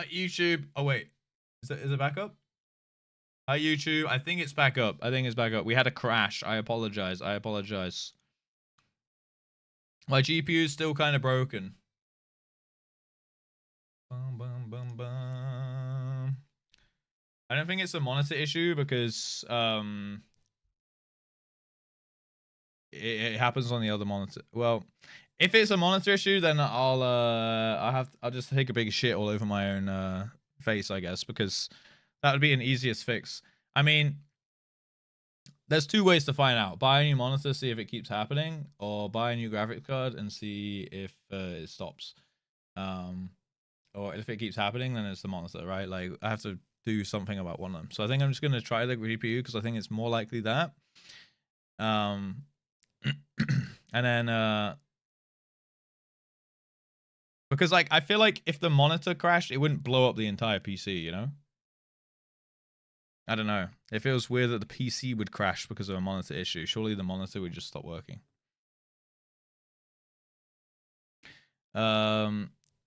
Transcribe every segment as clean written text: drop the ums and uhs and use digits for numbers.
YouTube. Oh wait, is it back up? Hi YouTube. I think it's back up. We had a crash. I apologize. My GPU is still kind of broken. Bum, bum, bum, bum. I don't think it's a monitor issue because it happens on the other monitor. Well, if it's a monitor issue, then I'll just take a big shit all over my own face, I guess, because that would be an easiest fix. I mean, there's two ways to find out: buy a new monitor, see if it keeps happening, or buy a new graphics card and see if it stops. Or if it keeps happening, then it's the monitor, right? Like I have to do something about one of them. So I think I'm just gonna try the GPU because I think it's more likely that. And then because like I feel like if the monitor crashed, it wouldn't blow up the entire PC, you know? I don't know. It feels weird that the PC would crash because of a monitor issue. Surely the monitor would just stop working.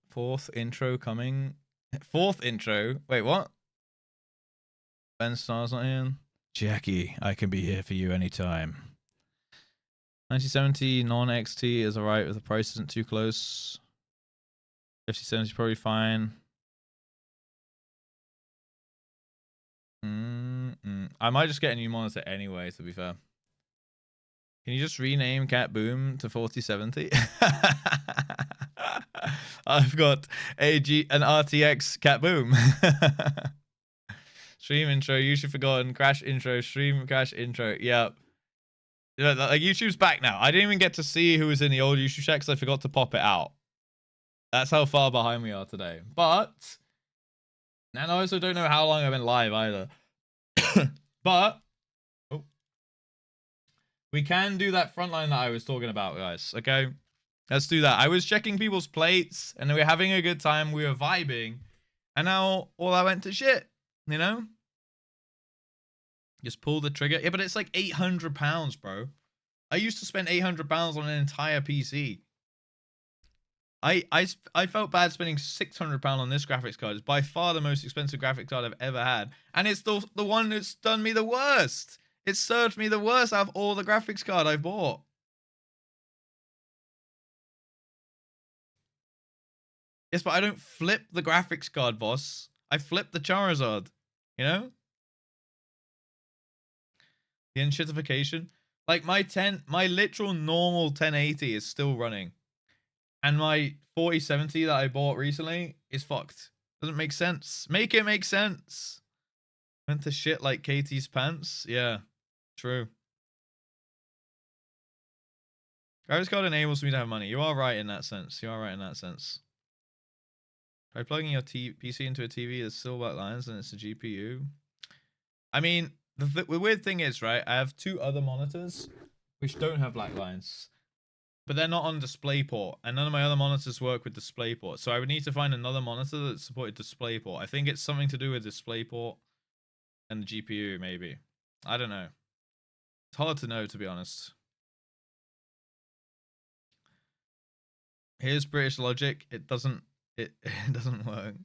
Fourth intro coming. Fourth intro? Wait, what? Ben Star's not in. Jackie, I can be here for you anytime. 9070 non-XT is alright if the price isn't too close. 5070 is probably fine. I might just get a new monitor anyway, to be fair. Can you just rename Cat Boom to 4070? I've got an RTX Cat Boom. Stream intro, usually forgotten. Crash intro, stream crash intro. Yep. Like YouTube's back now. I didn't even get to see who was in the old YouTube chat because I forgot to pop it out. That's how far behind we are today. But, and I also don't know how long I've been live either. But, we can do that frontline that I was talking about, guys. Okay? Let's do that. I was checking people's plates, and we were having a good time. We were vibing. And now, all that went to shit. You know? Just pull the trigger. Yeah, but it's like £800, bro. I used to spend £800 on an entire PC. I felt bad spending £600 on this graphics card. It's by far the most expensive graphics card I've ever had. And it's the one that's done me the worst. It served me the worst out of all the graphics card I've bought. Yes, but I don't flip the graphics card, boss. I flip the Charizard. You know? The enshittification. Like my literal normal 1080 is still running. And my 4070 that I bought recently is fucked. Doesn't make sense. Make it make sense. Went to shit like Katie's pants. Yeah, true. Graphics card enables me to have money. You are right in that sense. By plugging your PC into a TV, there's still white lines and it's a GPU. I mean, the weird thing is, right, I have two other monitors which don't have black lines. But they're not on DisplayPort, and none of my other monitors work with DisplayPort. So I would need to find another monitor that supported DisplayPort. I think it's something to do with DisplayPort and the GPU, maybe. I don't know. It's hard to know, to be honest. Here's British logic. It doesn't work.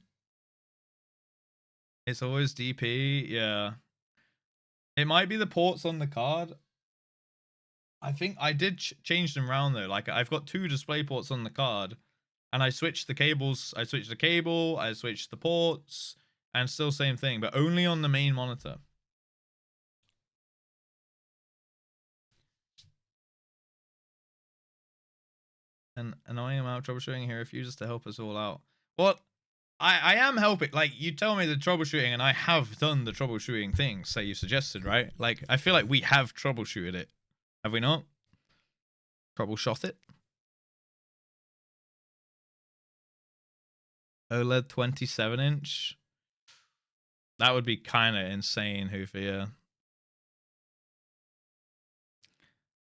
It's always DP. Yeah. It might be the ports on the card. I think I did change them around though. Like I've got two display ports on the card, and I switched the cables. I switched the cable. I switched the ports, and still same thing, but only on the main monitor. And annoying amount of troubleshooting here refuses to help us all out. Well, I am helping. Like you tell me the troubleshooting, and I have done the troubleshooting things that you suggested, right? Like I feel like we have troubleshooted it. Have we not? Troubleshot it. OLED 27-inch. That would be kind of insane, Hoofy, yeah.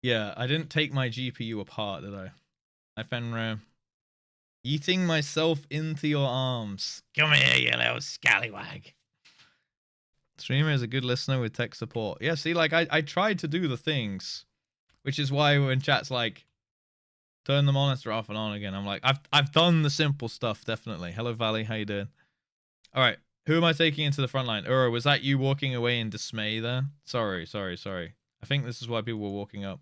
Yeah, I didn't take my GPU apart, did I? Hi, Fenrir. Eating myself into your arms. Come here, you little scallywag. Streamer is a good listener with tech support. Yeah, see, like, I tried to do the things, which is why when chat's like, turn the monitor off and on again, I'm like, I've done the simple stuff, definitely. Hello, Valley, how you doing? All right. Who am I taking into the front line? Uro, was that you walking away in dismay there? Sorry. I think this is why people were walking up.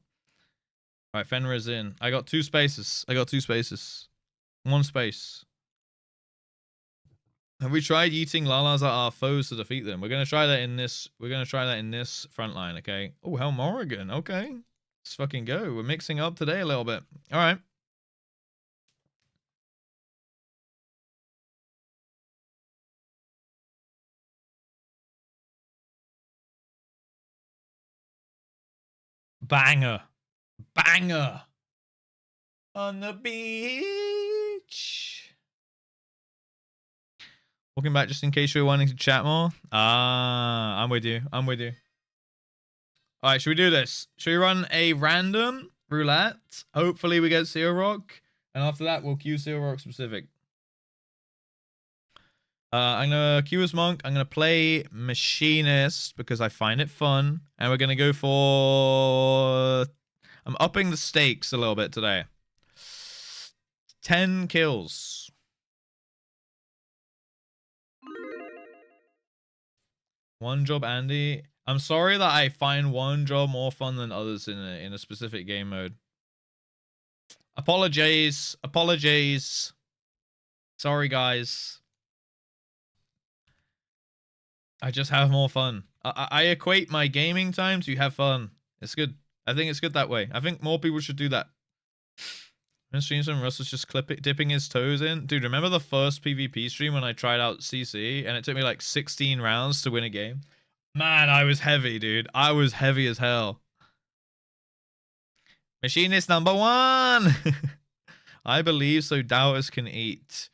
All right, Fenrir is in. I got 2 spaces. 1 space. Have we tried eating Lalas at our foes to defeat them? We're gonna try that in this. We're gonna try that in this front line. Okay. Oh, Helm Morrigan. Okay. Let's fucking go. We're mixing up today a little bit. All right. Banger. On the beach. Welcome back, just in case you were wanting to chat more. Ah, I'm with you. All right, should we do this? Should we run a random roulette? Hopefully we get Seal Rock. And after that, we'll queue Seal Rock specific. I'm going to queue as Monk. I'm going to play Machinist because I find it fun. And we're going to go for... I'm upping the stakes a little bit today. 10 kills. One job, Andy. I'm sorry that I find one job more fun than others in a specific game mode. Apologies. Sorry, guys. I just have more fun. I equate my gaming time to have fun. It's good. I think it's good that way. I think more people should do that. In streams when Russ was just dipping his toes in. Dude, remember the first PvP stream when I tried out CC and it took me like 16 rounds to win a game? Man, I was heavy, dude. I was heavy as hell. Machinist number 1! I believe so doubters can eat.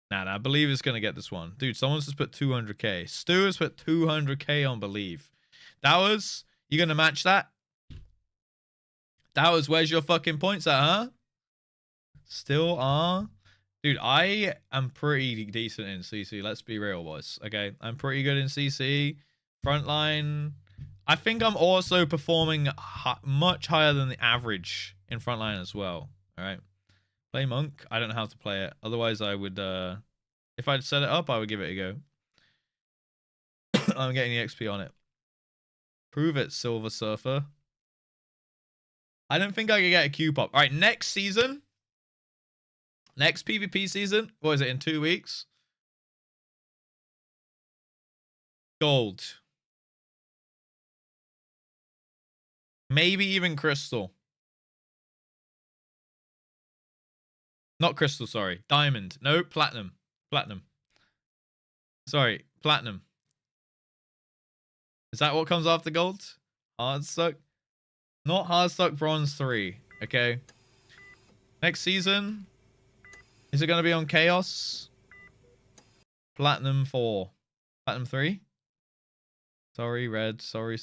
Nah, I believe it's going to get this one. Dude, someone's just put 200k. Stu has put 200k on believe. Doubters, you going to match that? Doubters, where's your fucking points at, huh? Still are? Dude, I am pretty decent in CC. Let's be real, boys. Okay, I'm pretty good in CC. Frontline. I think I'm also performing much higher than the average in frontline as well. All right. Play Monk. I don't know how to play it. Otherwise, I would... if I'd set it up, I would give it a go. I'm getting the XP on it. Prove it, Silver Surfer. I don't think I can get a Q pop. All right, next season... Next PvP season, what is it, in 2 weeks? Gold. Maybe even crystal. Not crystal, sorry. Diamond. No, platinum. Sorry, platinum. Is that what comes after gold? Hardstuck? Not Hardstuck Bronze 3, okay? Next season... Is it going to be on Chaos? Platinum 4. Platinum 3? Sorry, Red. Sorry.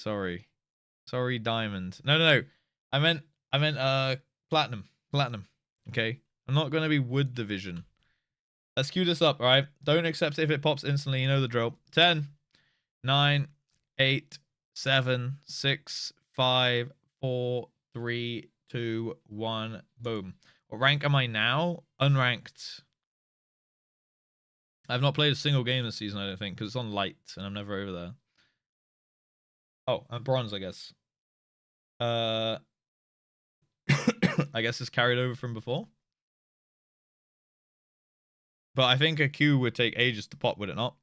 Sorry, Diamond. No. I meant Platinum. Okay? I'm not going to be Wood Division. Let's queue this up, alright? Don't accept it if it pops instantly. You know the drill. 10, 9, 8, 7, 6, 5, 4, 3, 2, 1. Boom. What rank am I now? Unranked. I've not played a single game this season, I don't think, because it's on light, and I'm never over there. Oh, I'm bronze, I guess. I guess it's carried over from before. But I think a Q would take ages to pop, would it not?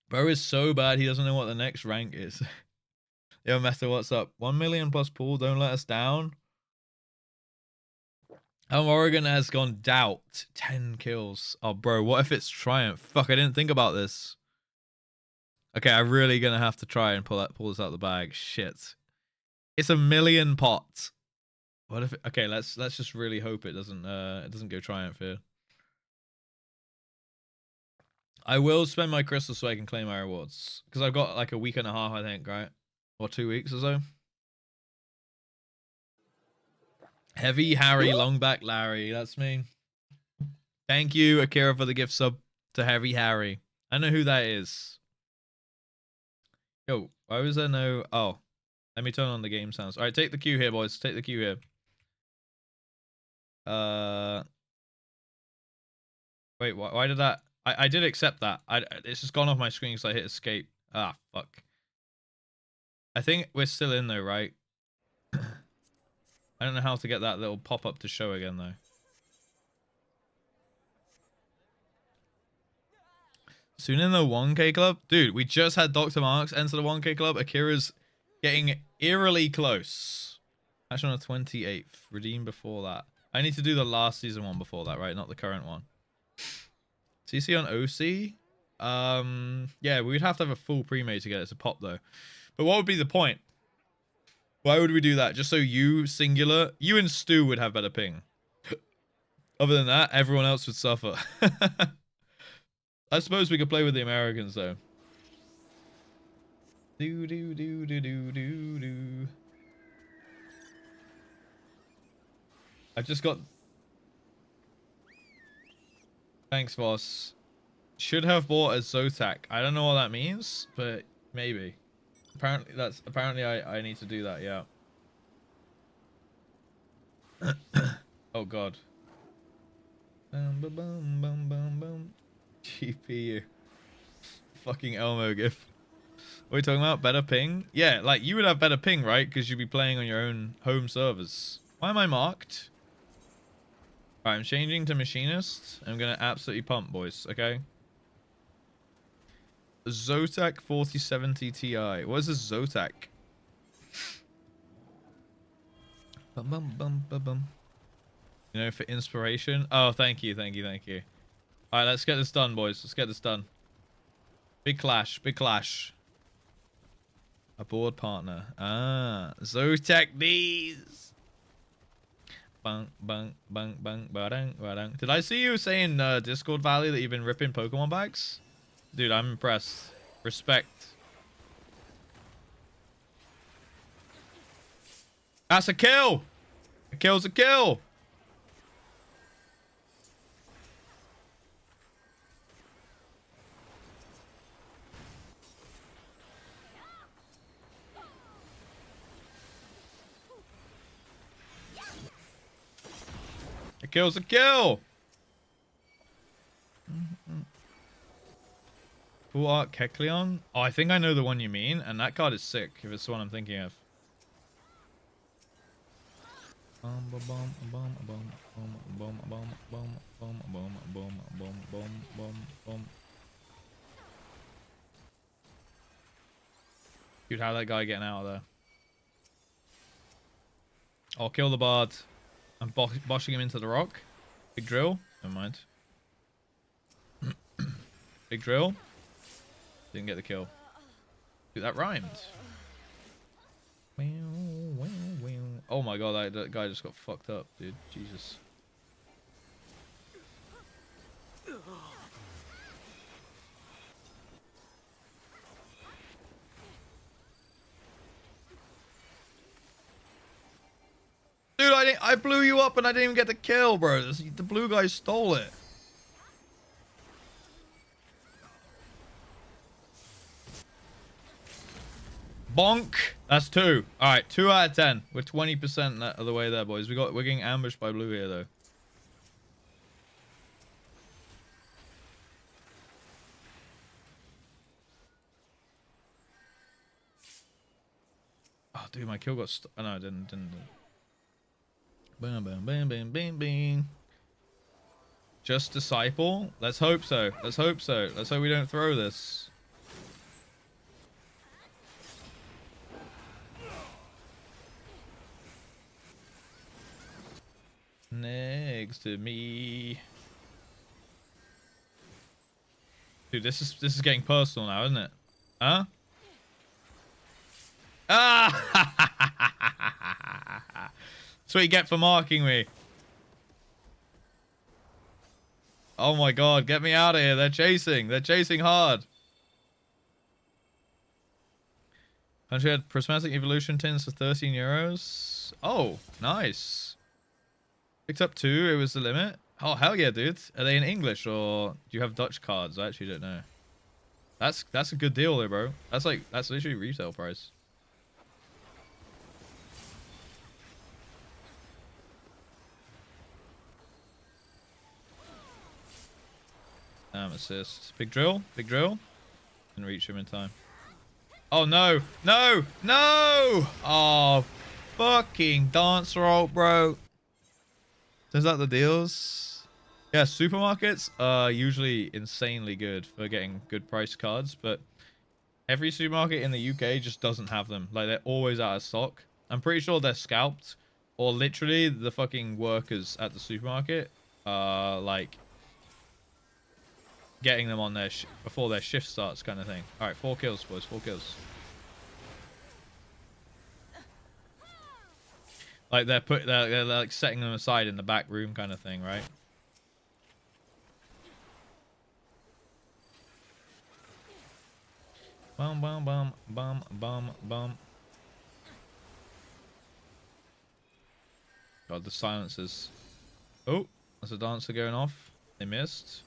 Bro is so bad, he doesn't know what the next rank is. Yo, Meta, what's up? 1 million plus pool, don't let us down. Oregon has gone doubt. 10 kills. Oh, bro, what if it's Triumph? Fuck, I didn't think about this. Okay, I'm really gonna have to try and pull this out of the bag. Shit. It's 1 million pots. What if okay, let's just really hope it doesn't go Triumph here. I will spend my crystals so I can claim my rewards. Because I've got like a week and a half, I think, right? Or 2 weeks or so. Heavy Harry, long back Larry. That's me. Thank you, Akira, for the gift sub to Heavy Harry. I know who that is. Yo, why was there no... Oh. Let me turn on the game sounds. Alright, take the queue here, boys. Take the queue here. Wait, why did that? I did accept that. It's just gone off my screen because I hit escape. Ah, fuck. I think we're still in though, right? I don't know how to get that little pop-up to show again though. Soon in the 1K club? Dude, we just had Dr. Marks enter the 1K club. Akira's getting eerily close. Actually on the 28th. Redeem before that. I need to do the last season one before that, right? Not the current one. CC on OC? Yeah, we'd have to have a full pre-made to get it to pop though. But what would be the point? Why would we do that? Just so you, singular, you and Stu would have better ping. Other than that, everyone else would suffer. I suppose we could play with the Americans though. Do do do do do do do. I just got. Thanks, boss. Should have bought a Zotac. I don't know what that means, but maybe. Apparently I need to do that. Yeah. Oh god. Bum bum bum bum bum bum. GPU. Fucking Elmo gif. What are we talking about? Better ping? Yeah, like you would have better ping, right? Because you'd be playing on your own home servers. Why am I marked? Alright, I'm changing to machinist. I'm gonna absolutely pump, boys, okay? Zotac 4070 Ti. What is a Zotac? Bum bum bum bum bum. You know, for inspiration. Oh, thank you, thank you, thank you. Alright, let's get this done, boys. Let's get this done. Big clash, big clash. A board partner. Ah, Zotac these. Bang, bang, bang, bang, ba-dang, ba-dang. Did I see you saying Discord Valley that you've been ripping Pokemon bags? Dude, I'm impressed. Respect. That's a kill! A kill's a kill! A kill's a kill! Full art Kecleon? Oh, I think I know the one you mean, and that card is sick, if it's the one I'm thinking of. Dude, how that guy getting out of there? I'll kill the bard. I'm boshing him into the rock. Big drill. Never mind. Big drill. Didn't get the kill. Dude, that rhymed. Oh my god, that guy just got fucked up, dude. Jesus. Dude, I blew you up and I didn't even get the kill, bro. The blue guy stole it. Bonk. That's 2. All right, 2 out of 10. We're 20% of the way there, boys. We're getting ambushed by blue here, though. Oh, dude, my kill got. Oh, no, I didn't. Bam, bam, bam, bam, bam, bam. Just disciple. Let's hope so. Let's hope so. Let's hope we don't throw this. Next to me. Dude, this is getting personal now, isn't it? Huh? Ah! That's what you get for marking me. Oh my god, get me out of here. They're chasing. They're chasing hard. 100 prismatic evolution tins for 13 euros. Oh, nice. Picked up 2. It was the limit. Oh, hell yeah, dude. Are they in English or do you have Dutch cards? I actually don't know. That's a good deal though, bro. That's literally retail price. Damn assist. Big drill. Big drill. Didn't reach him in time. Oh, no. No. No. Oh, fucking dance roll, bro. Is that the deals? Yeah, supermarkets are usually insanely good for getting good price cards, but every supermarket in the UK just doesn't have them. Like, they're always out of stock. I'm pretty sure they're scalped, or literally the fucking workers at the supermarket are like getting them on their before their shift starts, kind of thing. All right, 4 kills, boys. 4 kills. Like they're like setting them aside in the back room, kind of thing, right? Bum bum bum bum bum bum. God, the silences. Oh, there's a dancer going off. They missed.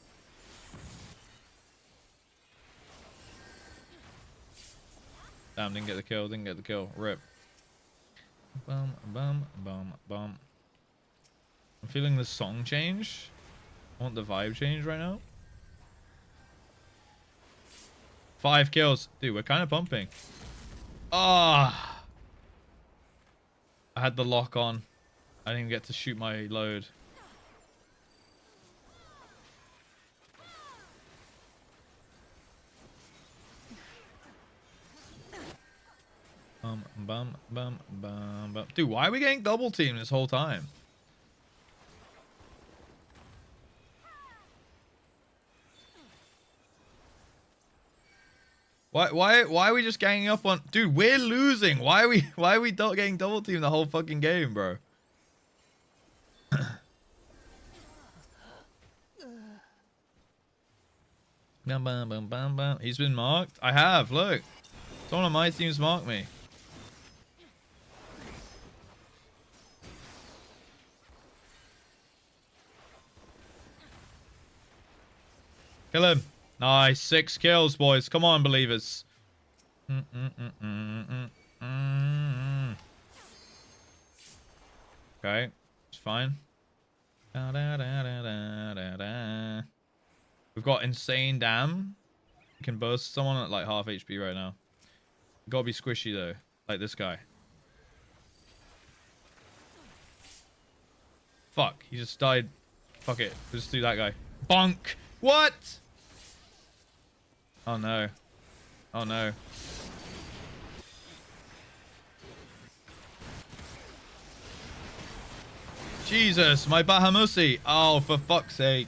Damn, didn't get the kill. Didn't get the kill. Rip. Bum bum bum bum. I'm feeling the song change. I want the vibe change right now. 5 kills. Dude, we're kind of pumping. Ah. Oh, I had the lock on. I didn't get to shoot my load. Bum bum bum bum bum. Dude, why are we getting double teamed this whole time? Why are we just ganging up on? Dude, we're losing. Why are we getting double teamed the whole fucking game, bro? Bum, bum, bum, bum, bum. He's been marked. I have. Look, someone on my team's marked me. Kill him. Nice. 6 kills, boys. Come on, believers. Okay, it's fine. We've got insane dam. We can burst someone at like half HP right now. Gotta be squishy though, like this guy. Fuck, he just died. Fuck it, we'll just do that guy. Bonk. What? Oh no. Oh no. Jesus, my Bahamusi. Oh, for fuck's sake.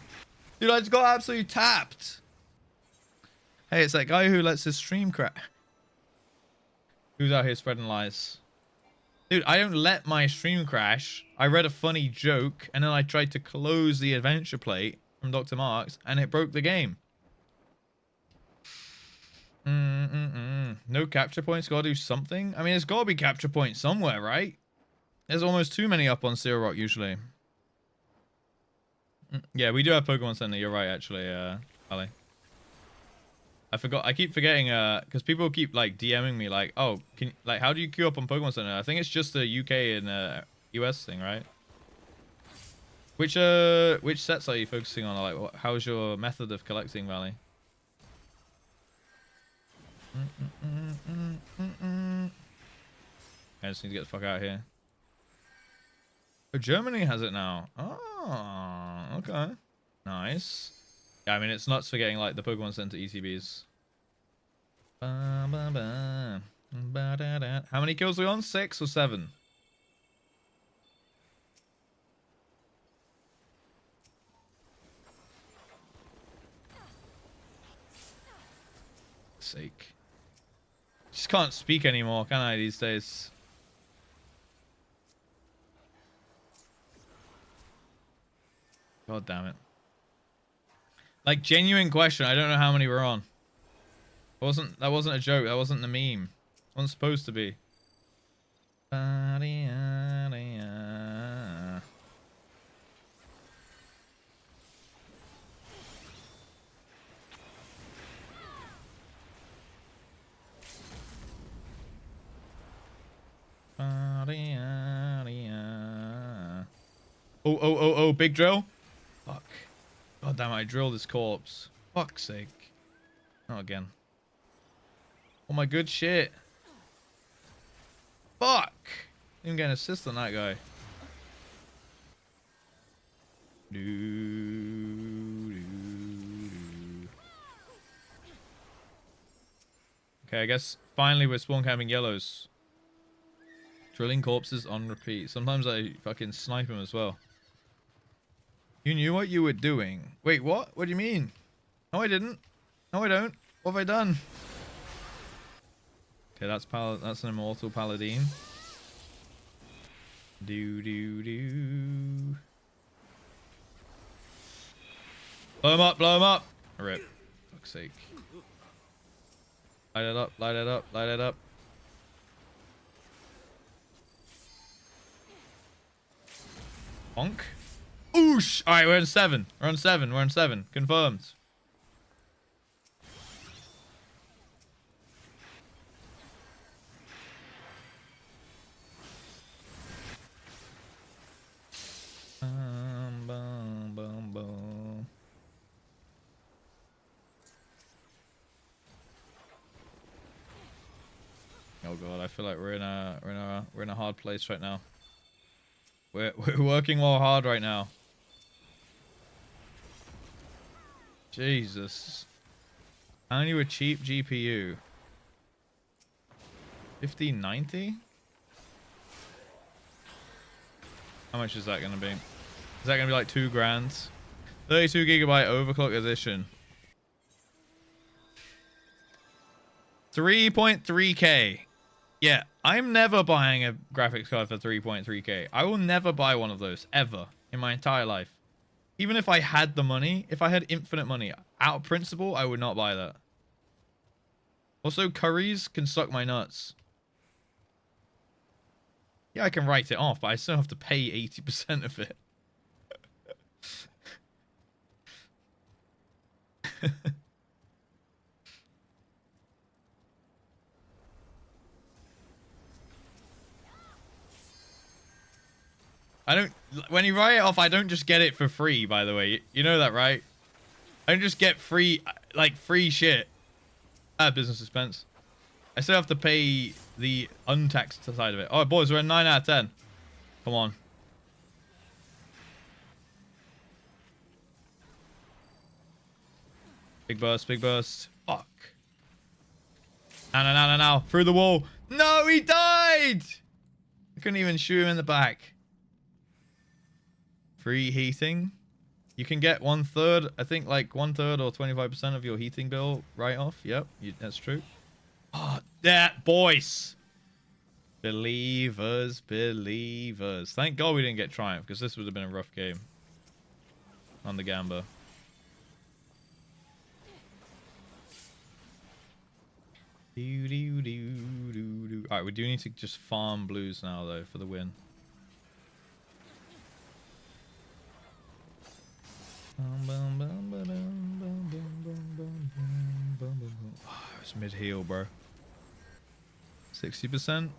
Dude, I just got absolutely tapped. Hey, it's that guy who lets his stream crash. Who's out here spreading lies? Dude, I don't let my stream crash. I read a funny joke, and then I tried to close the adventure plate from Dr. Marks, and it broke the game. No capture points. Gotta do something. I mean, there's gotta be capture points somewhere, right? There's almost too many up on Zero Rock usually. Yeah, we do have Pokemon Center. You're right, actually, Ali. I forgot. I keep forgetting, because people keep like DMing me, like, "Oh, how do you queue up on Pokemon Center?" I think it's just a UK and US thing, right? Which sets are you focusing on? Like, how's your method of collecting, Valley? I just need to get the fuck out of here. Oh, Germany has it now. Oh, okay. Nice. Yeah, I mean, it's nuts for getting, like, the Pokemon Center ETBs. How many kills are we on? 6 or 7? Sake. Just can't speak anymore, can I, these days? God damn it. Like, genuine question. I don't know how many we're on. That wasn't a joke. That wasn't the meme. It wasn't supposed to be. Oh, big drill. Fuck. God damn it, I drilled his corpse. Fuck's sake. Not again. Oh my good shit. Fuck! Didn't get an assist on that guy. Okay, I guess finally we're spawn camping yellows. Drilling corpses on repeat. Sometimes I fucking snipe them as well. You knew what you were doing. Wait, what? What do you mean? No, I didn't. No, I don't. What have I done? Okay, that's an immortal paladin. Do. Blow him up, blow him up. Rip. Fuck's sake. Light it up, light it up, light it up. Bonk. Oosh! Alright, we're on 7. We're on 7. We're on 7. Confirmed. Boom. Oh god, I feel like we're in a hard place right now. We're working well hard right now. Jesus. How many were cheap GPU? 1590? How much is that gonna be? Is that gonna be like 2 grand? 32 gigabyte overclock edition. 3.3k. Yeah, I'm never buying a graphics card for 3.3k. I will never buy one of those, ever, in my entire life. Even if I had the money, if I had infinite money, out of principle, I would not buy that. Also, curries can suck my nuts. Yeah, I can write it off, but I still have to pay 80% of it. When you write it off, I don't just get it for free, by the way. You know that, right? I don't just get free, like, free shit. Business expense. I still have to pay the untaxed side of it. Oh, boys, we're at 9 out of 10. Come on. Big burst, big burst. Fuck. Now. Through the wall. No, he died! I couldn't even shoot him in the back. Free heating. You can get 1/3, I think like 1/3 or 25% of your heating bill right off. Yep, that's true. Oh, that boys. Believers. Thank God we didn't get Triumph, because this would have been a rough game on the Gamba. Alright, we do need to just farm blues now, though, for the win. It's mid heal, bro. 60%.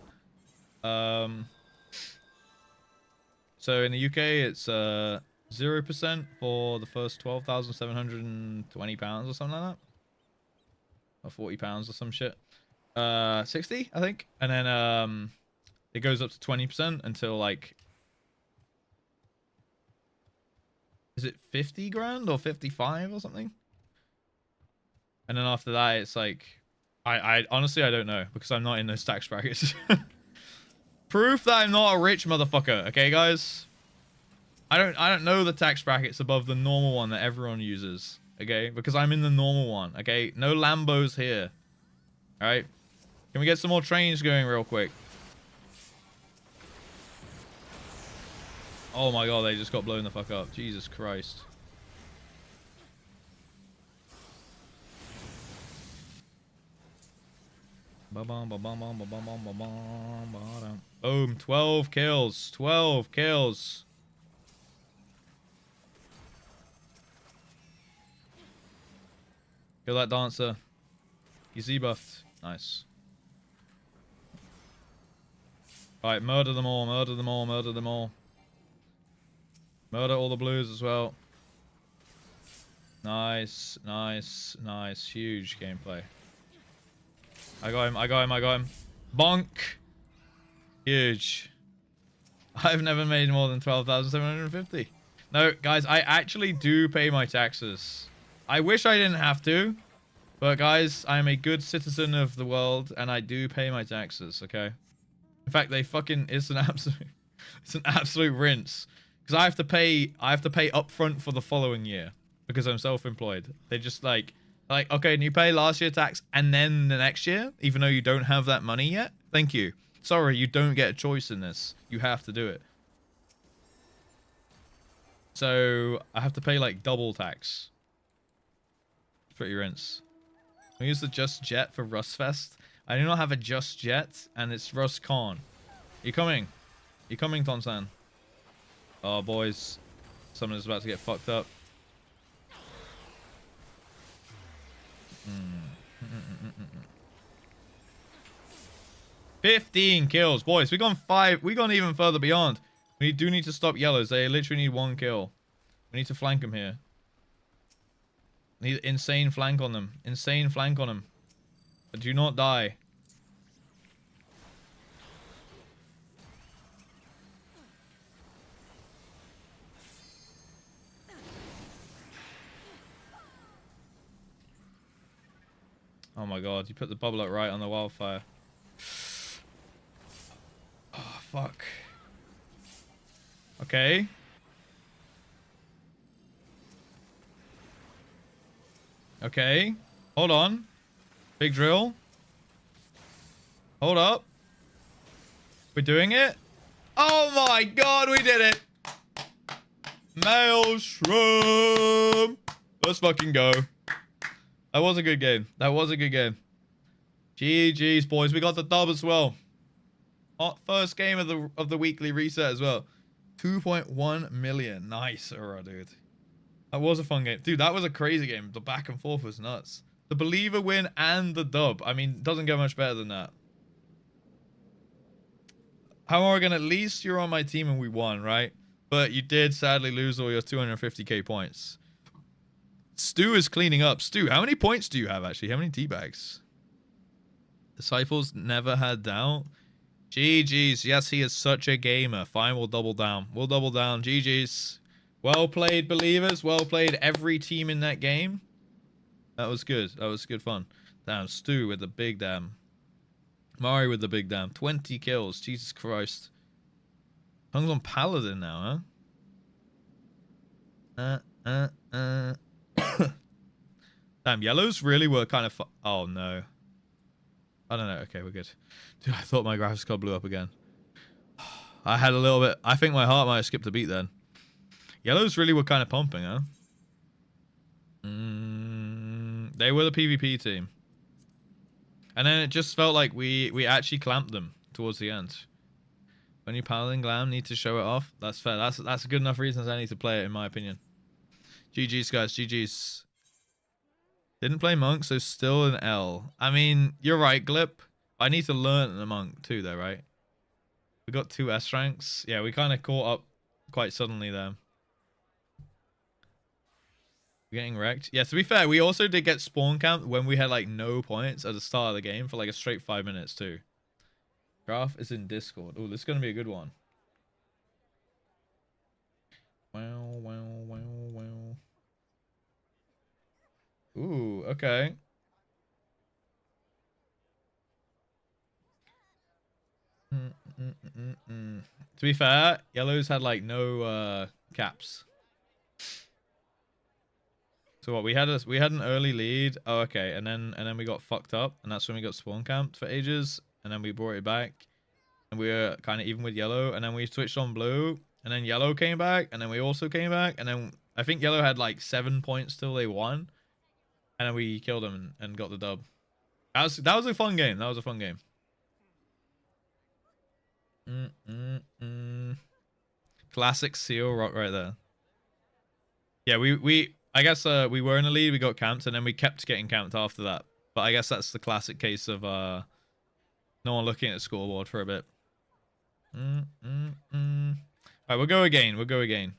So in the UK, it's 0% for the first 12,720 pounds or something like that, or 40 pounds or some shit. 60, I think, and then it goes up to 20% until like, is it 50 grand or 55 or something? And then after that, it's like, I honestly, I don't know, because I'm not in those tax brackets. Proof that I'm not a rich motherfucker, okay, guys? I don't know the tax brackets above the normal one that everyone uses, okay? Because I'm in the normal one, okay? No Lambos here. All right? Can we get some more trains going real quick? Oh my god, they just got blown the fuck up. Jesus Christ. Boom, 12 kills. 12 kills. Kill that dancer. He's debuffed. Nice. Alright, murder them all, murder them all, murder them all. Murder all the blues as well. Nice, nice, nice. Huge gameplay. I got him, I got him, I got him. Bonk! Huge. I've never made more than 12,750. No, guys, I actually do pay my taxes. I wish I didn't have to. But guys, I am a good citizen of the world, and I do pay my taxes, okay? In fact, it's an absolute rinse. Because I have to pay upfront for the following year. Because I'm self-employed. They just like, okay, and you pay last year tax and then the next year, even though you don't have that money yet? Thank you. Sorry, you don't get a choice in this. You have to do it. So, I have to pay like double tax. It's pretty rinse. We use the Just Jet for Russ Fest. I do not have a Just Jet, and it's Russ Con. You coming? You coming, Tonsan? Oh, boys. Someone's about to get fucked up. 15 kills. Boys, we gone 5. We gone even further beyond. We do need to stop yellows. They literally need 1 kill. We need to flank them here. Need insane flank on them. Insane flank on them. But do not die. Oh my god, you put the bubble up right on the wildfire. Oh, fuck. Okay. Okay. Hold on. Big drill. Hold up. We're doing it. Oh my god, we did it. Maelstrom. Let's fucking go. That was a good game. That was a good game. GG's, boys. We got the dub as well. First game of the weekly reset as well. 2.1 million. Nice, dude. That was a fun game. Dude, that was a crazy game. The back and forth was nuts. The Believer win and the dub. I mean, doesn't get much better than that. How Oregon, at least you're on my team and we won, right? But you did sadly lose all your 250k points. Stu is cleaning up. Stu, how many points do you have, actually? How many teabags? Disciples never had doubt. GG's. Yes, he is such a gamer. Fine, we'll double down. We'll double down. GG's. Well played, Believers. Well played, every team in that game. That was good. That was good fun. Damn, Stu with the big damn. Mari with the big damn. 20 kills. Jesus Christ. Tongue's on Paladin now, huh? Damn, yellows really were kind of oh, no. I don't know. Okay, we're good. Dude, I thought my graphics card blew up again. I had a little bit. I think my heart might have skipped a beat then. Yellows really were kind of pumping, huh? They were the PvP team. And then it just felt like we actually clamped them towards the end. When you Paladin Glam need to show it off. That's fair. That's a good enough reason as I need to play it, in my opinion. GG's, guys. GG's. Didn't play Monk, so still an L. I mean, you're right, Glip. I need to learn the Monk too, though, right? We got 2 S ranks. Yeah, we kind of caught up quite suddenly there. We're getting wrecked. Yeah, to be fair, we also did get spawn camped when we had like no points at the start of the game for like a straight 5 minutes too. Graph is in Discord. Oh, this is going to be a good one. Wow, wow, wow, wow. Ooh, okay. To be fair, yellows had like no caps. So what, we had an early lead. Oh, okay, and then we got fucked up, and that's when we got spawn camped for ages, and then we brought it back, and we were kind of even with yellow, and then we switched on blue, and then yellow came back, and then we also came back, and then I think yellow had like 7 points till they won, and then we killed them and got the dub. That was a fun game. That was a fun game. Classic seal rock right there. Yeah, I guess we were in the lead, we got camped, and then we kept getting camped after that. But I guess that's the classic case of no one looking at the scoreboard for a bit. Alright, we'll go again. We'll go again.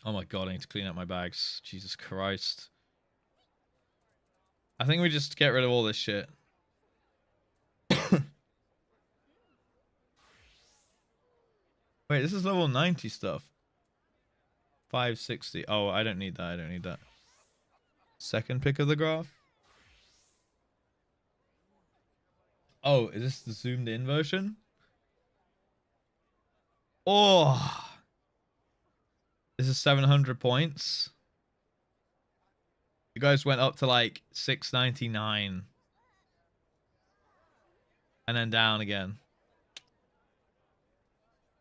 Oh my god, I need to clean up my bags. Jesus Christ. I think we just get rid of all this shit. Wait, this is level 90 stuff. 560. Oh, I don't need that. I don't need that. Second pick of the graph. Oh, is this the zoomed in version? Oh, this is 700 points. You guys went up to like 699. And then down again.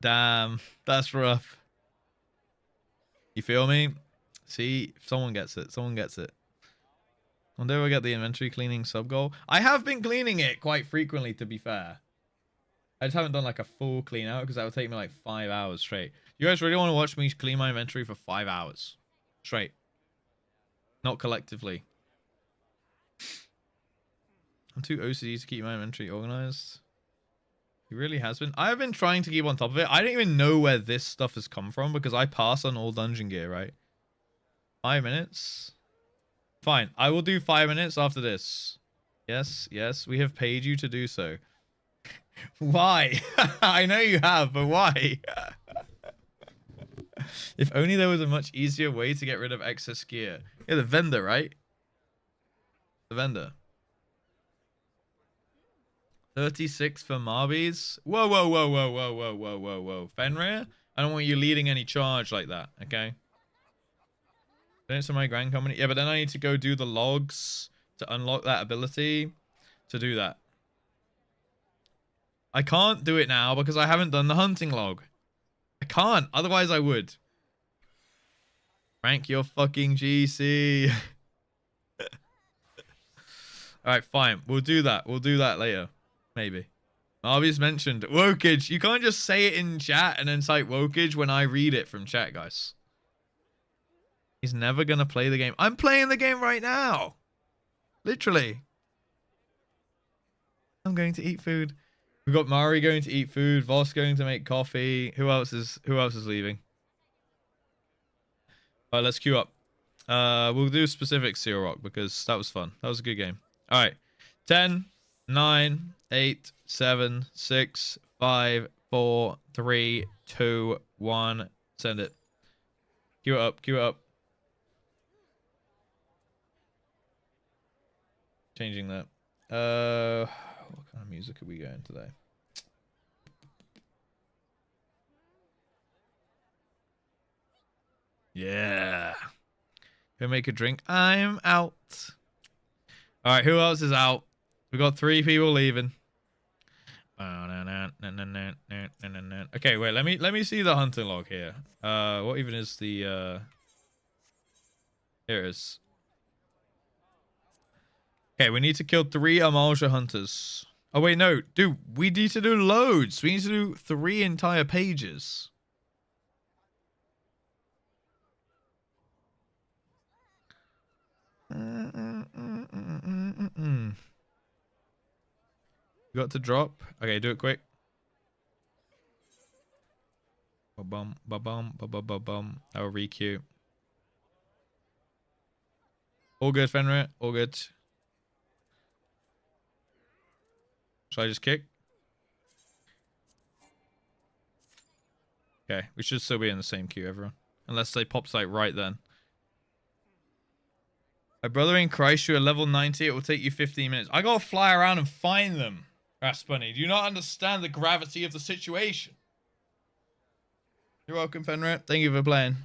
Damn, that's rough. You feel me? See, someone gets it. Someone gets it. One day we'll get the inventory cleaning sub goal. I have been cleaning it quite frequently, to be fair. I just haven't done like a full clean out because that would take me like 5 hours straight. You guys really want to watch me clean my inventory for 5 hours straight? Not collectively. I'm too OCD to keep my inventory organized. It really has been. I have been trying to keep on top of it. I don't even know where this stuff has come from because I pass on all dungeon gear, right? 5 minutes. Fine. I will do 5 minutes after this. Yes, yes. We have paid you to do so. Why? I know you have, but why? If only there was a much easier way to get rid of excess gear. Yeah, the vendor, right? The vendor. 36 for Marbies. Whoa, whoa, whoa, whoa, whoa, whoa, whoa, whoa, whoa. Fenrir? I don't want you leading any charge like that, okay? It's my grand company. Yeah, but then I need to go do the logs to unlock that ability to do that. I can't do it now because I haven't done the hunting log. I can't. Otherwise, I would. Rank your fucking GC. Alright, fine. We'll do that. We'll do that later. Maybe. Marby's mentioned. Wokage. You can't just say it in chat and then cite Wokage when I read it from chat, guys. He's never going to play the game. I'm playing the game right now. Literally. I'm going to eat food. We've got Mari going to eat food. Voss going to make coffee. Who else is leaving? All right, let's queue up. We'll do specific Seal Rock because that was fun. That was a good game. All right. 10, 9, 8, 7, 6, 5, 4, 3, 2, 1. Send it. Queue it up. Queue it up. Changing that. What kind of music are we going today? Yeah. Go make a drink. I'm out. All right, who else is out? We got 3 people leaving. Okay, wait. Let me see the hunting log here. What even is the? Here it is. Okay, we need to kill 3 Amalja hunters. Oh wait, no, dude, we need to do loads. We need to do 3 entire pages. You got to drop. Okay, do it quick. Ba-bum, ba-bum, ba-bum. I will re-queue. All good, Fenrir. All good. Should I just kick? Okay, we should still be in the same queue, everyone. Unless they pop like right then. My brother in Christ, you're level 90. It will take you 15 minutes. I gotta fly around and find them. Raspbunny, do you not understand the gravity of the situation? You're welcome, Fenrir. Thank you for playing.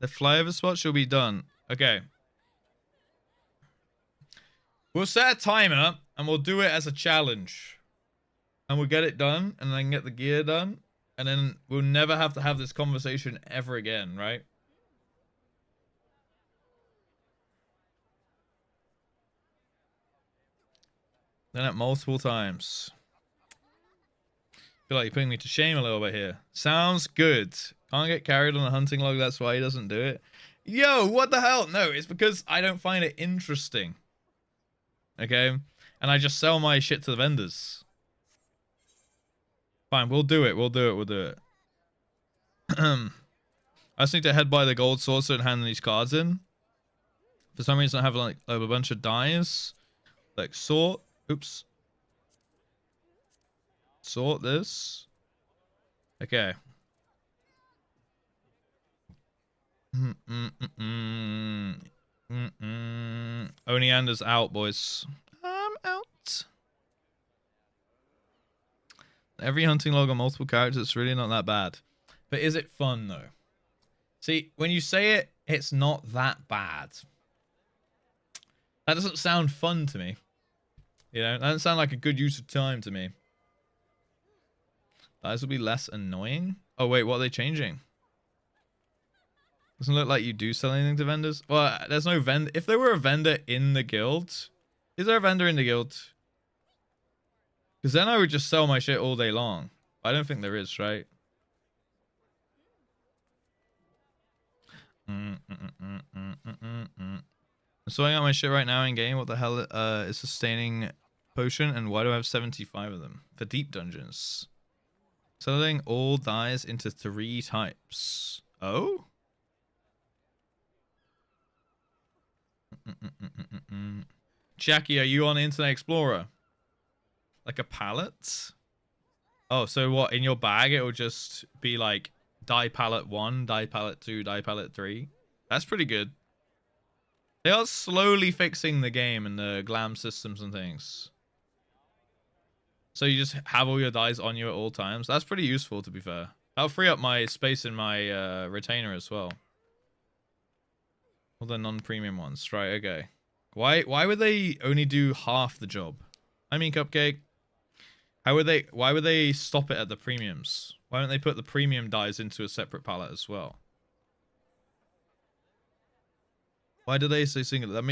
The flyover spot should be done. Okay. We'll set a timer and we'll do it as a challenge. And we'll get it done and then get the gear done. And then we'll never have to have this conversation ever again, right? Done it multiple times. Feel like you're putting me to shame a little bit here. Sounds good. Can't get carried on a hunting log, that's why he doesn't do it. Yo, what the hell? No, it's because I don't find it interesting. Okay? And I just sell my shit to the vendors. Fine, we'll do it. We'll do it. We'll do it. I just need to head by the gold saucer and hand these cards in. For some reason, I have like a bunch of dies. Like sort. Oops. Sort this. Okay. Oniander's out, boys. I'm out. Every hunting log on multiple characters, it's really not that bad. But is it fun, though? See, when you say it, it's not that bad. That doesn't sound fun to me. You know, that doesn't sound like a good use of time to me. Dice will be less annoying? Oh, wait, what are they changing? Doesn't look like you do sell anything to vendors. Well, there's no vendor. If there were a vendor in the guild... Is there a vendor in the guild? Because then I would just sell my shit all day long. I don't think there is, right? I'm sorting out my shit right now in game. What the hell is sustaining potion? And why do I have 75 of them? For deep dungeons. Selling all dies into 3 types. Oh? Jackie, are you on Internet Explorer? Like a pallet? Oh, so what? In your bag, it will just be like die pallet 1, die pallet 2, die pallet 3. That's pretty good. They are slowly fixing the game and the glam systems and things. So you just have all your dies on you at all times. That's pretty useful, to be fair. That'll free up my space in my retainer as well. All the non-premium ones. Right, okay. Why would they only do half the job? I mean, Cupcake. Why would they stop it at the premiums? Why don't they put the premium dies into a separate palette as well? Why do they say single? To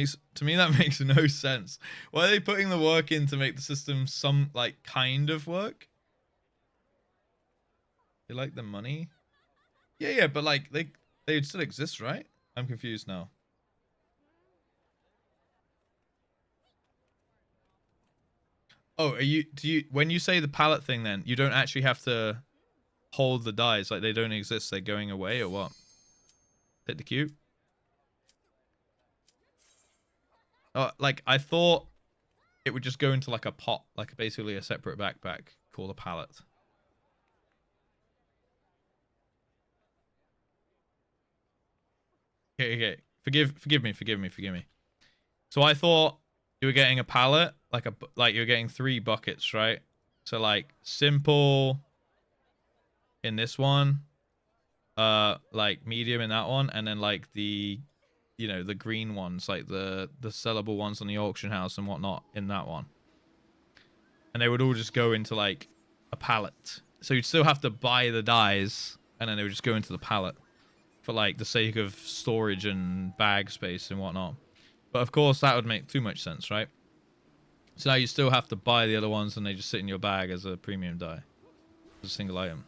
me that makes no sense. Why are they putting the work in to make the system some like kind of work? They like the money? Yeah, but like they still exist, right? I'm confused now. Oh, when you say the palette thing then, you don't actually have to hold the dies, like they don't exist, they're going away or what? Hit the queue. Oh, like I thought it would just go into like a pot, like basically a separate backpack called a pallet. Okay. Forgive me. So I thought you were getting a pallet, like you were getting 3 buckets, right? So like simple in this one, like medium in that one, and then like the, you know, the green ones, like the sellable ones on the auction house and whatnot in that one. And they would all just go into like a pallet. So you'd still have to buy the dies, and then they would just go into the pallet for like the sake of storage and bag space and whatnot. But of course that would make too much sense, right? So now you still have to buy the other ones, and they just sit in your bag as a premium die, as a single item.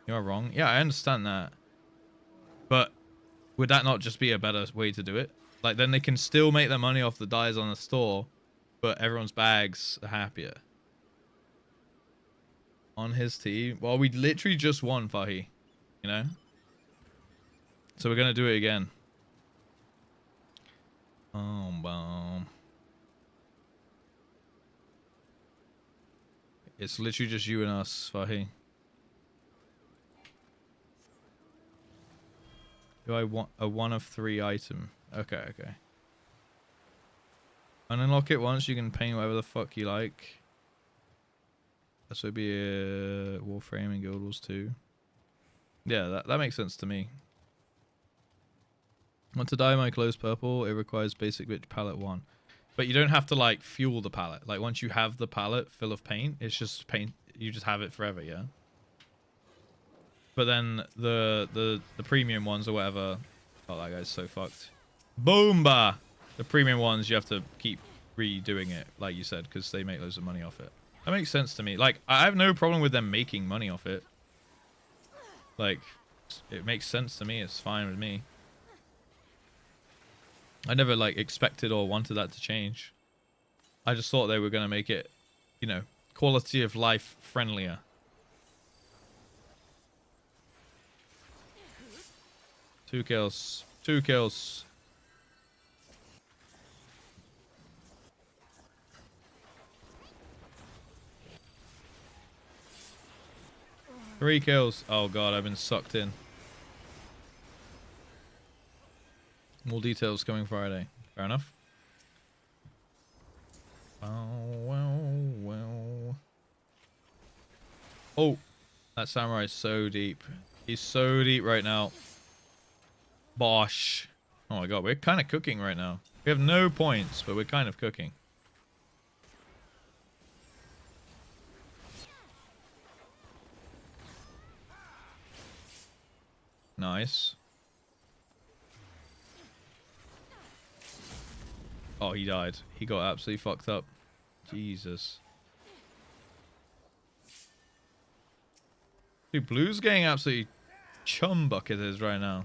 You are wrong. Yeah, I understand that. But would that not just be a better way to do it? Like, then they can still make their money off the dies on the store, but everyone's bags are happier. On his team? Well, we literally just won, Fahi. You know? So we're going to do it again. Boom. It's literally just you and us, Fahi. Do I want a 1 of 3 item? Okay. Unlock it once, you can paint whatever the fuck you like. This would be a Warframe and Guild Wars 2. Yeah, that makes sense to me. Want to dye my clothes purple? It requires basic bitch palette 1. But you don't have to like fuel the palette. Like once you have the palette full of paint, it's just paint. You just have it forever, yeah. But then the premium ones or whatever. Oh, that guy's so fucked. Boomba! The premium ones, you have to keep redoing it, like you said, because they make loads of money off it. That makes sense to me. Like, I have no problem with them making money off it. Like, it makes sense to me. It's fine with me. I never, like, expected or wanted that to change. I just thought they were going to make it, you know, quality of life friendlier. 2 kills. 2 kills. Three kills. Oh god, I've been sucked in. More details coming Friday. Fair enough. Oh, that samurai's so deep. He's so deep right now. Bosh. Oh my god, we're kind of cooking right now. We have no points, but we're kind of cooking. Nice. Oh, he died. He got absolutely fucked up. Jesus. Dude, Blue's getting absolutely chum bucketed right now.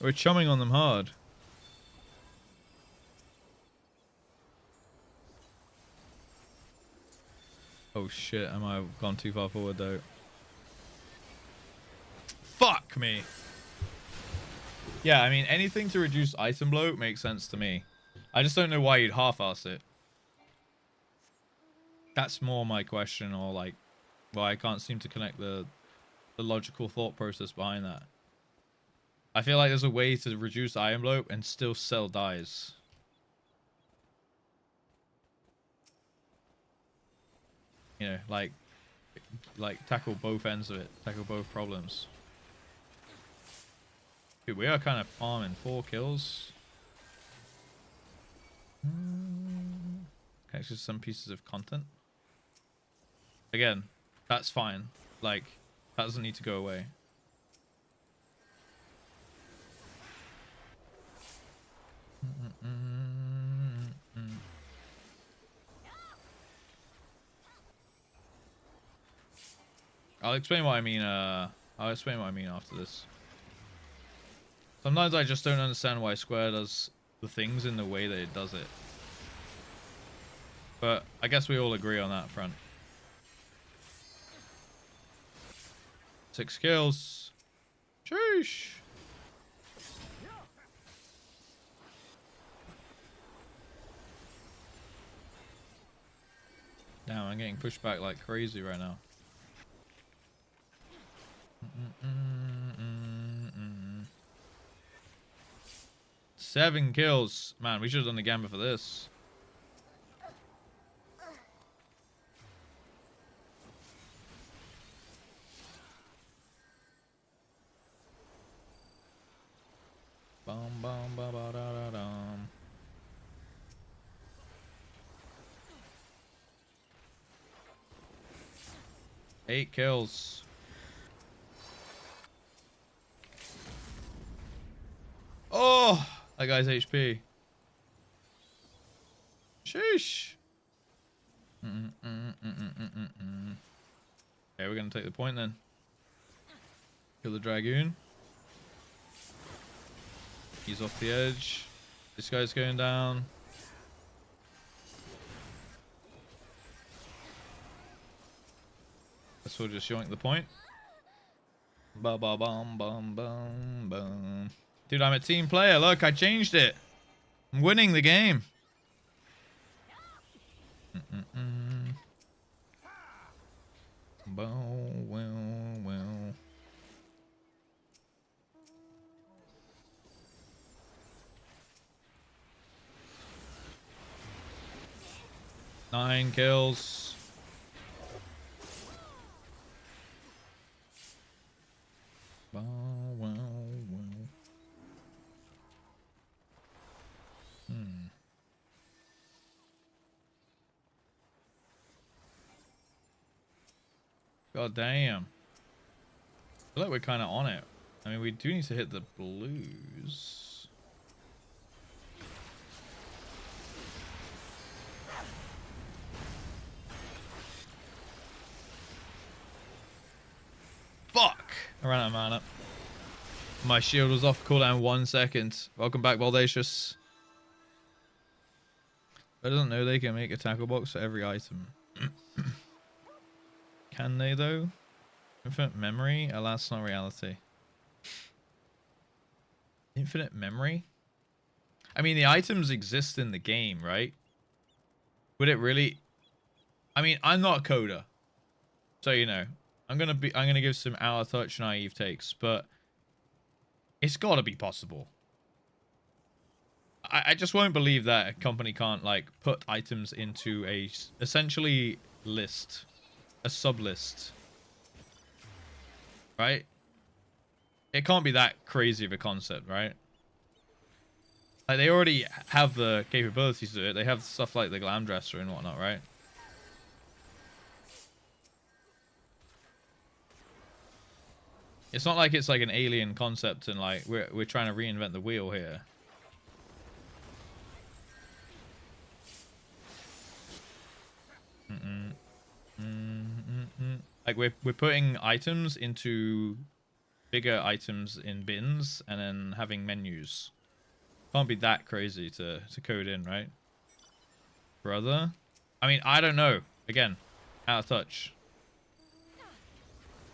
We're chumming on them hard. Oh shit, I might have gone too far forward though. Fuck me. Yeah, I mean, anything to reduce item bloat makes sense to me. I just don't know why you'd half-ass it. That's more my question, or like, well, I can't seem to connect the logical thought process behind that. I feel like there's a way to reduce item bloat and still sell dyes. You know, like tackle both ends of it, tackle both problems. Dude, we are kind of farming 4 kills. Okay, it's just some pieces of content. Again, that's fine. Like, that doesn't need to go away. I'll explain what I mean. I'll explain what I mean after this. Sometimes I just don't understand why Square does the things in the way that it does it. But I guess we all agree on that front. 6 kills. Sheesh. Damn, I'm getting pushed back like crazy right now. 7 kills. Man, we should have done the Gamba for this. Bum, bum, ba, ba, da, da, dum. Eight kills. Oh, that guy's HP. Sheesh. Okay, we're gonna take the point then. Kill the Dragoon. He's off the edge. This guy's going down. Guess we'll just yoink the point. Ba ba bum bum bum bum. Dude, I'm a team player. Look, I changed it. I'm winning the game. Well. 9 kills. Well. God damn. I feel like we're kind of on it. I mean, we do need to hit the blues. Fuck! I ran out of mana. My shield was off cooldown 1 second. Welcome back, Baldacious. I don't know they can make a tackle box for every item. Can they though? Infinite memory? Alas, not reality. Infinite memory? I mean, the items exist in the game, right? Would it really... I mean, I'm not a coder. So, you know, I'm gonna give some out of touch naive takes, but it's gotta be possible. I just won't believe that a company can't, like, put items into a essentially list, a sub list, right? It can't be that crazy of a concept, right? Like, they already have the capabilities to do it. They have stuff like the glam dresser and whatnot, right? It's not like it's like an alien concept and like we're trying to reinvent the wheel here. Like we're putting items into bigger items in bins and then having menus. Can't be that crazy to code in, right? Brother? I mean, I don't know. Again, out of touch.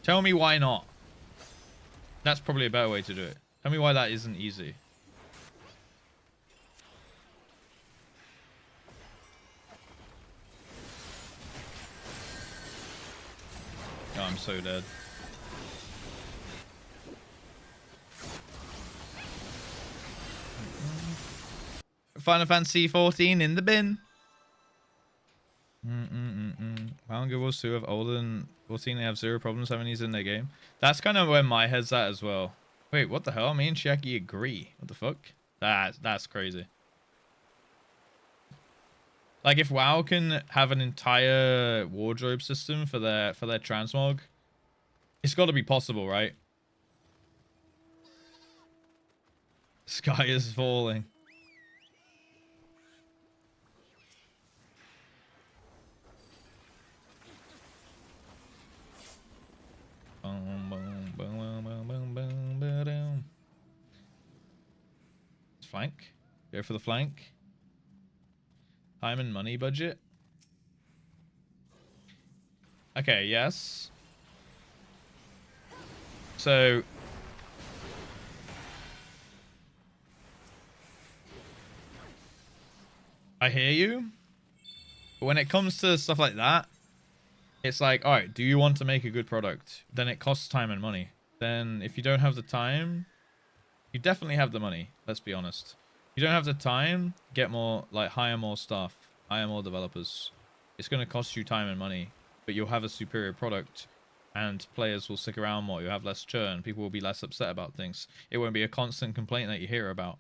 Tell me why not. That's probably a better way to do it. Tell me why that isn't easy. Oh, I'm so dead. Final Fantasy 14 in the bin. Power Girls 2 have older than 14. They have zero problems having these in their game. That's kind of where my head's at as well. Wait, what the hell? Me and Shaki agree. What the fuck? That's crazy. Like, if WoW can have an entire wardrobe system for their transmog, it's got to be possible, right? Sky is falling. Flank. Go for the flank. Time and money budget. Okay, yes. So I hear you. But when it comes to stuff like that, it's like, all right, do you want to make a good product? Then it costs time and money. Then if you don't have the time, you definitely have the money. Let's be honest. If you don't have the time, get more, like, hire more staff, hire more developers. It's going to cost you time and money, but you'll have a superior product and players will stick around more. You'll have less churn. People will be less upset about things. It won't be a constant complaint that you hear about.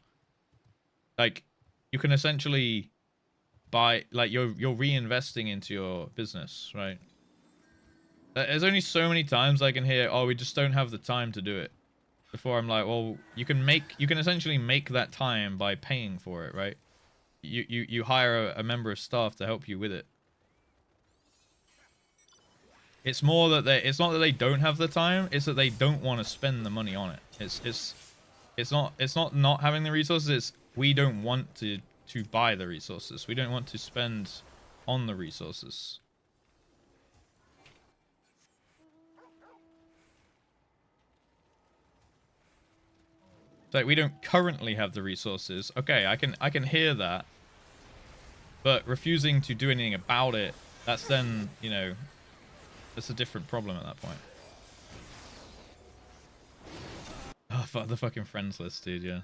Like, you can essentially buy, like, you're reinvesting into your business, right? There's only so many times I can hear, oh, we just don't have the time to do it. Before I'm like, well, you can essentially make that time by paying for it, right? You hire a member of staff to help you with it. It's more that it's not that they don't have the time, it's that they don't want to spend the money on it. It's not having the resources, it's we don't want to buy the resources. We don't want to spend on the resources. Like, we don't currently have the resources. Okay, I can hear that. But refusing to do anything about it, that's then, you know, that's a different problem at that point. Oh, fuck the fucking friends list, dude, yeah.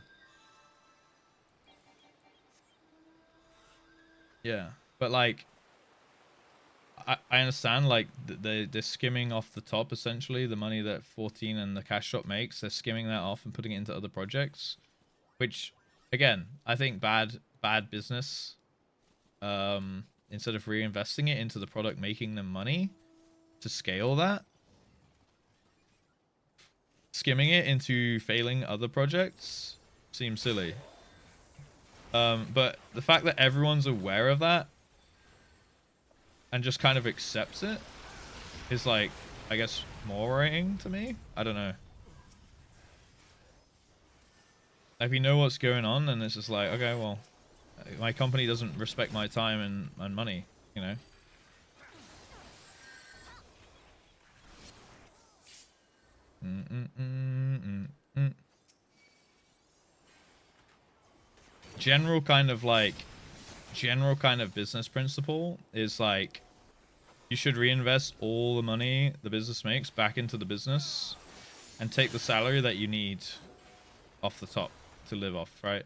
Yeah, but, like, I understand, like, they're skimming off the top, essentially, the money that 14 and the cash shop makes. They're skimming that off and putting it into other projects. Which, again, I think bad business. Instead of reinvesting it into the product, making them money to scale that, skimming it into failing other projects seems silly. But the fact that everyone's aware of that and just kind of accepts it is, like, I guess, more worrying to me. I don't know. If you know what's going on, then it's just like, okay, well, my company doesn't respect my time and money, you know? general kind of business principle is like you should reinvest all the money the business makes back into the business and take the salary that you need off the top to live off, right?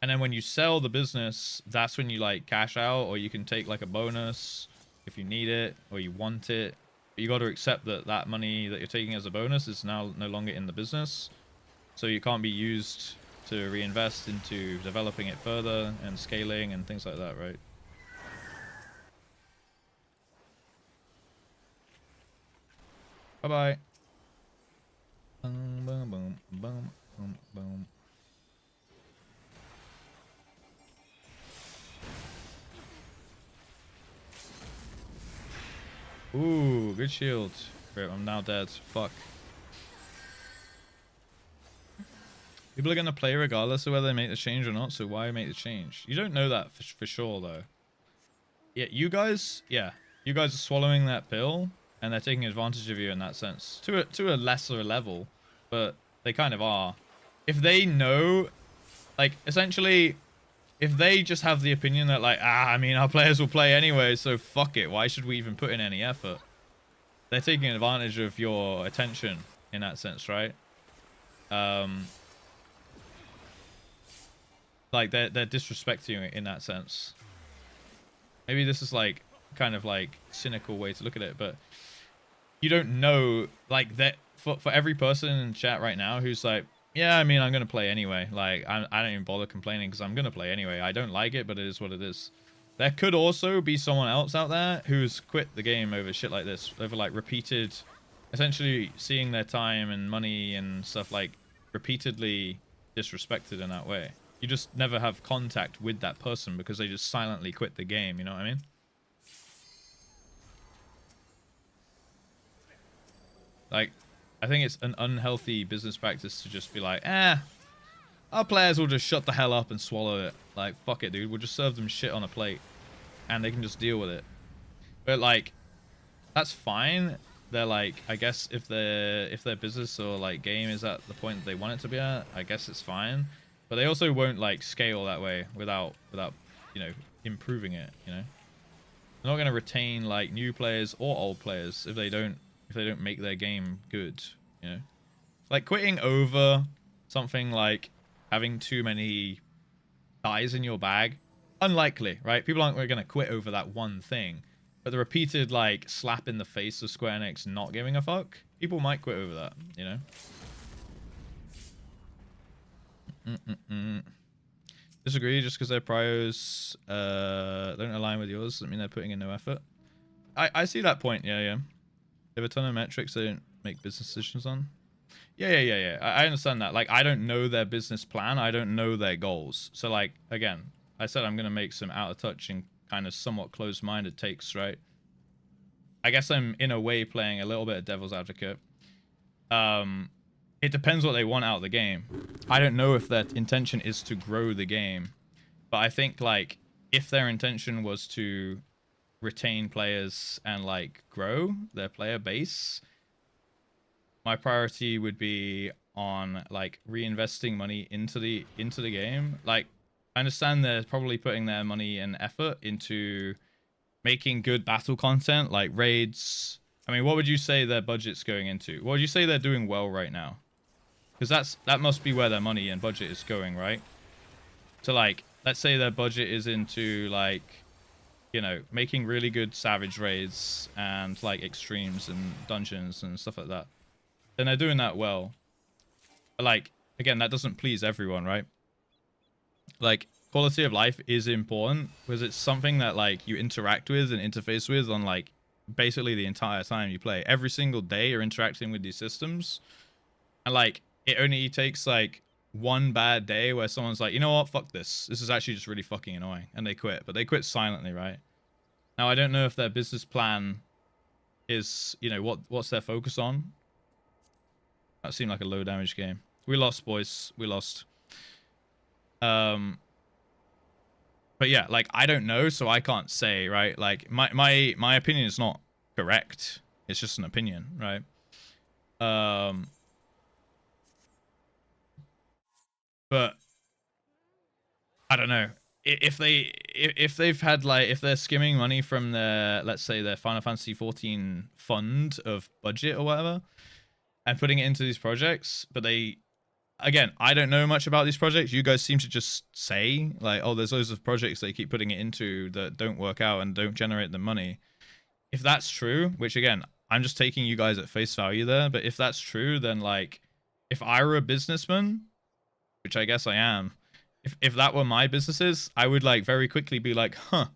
And then when you sell the business, that's when you like cash out, or you can take like a bonus if you need it or you want it. But you got to accept that that money that you're taking as a bonus is now no longer in the business, so you can't be used to reinvest into developing it further and scaling and things like that, right? Bye-bye. Boom, boom, boom, boom, boom, boom. Ooh, good shield. Rip, I'm now dead. Fuck. People are going to play regardless of whether they make the change or not, so why make the change? You don't know that for sure, though. Yeah, you guys are swallowing that pill, and they're taking advantage of you in that sense. To a lesser level, but they kind of are. If they know, like, essentially, if they just have the opinion that, like, I mean, our players will play anyway, so fuck it, why should we even put in any effort? They're taking advantage of your attention in that sense, right? Like, they're disrespecting you in that sense. Maybe this is, like, kind of, like, cynical way to look at it, but you don't know, like, that for every person in chat right now who's like, yeah, I mean, I'm going to play anyway. Like, I don't even bother complaining because I'm going to play anyway. I don't like it, but it is what it is. There could also be someone else out there who's quit the game over shit like this, over, like, repeated, essentially seeing their time and money and stuff, like, repeatedly disrespected in that way. You just never have contact with that person because they just silently quit the game, you know what I mean? Like, I think it's an unhealthy business practice to just be like, our players will just shut the hell up and swallow it. Like, fuck it, dude. We'll just serve them shit on a plate, and they can just deal with it. But, like, that's fine. They're like, I guess if their business or, like, game is at the point that they want it to be at, I guess it's fine. But they also won't, like, scale that way without you know, improving it, you know? They're not going to retain, like, new players or old players if they don't make their game good, you know? Like, quitting over something like having too many dies in your bag, unlikely, right? People aren't going to quit over that one thing. But the repeated, like, slap in the face of Square Enix not giving a fuck, people might quit over that, you know? Disagree, just because their priors don't align with yours doesn't mean they're putting in no effort. I see that point, yeah. They have a ton of metrics they don't make business decisions on. Yeah. I understand that. Like, I don't know their business plan. I don't know their goals. So, like, again, I said I'm going to make some out of touch and kind of somewhat closed-minded takes, right? I guess I'm, in a way, playing a little bit of devil's advocate. It depends what they want out of the game. I don't know if their intention is to grow the game. But I think, like, if their intention was to retain players and, like, grow their player base, my priority would be on, like, reinvesting money into the game. Like, I understand they're probably putting their money and effort into making good battle content, like raids. I mean, what would you say their budget's going into? What would you say they're doing well right now? Because that must be where their money and budget is going, right? So, like, let's say their budget is into, like, you know, making really good savage raids and, like, extremes and dungeons and stuff like that. Then they're doing that well. But, like, again, that doesn't please everyone, right? Like, quality of life is important because it's something that, like, you interact with and interface with on, like, basically the entire time you play. Every single day you're interacting with these systems. And, like, it only takes, like, one bad day where someone's like, you know what, fuck this. This is actually just really fucking annoying. And they quit. But they quit silently, right? Now, I don't know if their business plan is, you know, what's their focus on. That seemed like a low damage game. We lost, boys. We lost. But yeah, like, I don't know, so I can't say, right? Like, my opinion is not correct. It's just an opinion, right? But I don't know. If they've had like, if they're skimming money from their, let's say their Final Fantasy 14 fund of budget or whatever, and putting it into these projects, but they, again, I don't know much about these projects. You guys seem to just say like, oh, there's loads of projects they keep putting it into that don't work out and don't generate the money. If that's true, which again, I'm just taking you guys at face value there, but if that's true, then like, if I were a businessman, which I guess I am, if that were my businesses, I would like very quickly be like, huh,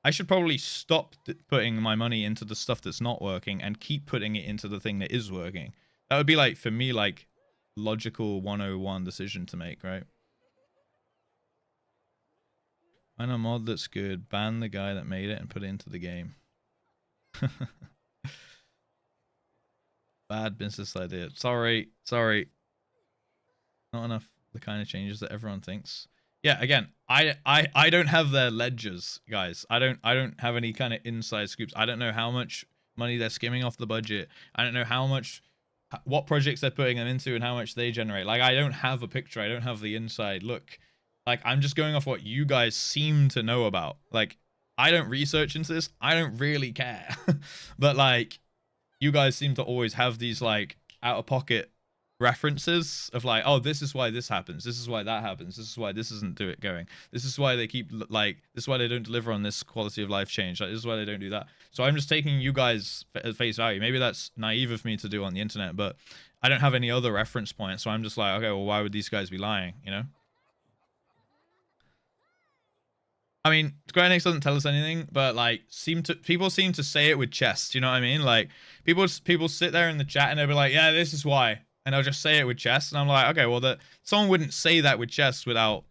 I should probably stop putting my money into the stuff that's not working and keep putting it into the thing that is working. That would be like, for me, like logical 101 decision to make, right? Find a mod that's good, ban the guy that made it and put it into the game. Bad business idea. Sorry. Not enough the kind of changes that everyone thinks. Yeah, again, I don't have their ledgers, guys. I don't have any kind of inside scoops. I don't know how much money they're skimming off the budget. I don't know how much, what projects they're putting them into and how much they generate. Like, I don't have a picture. I don't have the inside look. Like, I'm just going off what you guys seem to know about. Like, I don't research into this. I don't really care. But like, you guys seem to always have these like out of pocket references of like, oh, this is why this happens, this is why that happens, this is why this isn't going, this is why they keep like, this is why they don't deliver on this quality of life change, like this is why they don't do that. So I'm just taking you guys at face value. Maybe that's naive of me to do on the internet, but I don't have any other reference points, so I'm just like, okay, well, why would these guys be lying, you know? I mean, Square Enix doesn't tell us anything, but like, people seem to say it with chest. You know what I mean? Like, people sit there in the chat and they'll be like, "Yeah, this is why," and they'll just say it with chest, and I'm like, okay, well, someone wouldn't say that with chest without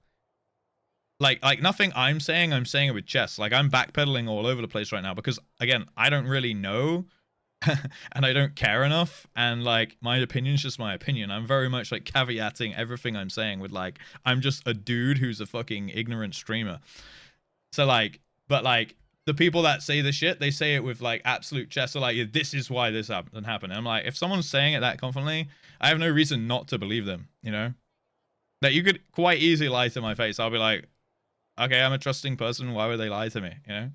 like nothing I'm saying it with chest. Like, I'm backpedaling all over the place right now because again, I don't really know. And I don't care enough, and like, my opinion's just my opinion. I'm very much like caveating everything I'm saying with like, I'm just a dude who's a fucking ignorant streamer. So like, but like, the people that say the shit, they say it with like absolute chest. So like, yeah, this is why this happened. And I'm like, if someone's saying it that confidently, I have no reason not to believe them, you know? That you could quite easily lie to my face. I'll be like, okay, I'm a trusting person. Why would they lie to me, you know?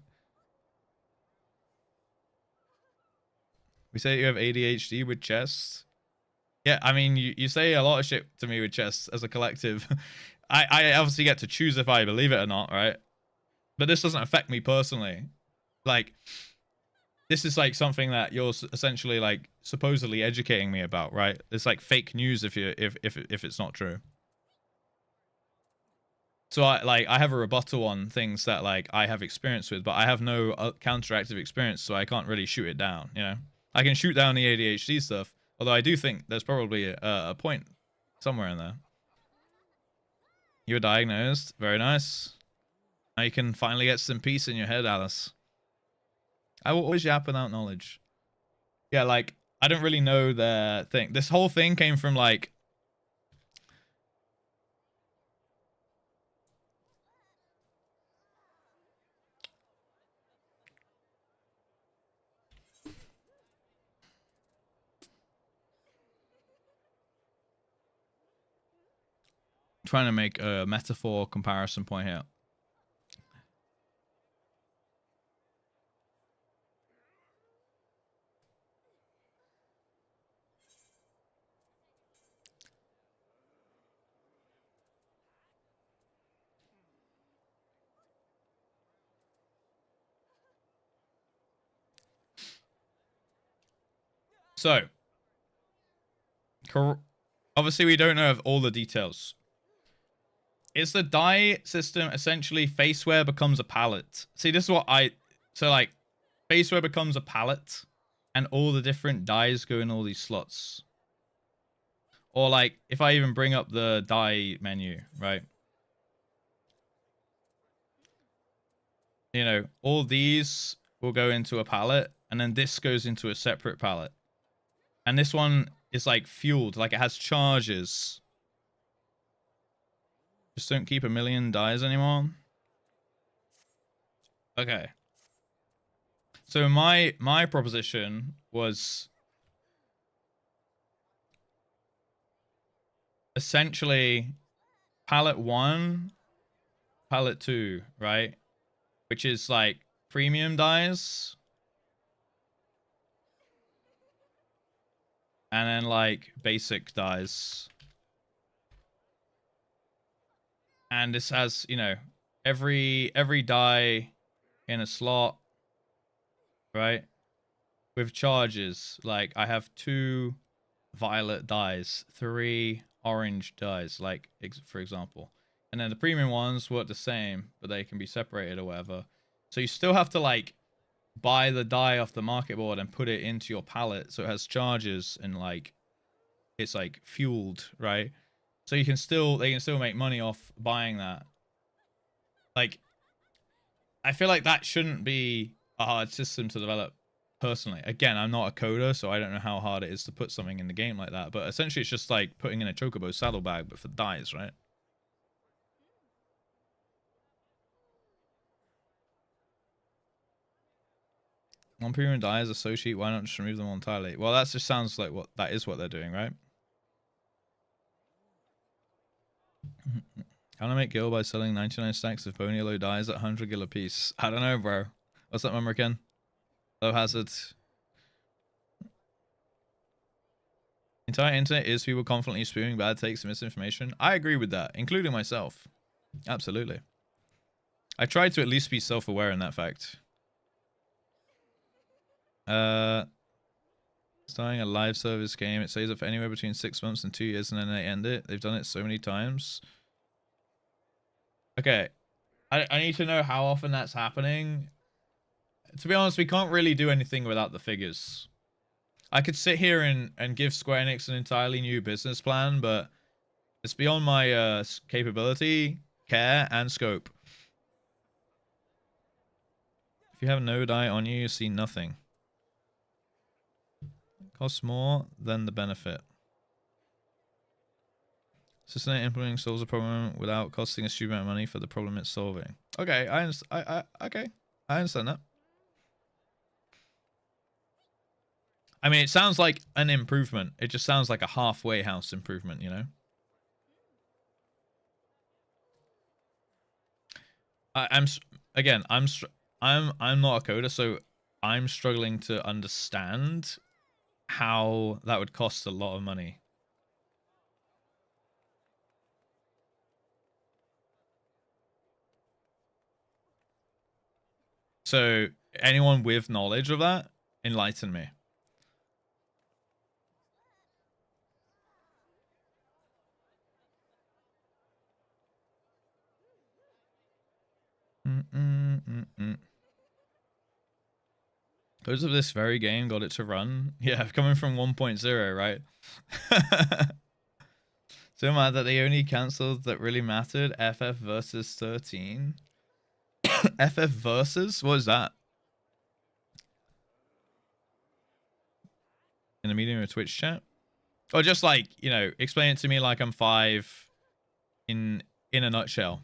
We say you have ADHD with chess. Yeah, I mean, you say a lot of shit to me with chess as a collective. I obviously get to choose if I believe it or not, right? But this doesn't affect me personally. Like, this is like something that you're essentially like supposedly educating me about, right? It's like fake news if it's not true. So I have a rebuttal on things that like I have experience with, but I have no counteractive experience, so I can't really shoot it down, you know? I can shoot down the ADHD stuff, although I do think there's probably a point somewhere in there. You were diagnosed. Very nice. Now you can finally get some peace in your head, Alice. I will always yap without knowledge. Yeah, like, I don't really know the thing. This whole thing came from like, trying to make a metaphor comparison point here. So, obviously we don't know of all the details. Is the die system essentially faceware becomes a palette? See, this is what so like, faceware becomes a palette and all the different dies go in all these slots. Or like, if I even bring up the die menu, right? You know, all these will go into a palette, and then this goes into a separate palette. And this one is like fueled, like it has charges. Just don't keep a million dies anymore. Okay. So my proposition was essentially palette 1, palette 2, right? Which is like premium dies. And then like basic dies. And this has, you know, every die in a slot, right? With charges. Like I have 2 violet dies, 3 orange dies, like for example. And then the premium ones work the same, but they can be separated or whatever. So you still have to like buy the die off the market board and put it into your palette so it has charges and like it's like fueled, right? So you can still they can still make money off buying that. Like I feel like that shouldn't be a hard system to develop personally. Again, I'm not a coder, so I don't know how hard it is to put something in the game like that, but essentially it's just like putting in a chocobo saddlebag but for dies, right? One premium dies associate, why not just remove them entirely? Well, that just sounds like what that is what they're doing, right? Can I make gil by selling 99 stacks of bony yellow dies at 100 gil a piece? I don't know, bro. What's that number again? Low hazard. Entire internet is people confidently spewing bad takes and misinformation. I agree with that, including myself. Absolutely. I try to at least be self-aware in that fact. Starting a live service game, it saves up for anywhere between 6 months and 2 years and then they end it. They've done it so many times. Okay. I need to know how often that's happening. To be honest, we can't really do anything without the figures. I could sit here and give Square Enix an entirely new business plan, but it's beyond my capability, care, and scope. If you have no die on you, you see nothing. Costs more than the benefit. System implementing solves a problem without costing a stupid amount of money for the problem it's solving. Okay, I understand that. I mean, it sounds like an improvement. It just sounds like a halfway house improvement, you know? I'm not a coder, so I'm struggling to understand how that would cost a lot of money. So anyone with knowledge of that, enlighten me. Those of this very game got it to run. Yeah, coming from 1.0, right? So mad that they only cancelled that really mattered. FF versus 13. FF versus? What is that? In a medium or Twitch chat? Or just like, you know, explain it to me like I'm 5 in a nutshell.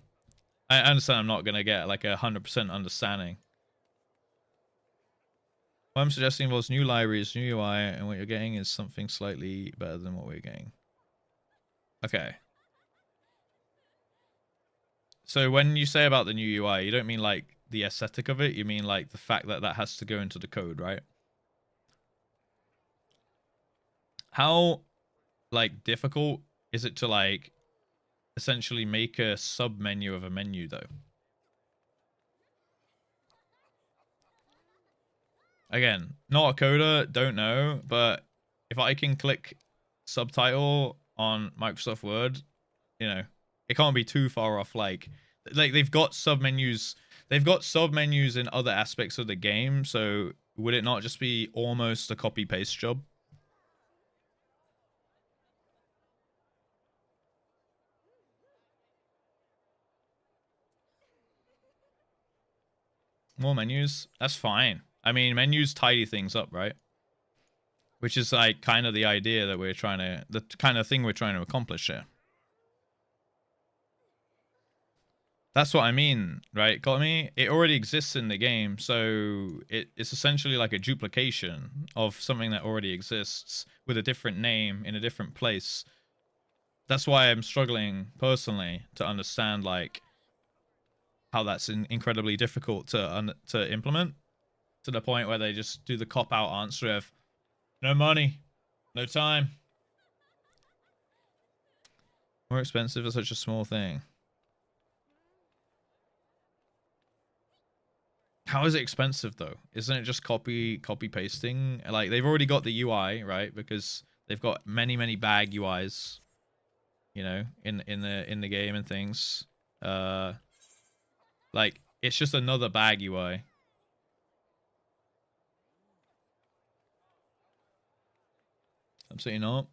I understand I'm not going to get like 100% understanding. What I'm suggesting involves new libraries, new UI, and what you're getting is something slightly better than what we're getting. Okay. So when you say about the new UI, you don't mean like the aesthetic of it, you mean like the fact that that has to go into the code, right? How like difficult is it to like essentially make a sub menu of a menu though? Again, not a coder, don't know, but if I can click subtitle on Microsoft Word, you know, it can't be too far off. Like they've got submenus in other aspects of the game, so would it not just be almost a copy paste job? More menus, that's fine. I mean, menus tidy things up, right? Which is like kind of the idea that we're trying to, the kind of thing we're trying to accomplish here. That's what I mean, right? Got me? It already exists in the game, so it's essentially like a duplication of something that already exists with a different name in a different place. That's why I'm struggling personally to understand like how that's incredibly difficult to implement, to the point where they just do the cop out answer of no money, no time. More expensive for such a small thing. How is it expensive though? Isn't it just copy pasting? Like they've already got the UI, right? Because they've got many bag UIs, you know, in the game and things. Like it's just another bag UI. Absolutely not.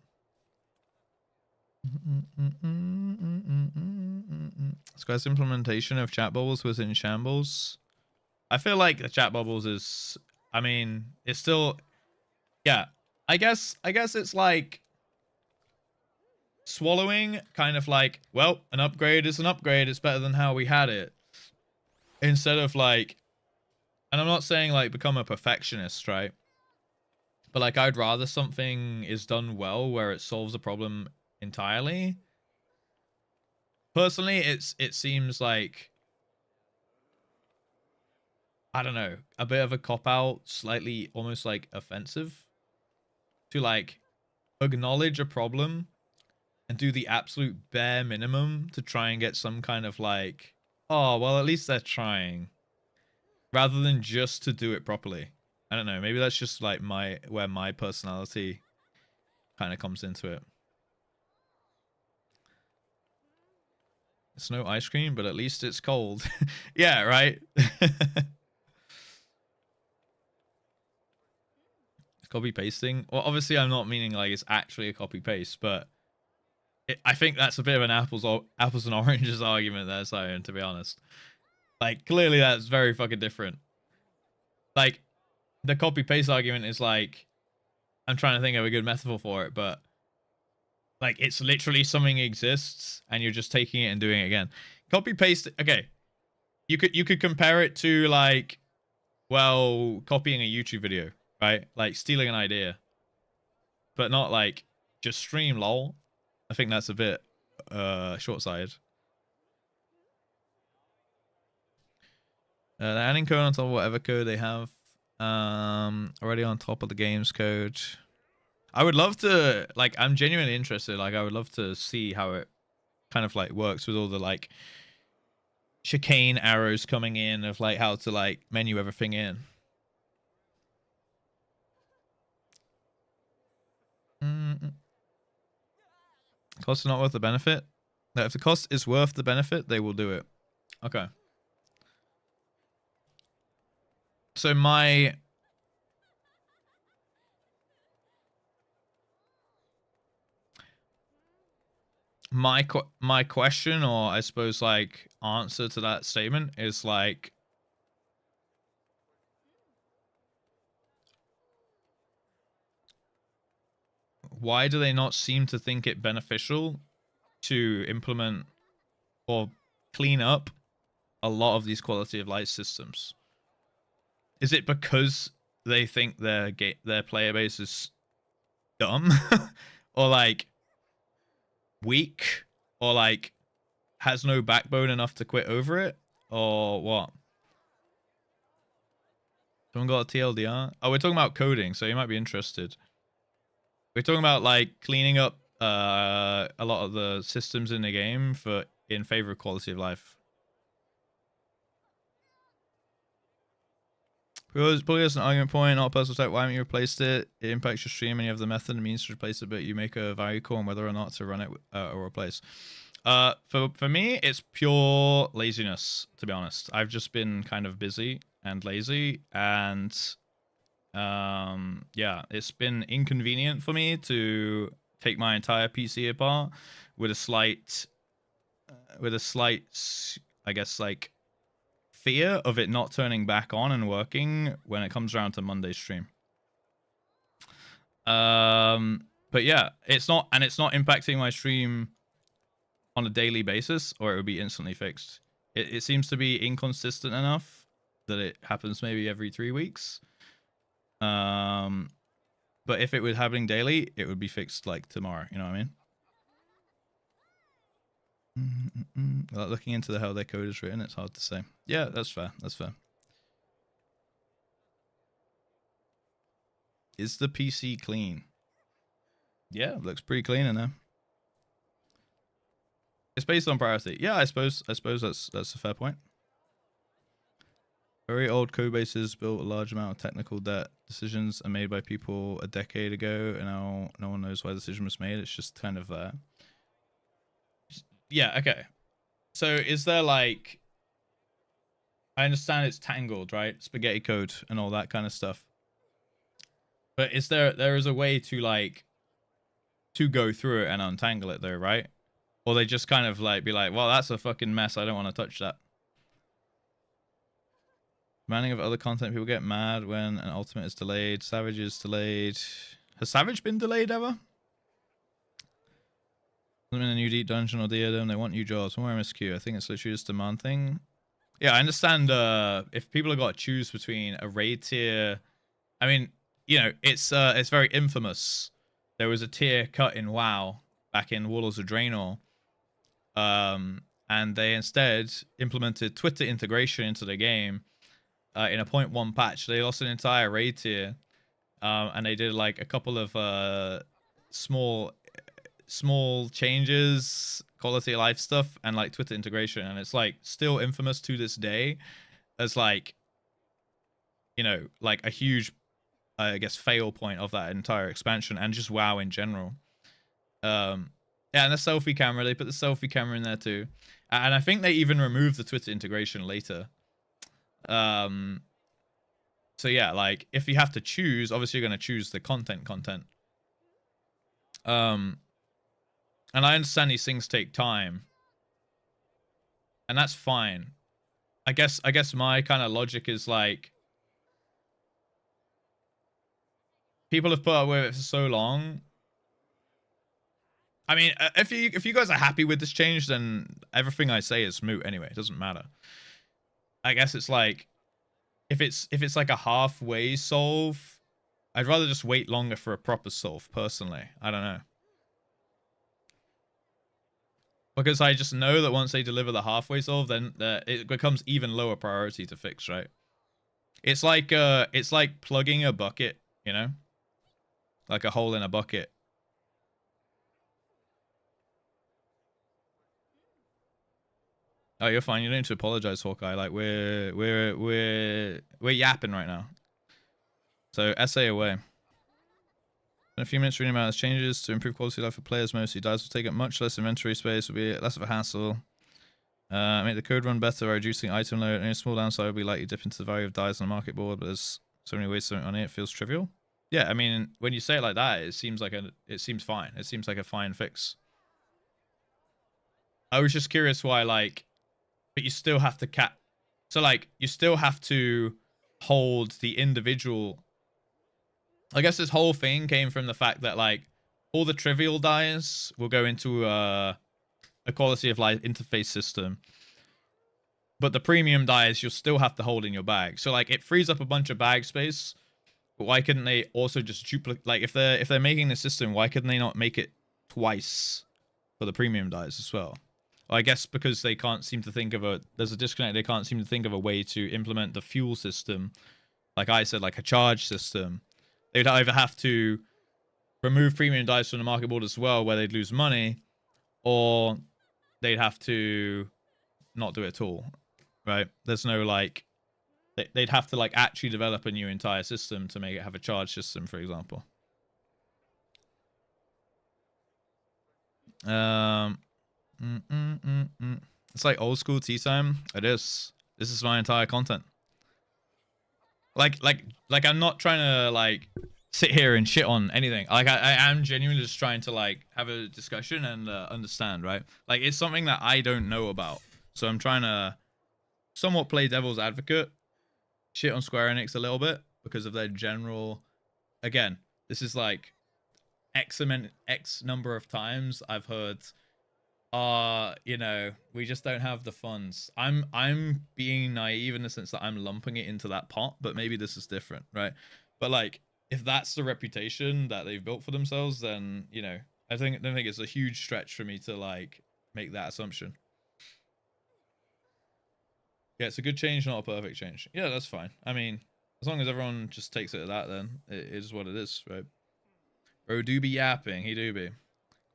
Square's implementation of chat bubbles was in shambles. I feel like the chat bubbles is, I mean, it's still, yeah. I guess it's like swallowing, kind of like, well, an upgrade is an upgrade. It's better than how we had it. Instead of like, and I'm not saying like become a perfectionist, right? But like, I'd rather something is done well where it solves a problem entirely. Personally, it seems like, I don't know, a bit of a cop-out, slightly almost like offensive to like acknowledge a problem and do the absolute bare minimum to try and get some kind of like, oh, well, at least they're trying, rather than just to do it properly. I don't know, maybe that's just like where my personality kind of comes into it. It's no ice cream, but at least it's cold. Yeah, right? Copy pasting. Well, obviously I'm not meaning like it's actually a copy paste, but I think that's a bit of an apples and oranges argument there, Sion, to be honest. Like clearly that's very fucking different. Like the copy paste argument is like, I'm trying to think of a good metaphor for it, but like it's literally something exists and you're just taking it and doing it again. Copy paste, okay. You could compare it to like, well, copying a YouTube video, right? Like stealing an idea. But not like just stream lol. I think that's a bit short-sighted. They're adding code on top of whatever code they have already on top of the game's code. I would love to, like, I'm genuinely interested. Like, I would love to see how it kind of like works with all the like chicane arrows coming in of like how to like menu everything in. Cost is not worth the benefit. No, if the cost is worth the benefit, they will do it. Okay. So my question, or I suppose like answer to that statement, is like, why do they not seem to think it beneficial to implement or clean up a lot of these quality of life systems? Is it because they think their player base is dumb or like weak or like has no backbone enough to quit over it, or what? Someone got a TLDR? Oh, we're talking about coding, so you might be interested. We're talking about like cleaning up a lot of the systems in the game in favor of quality of life. Probably as an argument point, not a personal type. Why haven't you replaced it? It impacts your stream and you have the method and means to replace it, but you make a value call on whether or not to run it or replace. For me, it's pure laziness, to be honest. I've just been kind of busy and lazy, and yeah, it's been inconvenient for me to take my entire PC apart with a slight, I guess, like fear of it not turning back on and working when it comes around to Monday stream. But yeah, it's not impacting my stream on a daily basis, or it would be instantly fixed. It seems to be inconsistent enough that it happens maybe every 3 weeks. But if it was happening daily, it would be fixed like tomorrow. You know what I mean? Without looking into how their code is written, it's hard to say. Yeah, that's fair. That's fair. Is the PC clean? Yeah, it looks pretty clean in there. It's based on priority. Yeah, I suppose that's a fair point. Very old code bases built a large amount of technical debt. Decisions are made by people a decade ago, and now no one knows why the decision was made. It's just kind of yeah, okay. So is there like, I understand it's tangled, right? Spaghetti code and all that kind of stuff. But is there is a way to like to go through it and untangle it though, right? Or they just kind of like be like, well, that's a fucking mess. I don't want to touch that. Banning of other content. People get mad when an ultimate is delayed. Savage is delayed. Has Savage been delayed ever? In a new deep dungeon or diadem, they want new jobs. More MSQ. I think it's literally just a demand thing. Yeah, I understand if people have got to choose between a raid tier. I mean, you know, it's very infamous. There was a tier cut in WoW back in Warlords of Draenor. And they instead implemented Twitter integration into the game in a 0.1 patch. They lost an entire raid tier. And they did like a couple of small changes, quality of life stuff, and like Twitter integration, and it's like still infamous to this day as like, you know, like a huge I guess fail point of that entire expansion and just WoW in general. Yeah, and the selfie camera, they put the selfie camera in there too, and I think they even removed the Twitter integration later. So yeah, like if you have to choose, obviously you're going to choose the content. And I understand these things take time, and that's fine. I guess my kind of logic is like, people have put up with it for so long. I mean, if you guys are happy with this change, then everything I say is moot anyway. It doesn't matter. I guess it's like, if it's like a halfway solve, I'd rather just wait longer for a proper solve. Personally, I don't know. Because I just know that once they deliver the halfway solve, then it becomes even lower priority to fix, right? It's like plugging a bucket, you know? Like a hole in a bucket. Oh, you're fine. You don't need to apologize, Hawkeye. Like we're yapping right now. So essay away. In a few minutes, reading about changes to improve quality of life for players. Mostly dives will take up much less inventory space. Will be less of a hassle. Make the code run better by reducing item load. Only a small downside will be likely dip into the value of dies on the market board, but there's so many ways to on it. It feels trivial. Yeah, I mean, when you say it like that, it seems fine. It seems like a fine fix. I was just curious why, like, but you still have to so like you still have to hold the individual. I guess this whole thing came from the fact that like all the trivial dies will go into a quality of life interface system, but the premium dies you'll still have to hold in your bag. So like it frees up a bunch of bag space. But why couldn't they also just duplicate? Like if they're making the system, why couldn't they not make it twice for the premium dies as well? I guess because they can't seem to think of there's a disconnect. They can't seem to think of a way to implement the fuel system, like I said, like a charge system. They'd either have to remove premium dice from the market board as well, where they'd lose money, or they'd have to not do it at all, right? There's no like, they'd have to like actually develop a new entire system to make it have a charge system, for example. It's like old school tea time. It is. This is my entire content. Like I'm not trying to like sit here and shit on anything. Like I am genuinely just trying to like have a discussion and understand, right? Like it's something that I don't know about, so I'm trying to somewhat play devil's advocate, shit on Square Enix a little bit because of their general. Again, this is like X number of times I've heard, you know, we just don't have the funds. I'm being naive in the sense that I'm lumping it into that pot, but maybe this is different, right? But like, if that's the reputation that they've built for themselves, then, you know, I don't think it's a huge stretch for me to like make that assumption. Yeah, it's a good change, not a perfect change. Yeah, that's fine. I mean, as long as everyone just takes it at that, then it is what it is, right? Bro do be yapping. He do be.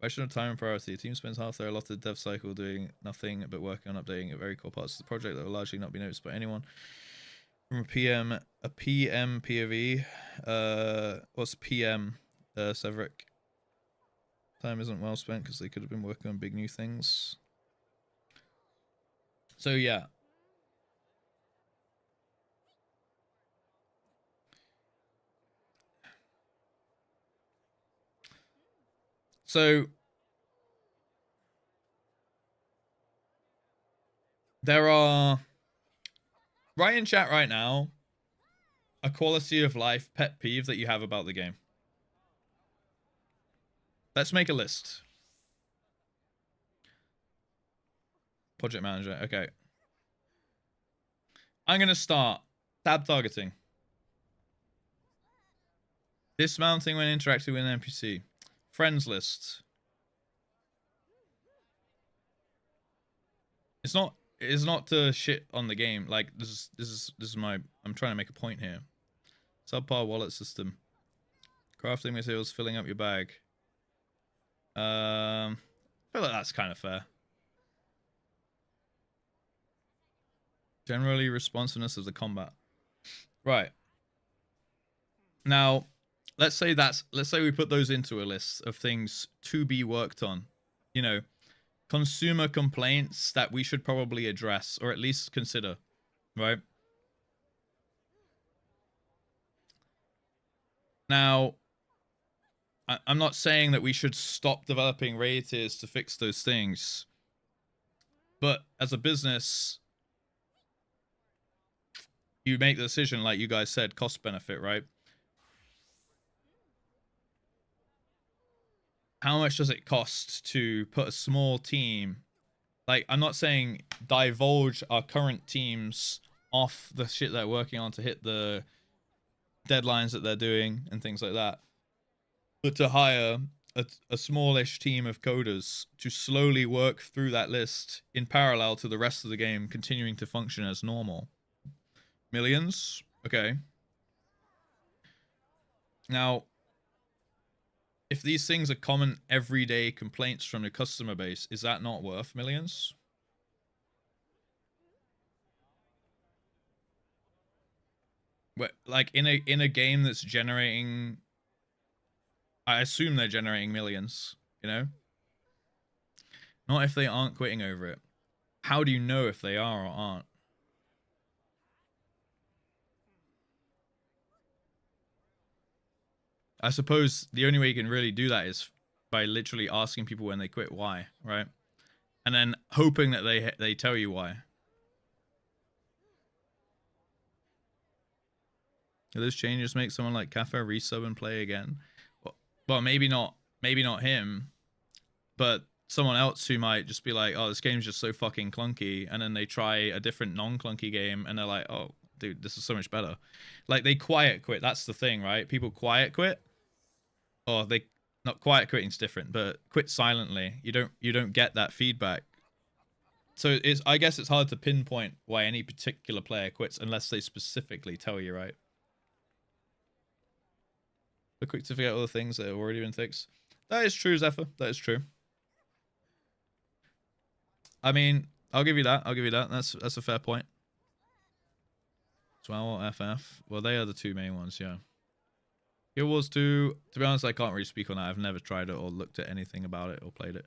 Question of time and priority. A team spends half their allotted dev cycle doing nothing but working on updating very core parts of the project that will largely not be noticed by anyone. From a PM POV. What's PM, Severick? Time isn't well spent because they could have been working on big new things. So yeah. So there are, right in chat right now, a quality of life pet peeve that you have about the game. Let's make a list. Project manager. Okay. I'm going to start. Tab targeting. Dismounting when interacting with an NPC. Friends list. It's not to shit on the game. Like this is my, I'm trying to make a point here. Subpar wallet system. Crafting materials, filling up your bag. I feel like that's kind of fair. Generally responsiveness of the combat. Right. Now, let's say we put those into a list of things to be worked on. You know, consumer complaints that we should probably address or at least consider, right? Now, I'm not saying that we should stop developing raid tiers to fix those things, but as a business, you make the decision, like you guys said, cost benefit, right? How much does it cost to put a small team? Like, I'm not saying divulge our current teams off the shit they're working on to hit the deadlines that they're doing and things like that, but to hire a smallish team of coders to slowly work through that list in parallel to the rest of the game continuing to function as normal. Millions? Okay. Now, if these things are common everyday complaints from the customer base, is that not worth millions? Like in a game that's generating, I assume they're generating millions, you know? Not if they aren't quitting over it. How do you know if they are or aren't? I suppose the only way you can really do that is by literally asking people when they quit why, right? And then hoping that they tell you why. Do those changes make someone like Cafe resub and play again? Well, maybe not him, but someone else who might just be like, oh, this game's just so fucking clunky, and then they try a different non-clunky game and they're like, oh, dude, this is so much better. Like, they quiet quit. That's the thing, right? People quiet quit. Or they, not quiet quitting's different, but quit silently. You don't get that feedback. So I guess it's hard to pinpoint why any particular player quits unless they specifically tell you, right? But quick to forget all the things that have already been fixed. That is true, Zephyr. That is true. I mean, I'll give you that. I'll give you that. That's a fair point. Swell, FF. Well, they are the two main ones, yeah. Guild Wars 2, to be honest, I can't really speak on that. I've never tried it or looked at anything about it or played it.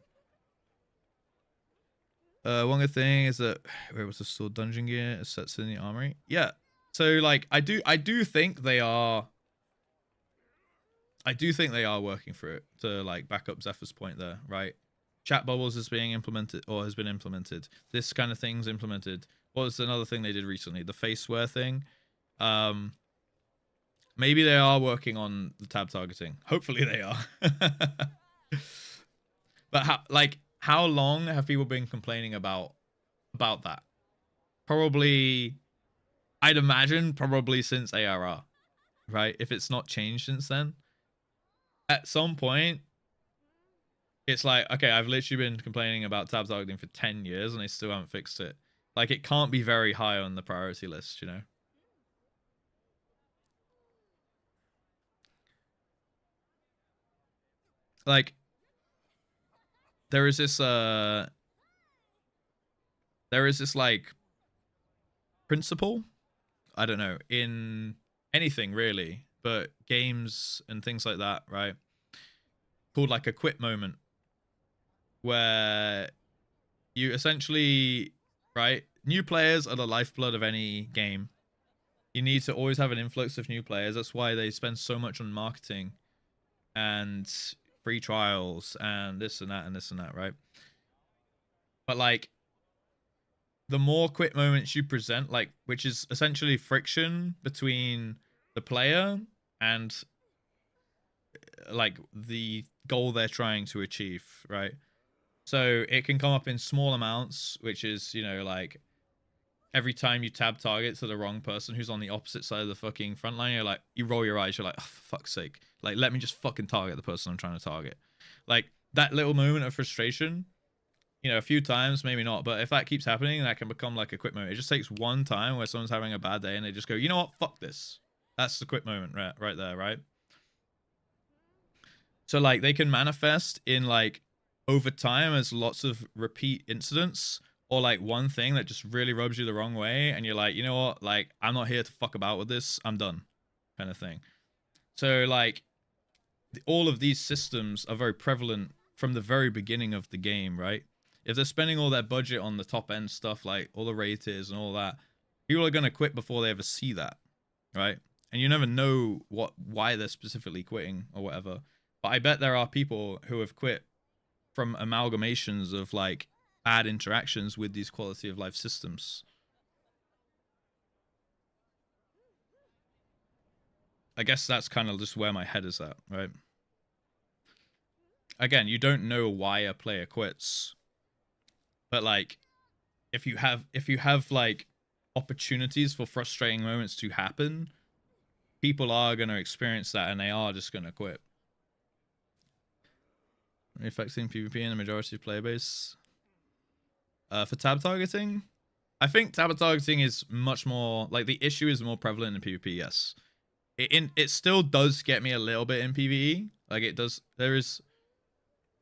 One good thing is that, where was the sword dungeon gear? It sets in the armory. Yeah. So, like, I do think they are... I do think they are working for it to, like, back up Zephyr's point there, right? Chat bubbles is being implemented, or has been implemented. This kind of thing's implemented. What was another thing they did recently? The face swear thing. Maybe they are working on the tab targeting. Hopefully they are. But how long have people been complaining about that? Probably, I'd imagine probably since ARR, right? If it's not changed since then. At some point, it's like, okay, I've literally been complaining about tab targeting for 10 years and they still haven't fixed it. Like, it can't be very high on the priority list, you know? Like, there is this like principle, I don't know, in anything really, but games and things like that, right? Called like a quit moment, where you essentially, right, new players are the lifeblood of any game. You need to always have an influx of new players. That's why they spend so much on marketing and free trials and this and that and this and that, right? But like, the more quit moments you present, like, which is essentially friction between the player and like the goal they're trying to achieve, right? So it can come up in small amounts, which is, you know, like every time you tab target to the wrong person who's on the opposite side of the fucking front line, you're like, you roll your eyes, you're like, oh, for fuck's sake, like, let me just fucking target the person I'm trying to target. Like, that little moment of frustration, you know, a few times, maybe not, but if that keeps happening, that can become like a quit moment. It just takes one time where someone's having a bad day and they just go, you know what, fuck this. That's the quit moment right there, right? So like, they can manifest in like over time as lots of repeat incidents, or like one thing that just really rubs you the wrong way and you're like, you know what, like, I'm not here to fuck about with this, I'm done, kind of thing. So like, all of these systems are very prevalent from the very beginning of the game, right? If they're spending all their budget on the top end stuff, like all the raid tiers and all that, people are going to quit before they ever see that, right? And you never know why they're specifically quitting or whatever. But I bet there are people who have quit from amalgamations of like bad interactions with these quality of life systems. I guess that's kind of just where my head is at, right? Again, you don't know why a player quits, but like, if you have like opportunities for frustrating moments to happen, people are going to experience that and they are just going to quit. Affecting PvP in the majority of player base. For tab targeting, I think tab targeting is much more, like, the issue is more prevalent in PvP, yes. It still does get me a little bit in PvE. Like, it does,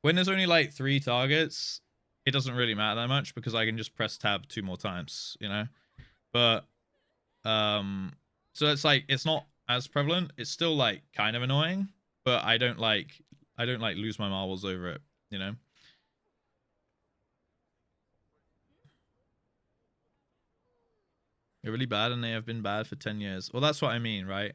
when there's only like 3 targets, it doesn't really matter that much because I can just press tab 2 more times, you know? But so it's like, it's not as prevalent. It's still like kind of annoying, but I don't like lose my marbles over it, you know? They're really bad and they have been bad for 10 years. Well, that's what I mean, right?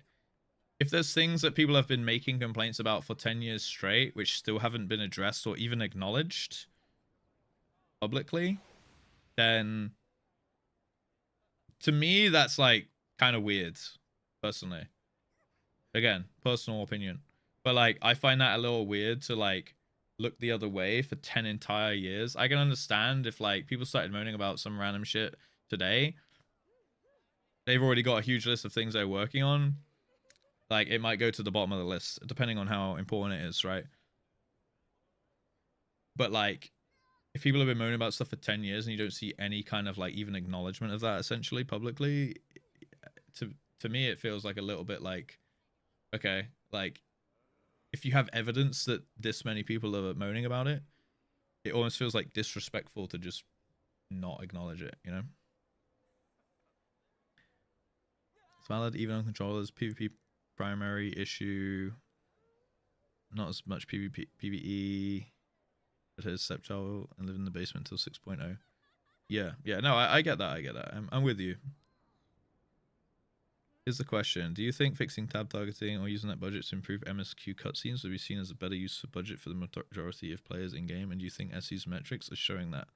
If there's things that people have been making complaints about for 10 years straight, which still haven't been addressed or even acknowledged publicly, then to me, that's like kind of weird, personally. Again, personal opinion. But like, I find that a little weird to like look the other way for 10 entire years. I can understand if like people started moaning about some random shit today. They've already got a huge list of things they're working on. Like, it might go to the bottom of the list, depending on how important it is, right? But like, if people have been moaning about stuff for 10 years and you don't see any kind of like even acknowledgement of that essentially publicly, to me it feels like a little bit like, okay, like, if you have evidence that this many people are moaning about it, it almost feels like disrespectful to just not acknowledge it, you know? It's valid even on controllers. PvP primary issue. Not as much PvP, PvE. It has stepchild and live in the basement until 6.0. Yeah, no, I get that, I'm with you. Here's the question. Do you think fixing tab targeting or using that budget to improve MSQ cutscenes would be seen as a better use of budget for the majority of players in-game? And do you think SE's metrics are showing that?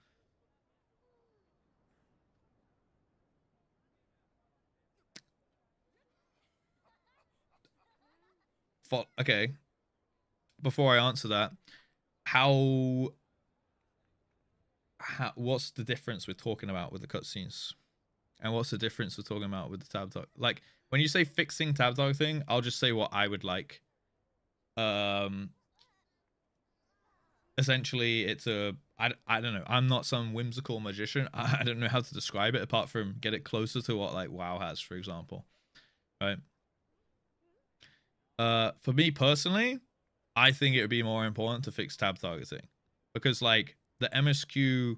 Okay. Before I answer that, what's the difference we're talking about with the cutscenes? And what's the difference we're talking about with the tab target? Like, when you say fixing tab targeting, I'll just say what I would like. essentially it's a I don't know, I'm not some whimsical magician. I don't know how to describe it apart from get it closer to what like WoW has, for example, right? For me personally, I think it would be more important to fix tab targeting, because like the MSQ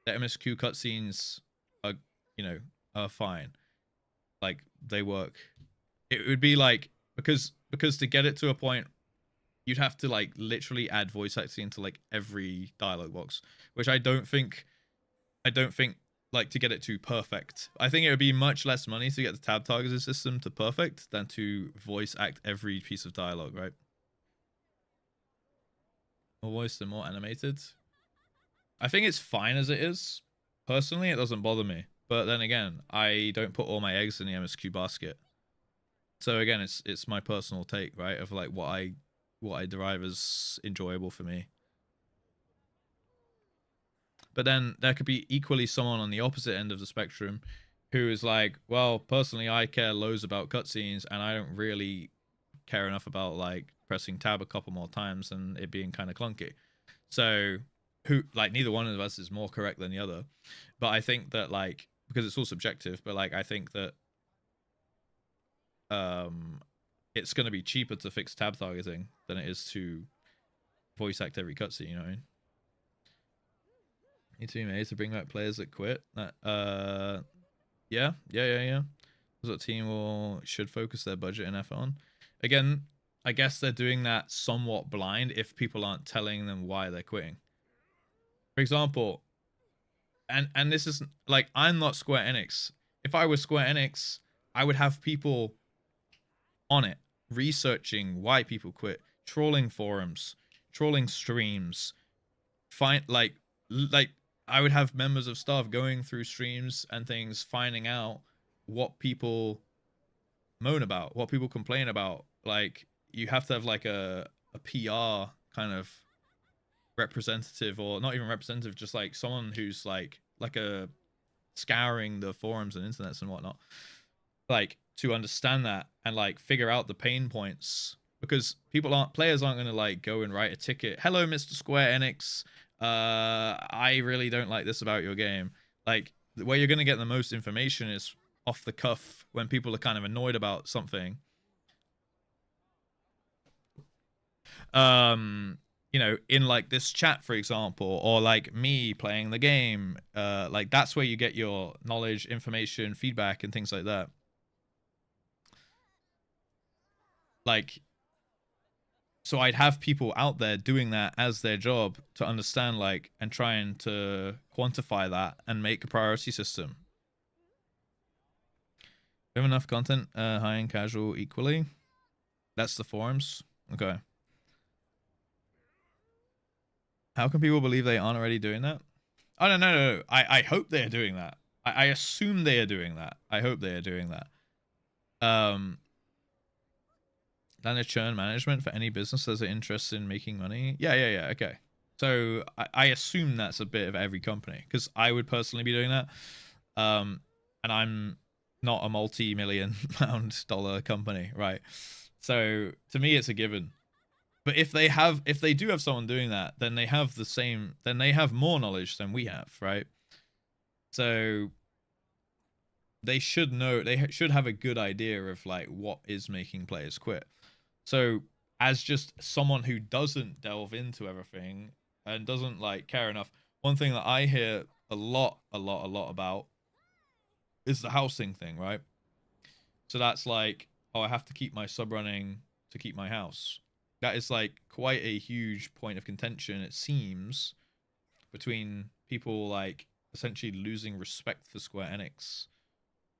cutscenes are, you know, are fine, like they work. It would be like, because to get it to a point, you'd have to like literally add voice acting into like every dialogue box, which I don't think like to get it to perfect. I think it would be much less money to get the tab targeting system to perfect than to voice act every piece of dialogue, right? More voiced and more animated. I think it's fine as it is. Personally, it doesn't bother me. But then again, I don't put all my eggs in the MSQ basket. So again, it's my personal take, right? Of like what I derive as enjoyable for me. But then there could be equally someone on the opposite end of the spectrum who is like, well, personally, I care loads about cutscenes and I don't really care enough about like pressing tab a couple more times and it being kind of clunky. So who, like, neither one of us is more correct than the other. But I think that like, because it's all subjective, but like I think that it's going to be cheaper to fix tab targeting than it is to voice act every cutscene, you know what I mean? Need to be made to bring back players that quit. Yeah. That's what team should focus their budget and effort on. Again, I guess they're doing that somewhat blind if people aren't telling them why they're quitting. For example, and this is like, I'm not Square Enix. If I was Square Enix, I would have people on it researching why people quit, trolling forums, trolling streams, find like I would have members of staff going through streams and things, finding out what people moan about, what people complain about. Like, you have to have like a PR kind of representative, or not even representative, just like someone who's like a scouring the forums and internets and whatnot, like to understand that and like figure out the pain points, because players aren't going to like go and write a ticket, hello Mr. Square Enix, I really don't like this about your game. Like, the way you're going to get the most information is off the cuff, when people are kind of annoyed about something. In like this chat, for example, or like me playing the game, like that's where you get your knowledge, information, feedback, and things like that. Like, so I'd have people out there doing that as their job to understand, like, and trying to quantify that and make a priority system. We have enough content, high and casual equally. That's the forums. Okay. How can people believe they aren't already doing that? Oh, no. I hope they are doing that. I assume they are doing that. I hope they are doing that. Then churn management for any business that's interested in making money. Yeah. Okay. So I assume that's a bit of every company, because I would personally be doing that. And I'm not a multi-million pound dollar company, right? So to me, it's a given. But if they do have someone doing that, then they have more knowledge than we have, right? So they should know, they should have a good idea of like what is making players quit. So as just someone who doesn't delve into everything and doesn't like care enough, one thing that I hear a lot about is the housing thing, right? So that's like, oh, I have to keep my sub running to keep my house. That is like quite a huge point of contention, it seems, between people like essentially losing respect for Square Enix,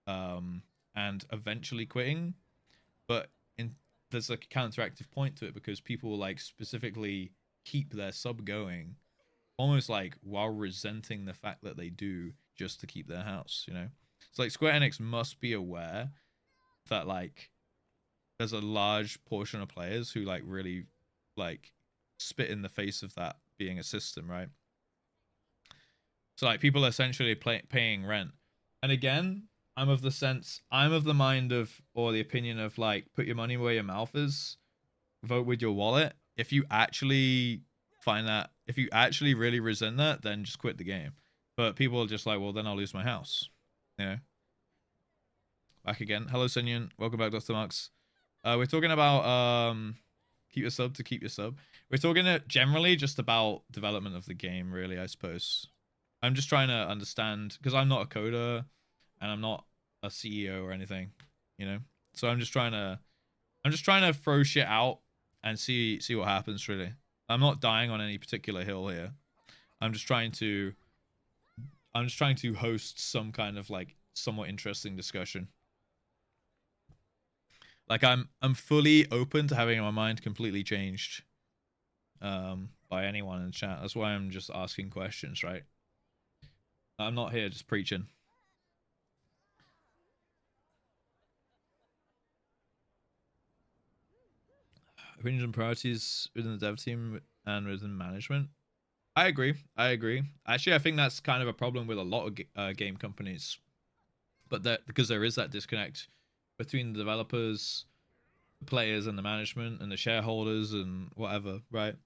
and eventually quitting. But there's like a counteractive point to it, because people like specifically keep their sub going, almost like while resenting the fact that they do, just to keep their house, you know? So like Square Enix must be aware that like there's a large portion of players who like really like spit in the face of that being a system, right? So like people are essentially paying rent. And again, I'm of the mind of, or the opinion of, like, put your money where your mouth is, vote with your wallet. If you actually find that, if you actually really resent that, then just quit the game. But people are just like, well, then I'll lose my house. You know? Back again. Hello, Sunyan. Welcome back, Dr. Marks. We're talking about keep your sub to keep your sub. We're talking generally just about development of the game, really, I suppose. I'm just trying to understand, because I'm not a coder and I'm not a CEO or anything, you know? So I'm just trying to throw shit out and see what happens, really. I'm not dying on any particular hill here. I'm just trying to host some kind of like somewhat interesting discussion. Like I'm fully open to having my mind completely changed by anyone in the chat. That's why I'm just asking questions, right? I'm not here just preaching. Opinions and priorities within the dev team and within management. I agree. Actually, I think that's kind of a problem with a lot of game companies. But because there is that disconnect between the developers, the players, and the management, and the shareholders, and whatever, right?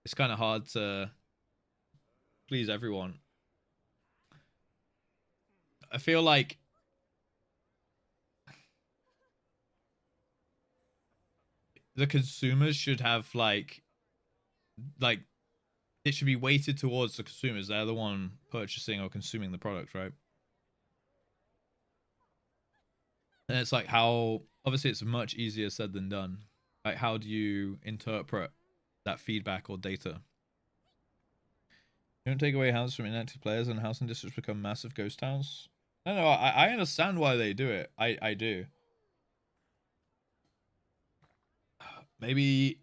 It's kind of hard to please everyone. I feel like the consumers should have like it should be weighted towards the consumers. They're the one purchasing or consuming the product, right? And it's like how obviously it's much easier said than done. Like how do you interpret that feedback or data? You don't take away houses from inactive players and housing districts become massive ghost towns. No, I understand why they do it. I do. Maybe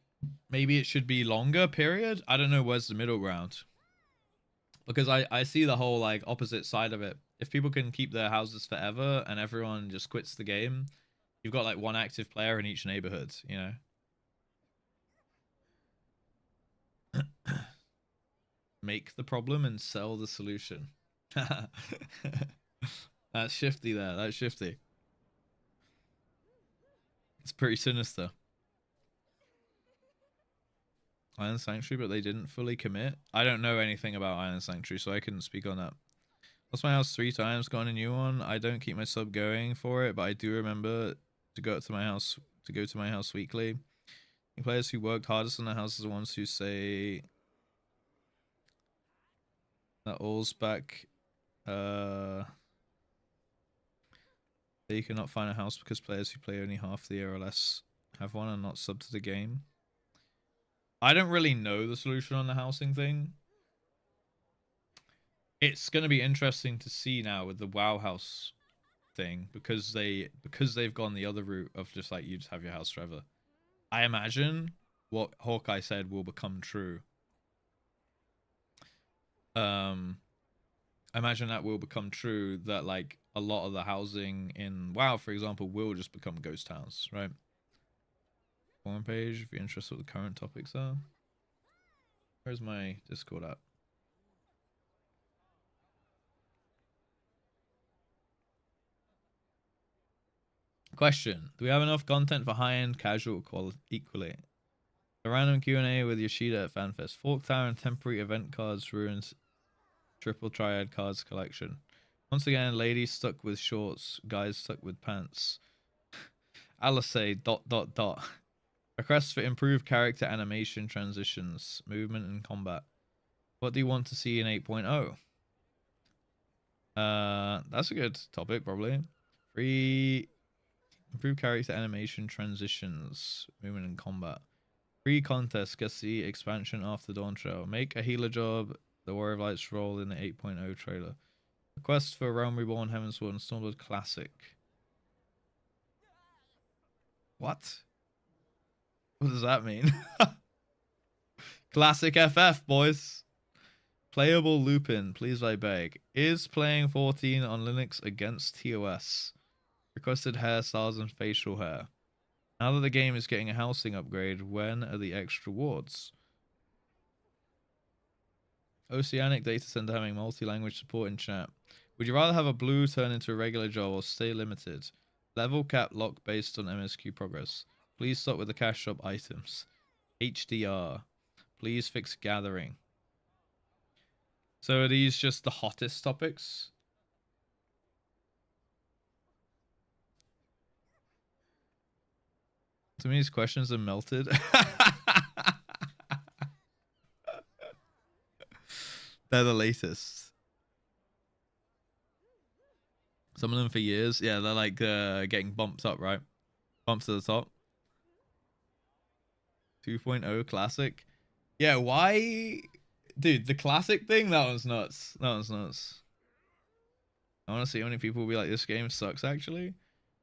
it should be longer period. I don't know where's the middle ground. Because I see the whole like opposite side of it. If people can keep their houses forever and everyone just quits the game, you've got like one active player in each neighborhood, you know? Make the problem and sell the solution. That's shifty there. That's shifty. It's pretty sinister. Iron Sanctuary, but they didn't fully commit. I don't know anything about Iron Sanctuary, so I couldn't speak on that. Lost my house 3 times, got a new one. I don't keep my sub going for it, but I do remember to go to my house weekly. The players who worked hardest on the house are the ones who say that all's back. They cannot find a house because players who play only half the year or less have one and not sub to the game. I don't really know the solution on the housing thing. It's going to be interesting to see now with the WoW house thing because they've gone the other route of just like you just have your house forever. I imagine what Hawkeye said will become true. I imagine that will become true, that like a lot of the housing in WoW, for example, will just become ghost towns, right? Forum page if you're interested what the current topics are. Where's my Discord at? Question: do we have enough content for high-end casual equally? A random Q&A with Yoshida at FanFest. Fork Tower and temporary event cards ruins triple triad cards collection. Once again, ladies stuck with shorts, guys stuck with pants. Alice ... Requests for improved character animation, transitions, movement, and combat. What do you want to see in 8.0? That's a good topic, probably. Free improved character animation, transitions, movement, and combat. Free contest gets the expansion after Dawn Trail. Make a healer job. The Warrior of Lights role in the 8.0 trailer. Request for Realm Reborn, Heavensward, and Stormblood Classic. What? What does that mean? Classic FF, boys. Playable Lupin, please I beg. Is playing 14 on Linux against TOS? Requested hairstyles and facial hair. Now that the game is getting a housing upgrade, when are the extra wards? Oceanic Data Center having multi-language support in chat. Would you rather have a blue turn into a regular job or stay limited? Level cap lock based on MSQ progress. Please stop with the cash shop items. HDR. Please fix gathering. So are these just the hottest topics? To me, these questions are melted. They're the latest. Some of them for years. Yeah, they're like getting bumped up, right? Bumps to the top. 2.0 classic. Yeah, why? Dude, the classic thing, that one's nuts. That one's nuts. I want to see how many people will be like, this game sucks, actually.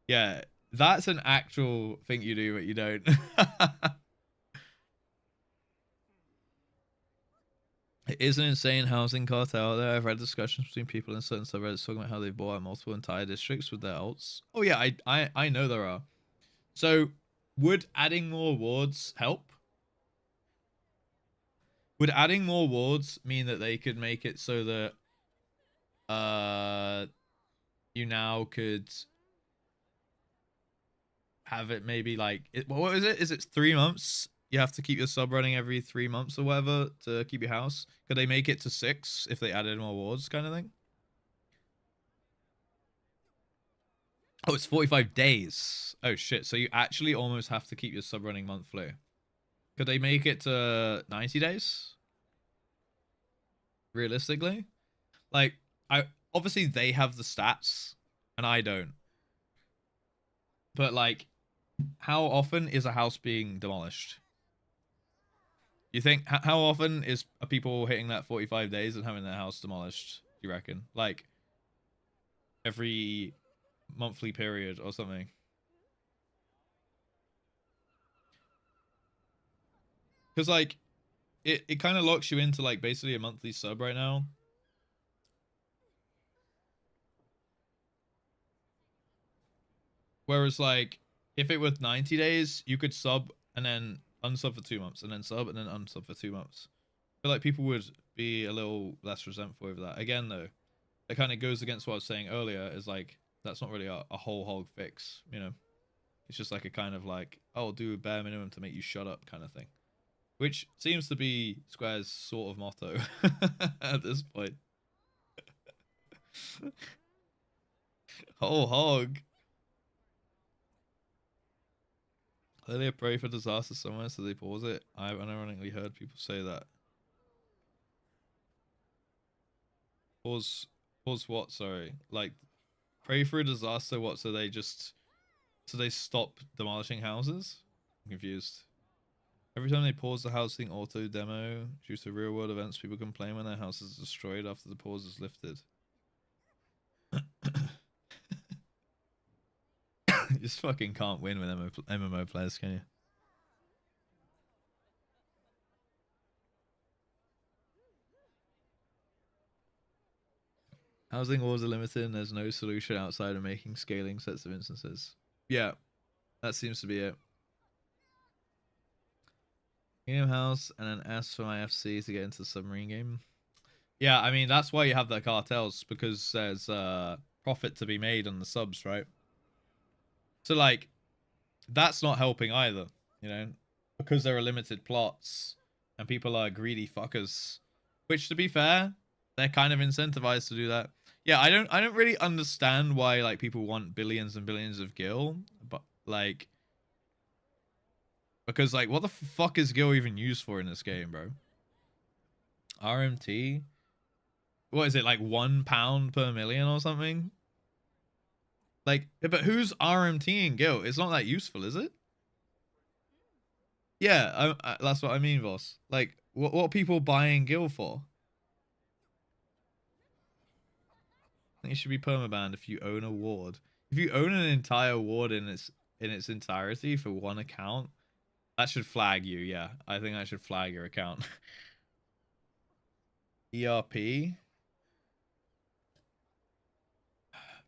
Yeah, that's an actual thing you do, but you don't. It is an insane housing cartel there. I've read discussions between people in certain subreddits talking about how they've bought out multiple entire districts with their alts. Oh yeah, I know there are. So, would adding more wards help? Would adding more wards mean that they could make it so that you now could have it maybe like what is it? Is it 3 months? You have to keep your sub running every 3 months or whatever to keep your house. Could they make it to 6 if they added more wards, kind of thing? Oh, it's 45 days. Oh shit! So you actually almost have to keep your sub running monthly. Could they make it to 90 days? Realistically, like I obviously they have the stats and I don't. But like, how often is a house being demolished? You think how often are people hitting that 45 days and having their house demolished? You reckon? Like every monthly period or something? Because like it kind of locks you into like basically a monthly sub right now. Whereas like if it was 90 days, you could sub and then unsub for 2 months and then sub and then unsub for 2 months. I feel like people would be a little less resentful over that. Again though, it kind of goes against what I was saying earlier, is like that's not really a whole hog fix, you know. It's just like a kind of like, oh, I'll do a bare minimum to make you shut up kind of thing. Which seems to be Square's sort of motto at this point. Whole hog. Clearly a pray for disaster somewhere, so they pause it. I've unironically heard people say that. Pause what, sorry? Like, pray for a disaster what, so they stop demolishing houses? I'm confused. Every time they pause the housing auto demo due to real world events, people complain when their house is destroyed after the pause is lifted. You just fucking can't win with MMO players, can you? Housing wars are limited and there's no solution outside of making scaling sets of instances. Yeah, that seems to be it. Medium house and an S for my FC to get into the submarine game. Yeah, I mean, that's why you have the cartels, because there's profit to be made on the subs, right? So, like, that's not helping either, you know? Because there are limited plots and people are greedy fuckers. Which, to be fair, they're kind of incentivized to do that. Yeah, I don't really understand why, like, people want billions and billions of gil, but, like... Because, like, what the fuck is gil even used for in this game, bro? RMT? What is it, like £1 per million or something? Like, but who's RMTing gil? It's not that useful, is it? Yeah, that's what I mean, boss. Like, what are people buying gil for? I think it should be permabanned if you own a ward. If you own an entire ward in its entirety for one account, that should flag you. Yeah, I think that should flag your account. ERP.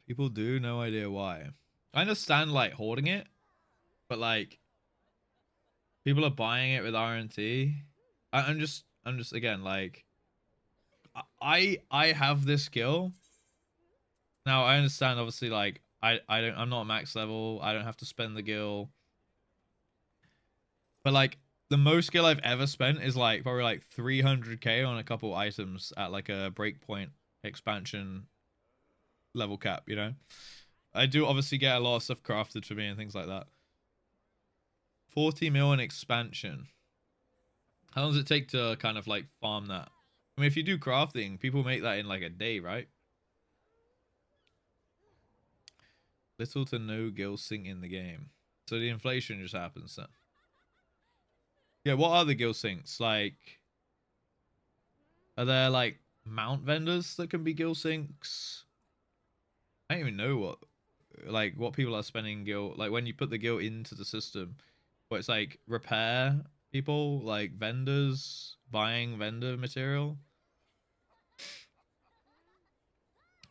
People do, no idea why. I understand like hoarding it, but like people are buying it with RNT. I'm just again like I have this skill. Now I understand obviously like I'm not max level. I don't have to spend the gil. But like The most skill I've ever spent is like probably like 300k on a couple items at like a breakpoint expansion level cap, you know? I do obviously get a lot of stuff crafted for me and things like that. 40 mil in expansion. How long does it take to kind of like farm that? I mean, if you do crafting, people make that in like a day, right? Little to no gil sync in the game. So the inflation just happens then. Yeah, what are the gil syncs? Like, are there like mount vendors that can be gil syncs? I don't even know what people are spending gil, like when you put the gil into the system, where it's like repair people, like vendors buying vendor material.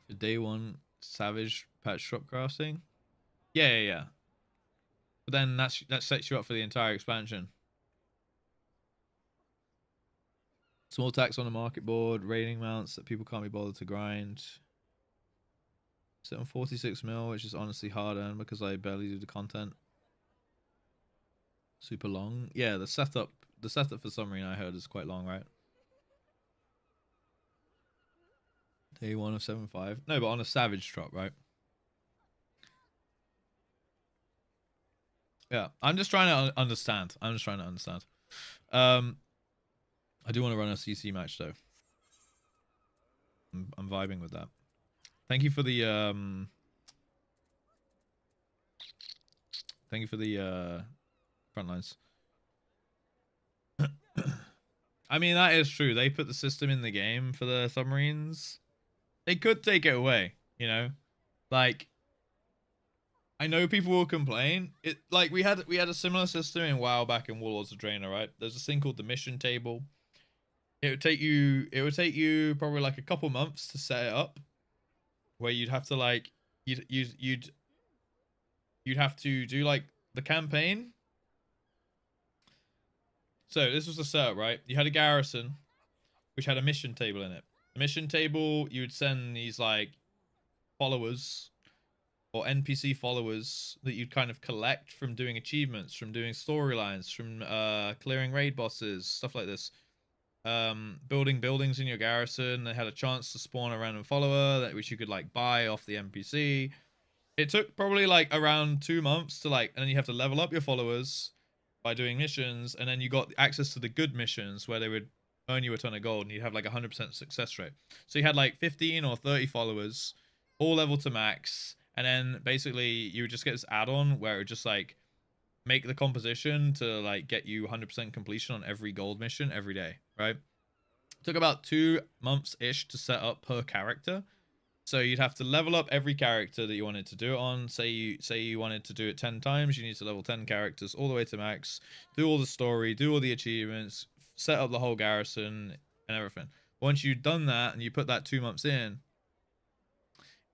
For day one savage patch drop crafting. Yeah. But then that sets you up for the entire expansion. Small tax on the market board, raiding mounts that people can't be bothered to grind. Set on 46 mil, which is honestly hard earned because I barely do the content. Super long. Yeah, the setup for submarine I heard is quite long, right? Day one of 7.5. No, but on a savage drop, right? Yeah, I'm just trying to understand. I do want to run a CC match though. I'm vibing with that. Thank you for the front lines. I mean, that is true. They put the system in the game for the submarines. They could take it away, you know? Like, I know people will complain. It like we had a similar system in WoW back in Warlords of Draenor, right? There's this thing called the mission table. It would take you probably like a couple months to set it up, where you'd have to like you'd have to do like the campaign. So this was the setup, right? You had a garrison, which had a mission table in it. The mission table, you would send these like followers or NPC followers that you'd kind of collect from doing achievements, from doing storylines, from clearing raid bosses, stuff like this. Building buildings in your garrison. They had a chance to spawn a random follower that which you could like buy off the NPC. It took probably like around 2 months to like, and then you have to level up your followers by doing missions, and then you got access to the good missions where they would earn you a ton of gold, and you'd have like 100% success rate. So you had like 15 or 30 followers, all level to max, and then basically you would just get this add-on where it would just like make the composition to like get you 100% completion on every gold mission every day, right? It took about 2 months-ish to set up per character. So you'd have to level up every character that you wanted to do it on. Say you wanted to do it 10 times, you need to level 10 characters all the way to max, do all the story, do all the achievements, set up the whole garrison and everything. Once you'd done that and you put that 2 months in,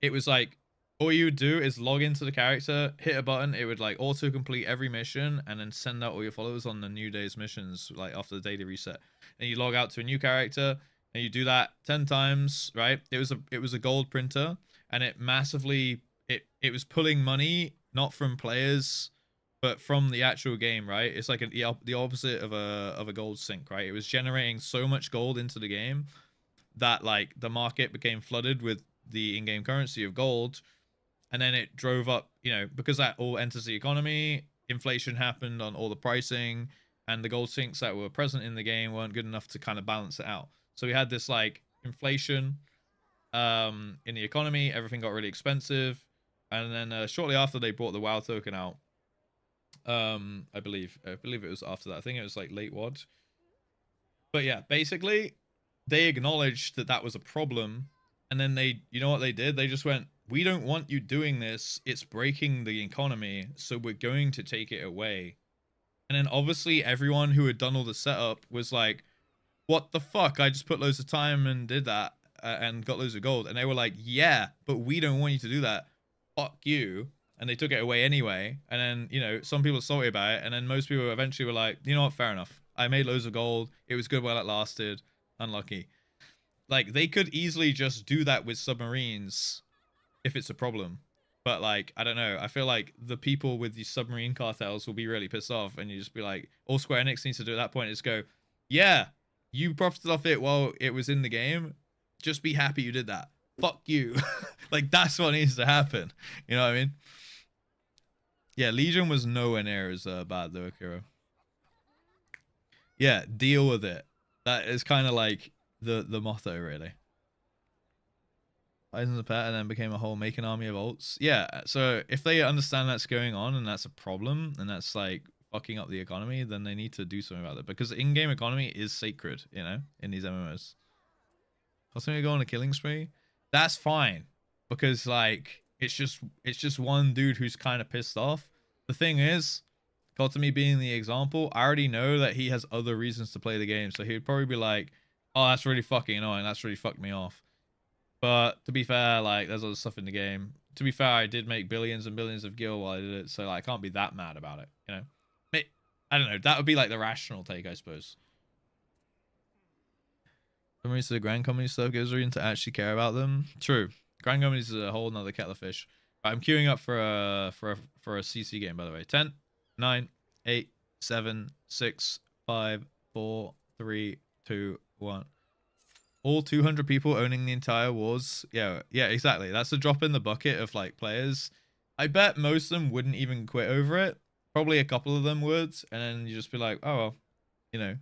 it was like all you would do is log into the character, hit a button, it would like auto complete every mission and then send out all your followers on the new day's missions like after the daily reset. And you log out to a new character and you do that 10 times, right? It was a gold printer, and it massively it was pulling money not from players but from the actual game, right? It's like the opposite of a gold sink, right? It was generating so much gold into the game that like the market became flooded with the in-game currency of gold, and then it drove up, you know, because that all enters the economy, inflation happened on all the pricing, and the gold sinks that were present in the game weren't good enough to kind of balance it out. So we had this like inflation in the economy, everything got really expensive, and then shortly after they brought the WoW token out, I believe it was after that. I think it was like late WOD. But yeah, basically they acknowledged that that was a problem, and then they, you know what they did? They just went, we don't want you doing this. It's breaking the economy, so we're going to take it away. And then obviously everyone who had done all the setup was like, what the fuck? I just put loads of time and did that and got loads of gold. And they were like, yeah, but we don't want you to do that. Fuck you. And they took it away anyway. And then, you know, some people are salty about it. And then most people eventually were like, you know what? Fair enough. I made loads of gold. It was good while it lasted. Unlucky. Like, they could easily just do that with submarines if it's a problem. But like, I don't know. I feel like the people with these submarine cartels will be really pissed off, and you just be like, all Square Enix needs to do at that point is go, yeah, you profited off it while it was in the game. Just be happy you did that. Fuck you. Like, that's what needs to happen. You know what I mean? Yeah, Legion was nowhere near as bad though, Akira. Yeah, deal with it. That is kind of like the motto, really. Bison the pet and then became a whole making army of alts. Yeah, so if they understand that's going on and that's a problem and that's like fucking up the economy, then they need to do something about it, because the in-game economy is sacred, you know, in these MMOs. Possibly go on a killing spree, that's fine, because like it's just one dude who's kind of pissed off. The thing is, Kotomi being the example, I already know that he has other reasons to play the game, so he'd probably be like, oh, that's really fucking annoying, that's really fucked me off. But to be fair, like, there's other stuff in the game. To be fair, I did make billions and billions of gil while I did it, so like, I can't be that mad about it, you know? I don't know. That would be like the rational take, I suppose. Some reason the grand company stuff goes reason to actually care about them. True. Grand companies is a whole nother kettle of fish. Right, I'm queuing up for a CC game, by the way. 10, 9, 8, 7, 6, 5, 4, 3, 2, 1. All 200 people owning the entire wars. Yeah, exactly. That's a drop in the bucket of like players. I bet most of them wouldn't even quit over it. Probably a couple of them would, and then you just be like, oh well, you know.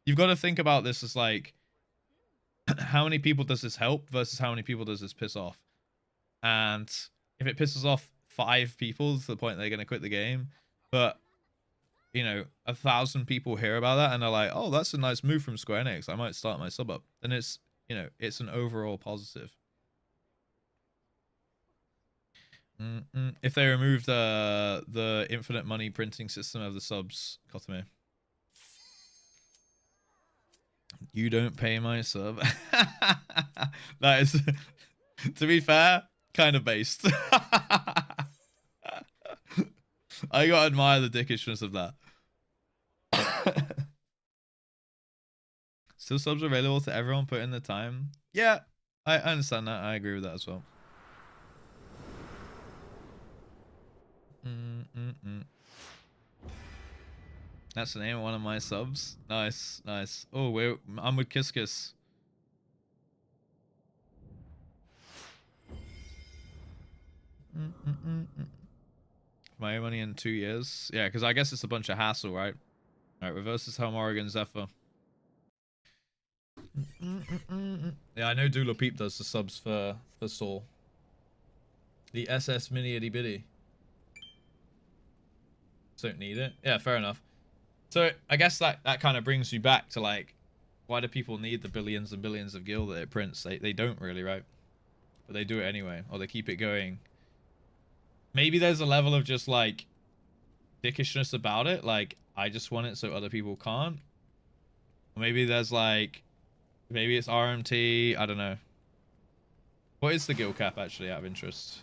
You've got to think about this as like, how many people does this help versus how many people does this piss off? And if it pisses off 5 people to the point they're going to quit the game, but you know, 1,000 people hear about that and they're like, oh, that's a nice move from Square Enix, I might start my sub up, then it's, you know, it's an overall positive. If they remove the infinite money printing system of the subs, Kotomi. You don't pay my sub. That is, to be fair, kind of based. I gotta admire the dickishness of that. Still subs available to everyone put in the time? Yeah, I understand that. I agree with that as well. That's the name of one of my subs. Nice, nice. Oh, wait, I'm with Kiss Kiss. My own money in 2 years. Yeah, because I guess it's a bunch of hassle, right? All right, reverses Helm Oregon Zephyr. Yeah, I know Dula Peep does the subs for Saul. The SS Mini Itty Bitty. Don't need it. Yeah, fair enough. So I guess that kind of brings you back to like, why do people need the billions and billions of gil that it prints? They don't really, right? But they do it anyway, or they keep it going. Maybe there's a level of just like dickishness about it, like I just want it so other people can't. Or maybe there's like, maybe it's RMT, I don't know. What is the gil cap actually, out of interest?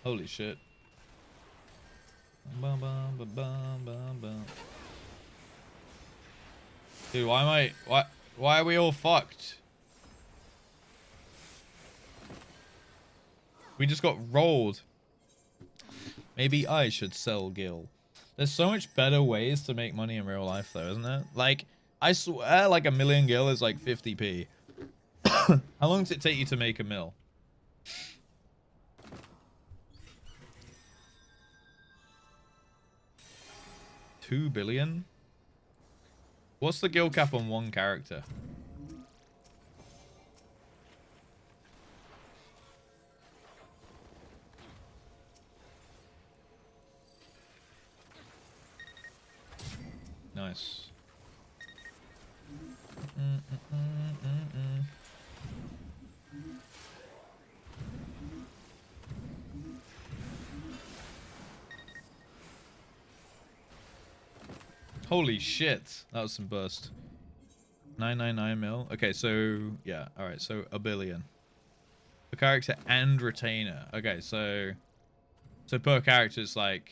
Holy shit. Dude, why are we all fucked? We just got rolled. Maybe I should sell gil. There's so much better ways to make money in real life though, isn't there? Like, I swear like 1,000,000 gil is like 50p. How long does it take you to make a mil? 2 billion? What's the gil cap on one character? Nice. Holy shit. That was some burst. 999 mil. Okay, so yeah. All right, so a billion. Per character and retainer. Okay, so per character it's like,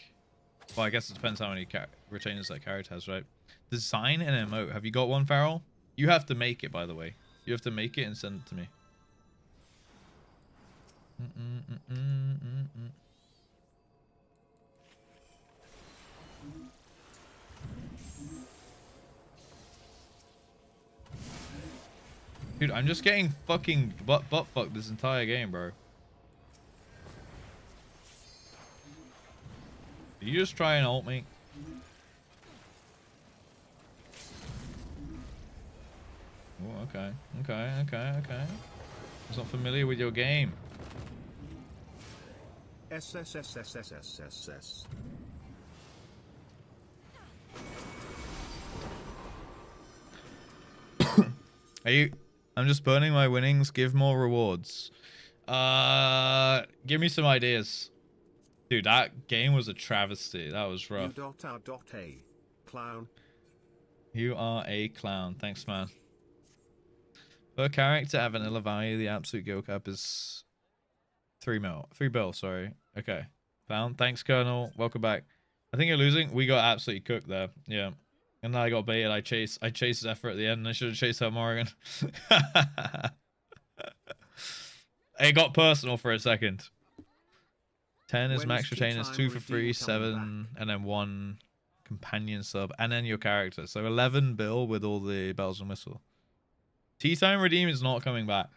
well, I guess it depends how many retainers that character has, right? Design an emote. Have you got one, Farrell? You have to make it, by the way. You have to make it and send it to me. Dude, I'm just getting fucking butt fucked this entire game, bro. Did you just try and ult me? Oh, okay. I was not familiar with your game. SSSSSSSS. Are you... I'm just burning my winnings. Give more rewards. Give me some ideas. Dude, that game was a travesty. That was rough. Clown. You are a clown. Thanks, man. Per character at vanilla value, the absolute gil cap is 3 mil. 3 bill, sorry. Okay. Found. Thanks, Colonel. Welcome back. I think you're losing. We got absolutely cooked there. Yeah. And then I got baited. I chased Zephyr at the end, and I should have chased out Morrigan. It got personal for a second. 10 is max retainers, 2 for free, 7, and then 1 companion sub, and then your character. So 11 bill with all the bells and whistles. Tea time redeem is not coming back.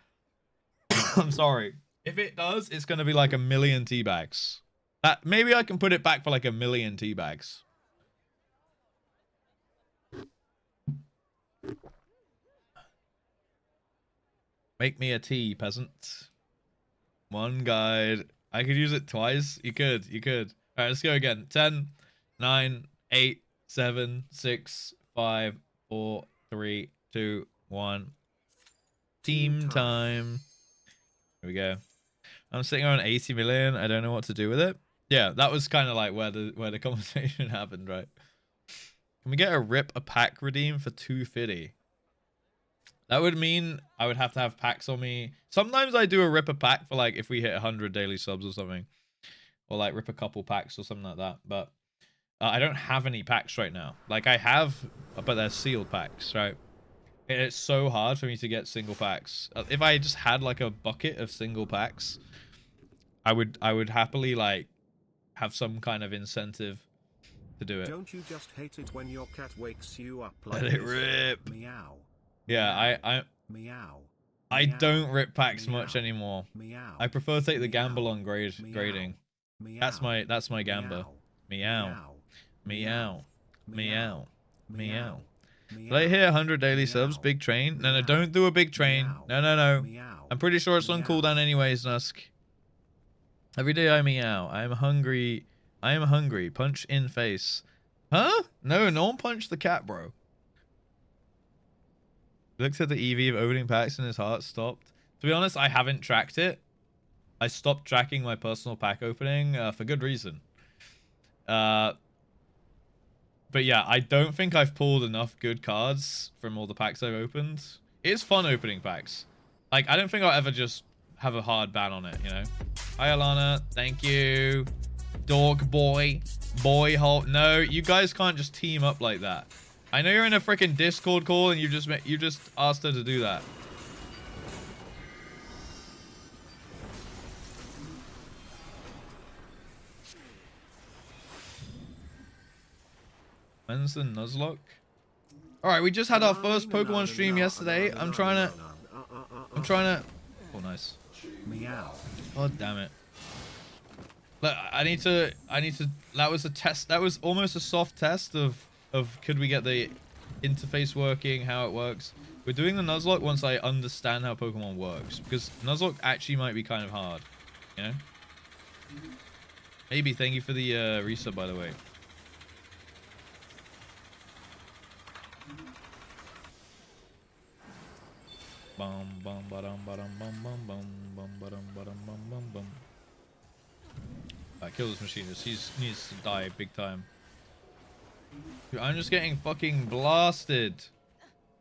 I'm sorry. If it does, it's going to be like 1 million tea bags. Maybe I can put it back for like 1 million tea bags. Make me a tea, peasant. 1 guide. I could use it twice. You could. All right, let's go again. 10, 9, 8, 7, 6, 5, 4, 3, 2, 1. Team time. Here we go. I'm sitting on 80 million. I don't know what to do with it. Yeah, that was kind of like where the conversation happened, right? Can we get a pack redeem for 250? That would mean I would have to have packs on me. Sometimes I do a pack for like if we hit 100 daily subs or something. Or like rip a couple packs or something like that. But I don't have any packs right now. Like I have, but they're sealed packs, right? It's so hard for me to get single packs. If I just had like a bucket of single packs, I would happily like have some kind of incentive to do it. Don't you just hate it when your cat wakes you up like Let it rip. Meow. Yeah, Meow. I don't rip packs much anymore. Meow. I prefer to take the gamble on grading. That's my gamble. Meow. Meow. Meow. Meow. Did I hit 100 daily subs? Big train? No, don't do a big train. No. I'm pretty sure it's on cooldown anyways, Nusk. Every day I meow. I am hungry. Punch in face. Huh? No one punched the cat, bro. Looked at the EV of opening packs and his heart stopped. To be honest, I haven't tracked it. I stopped tracking my personal pack opening for good reason. But yeah, I don't think I've pulled enough good cards from all the packs I've opened. It's fun opening packs. Like, I don't think I'll ever just have a hard ban on it, you know? Hi, Alana. Thank you. Dog boy. Boy hole. No, you guys can't just team up like that. I know you're in a freaking Discord call and you just asked her to do that. When's the Nuzlocke? Alright, we just had our first Pokemon stream yesterday. I'm trying to... Oh, nice. Meow. God damn it. Look, I need to... That was a test. That was almost a soft test of could we get the interface working, how it works. We're doing the Nuzlocke once I understand how Pokemon works. Because Nuzlocke actually might be kind of hard. You know? Maybe. Thank you for the resub, by the way. Bum bum ba-dum ba-dum bum bum bum bum ba-dum ba-dum bum bum bum. Alright, kill this machinist. He needs to die big time. Dude, I'm just getting fucking blasted.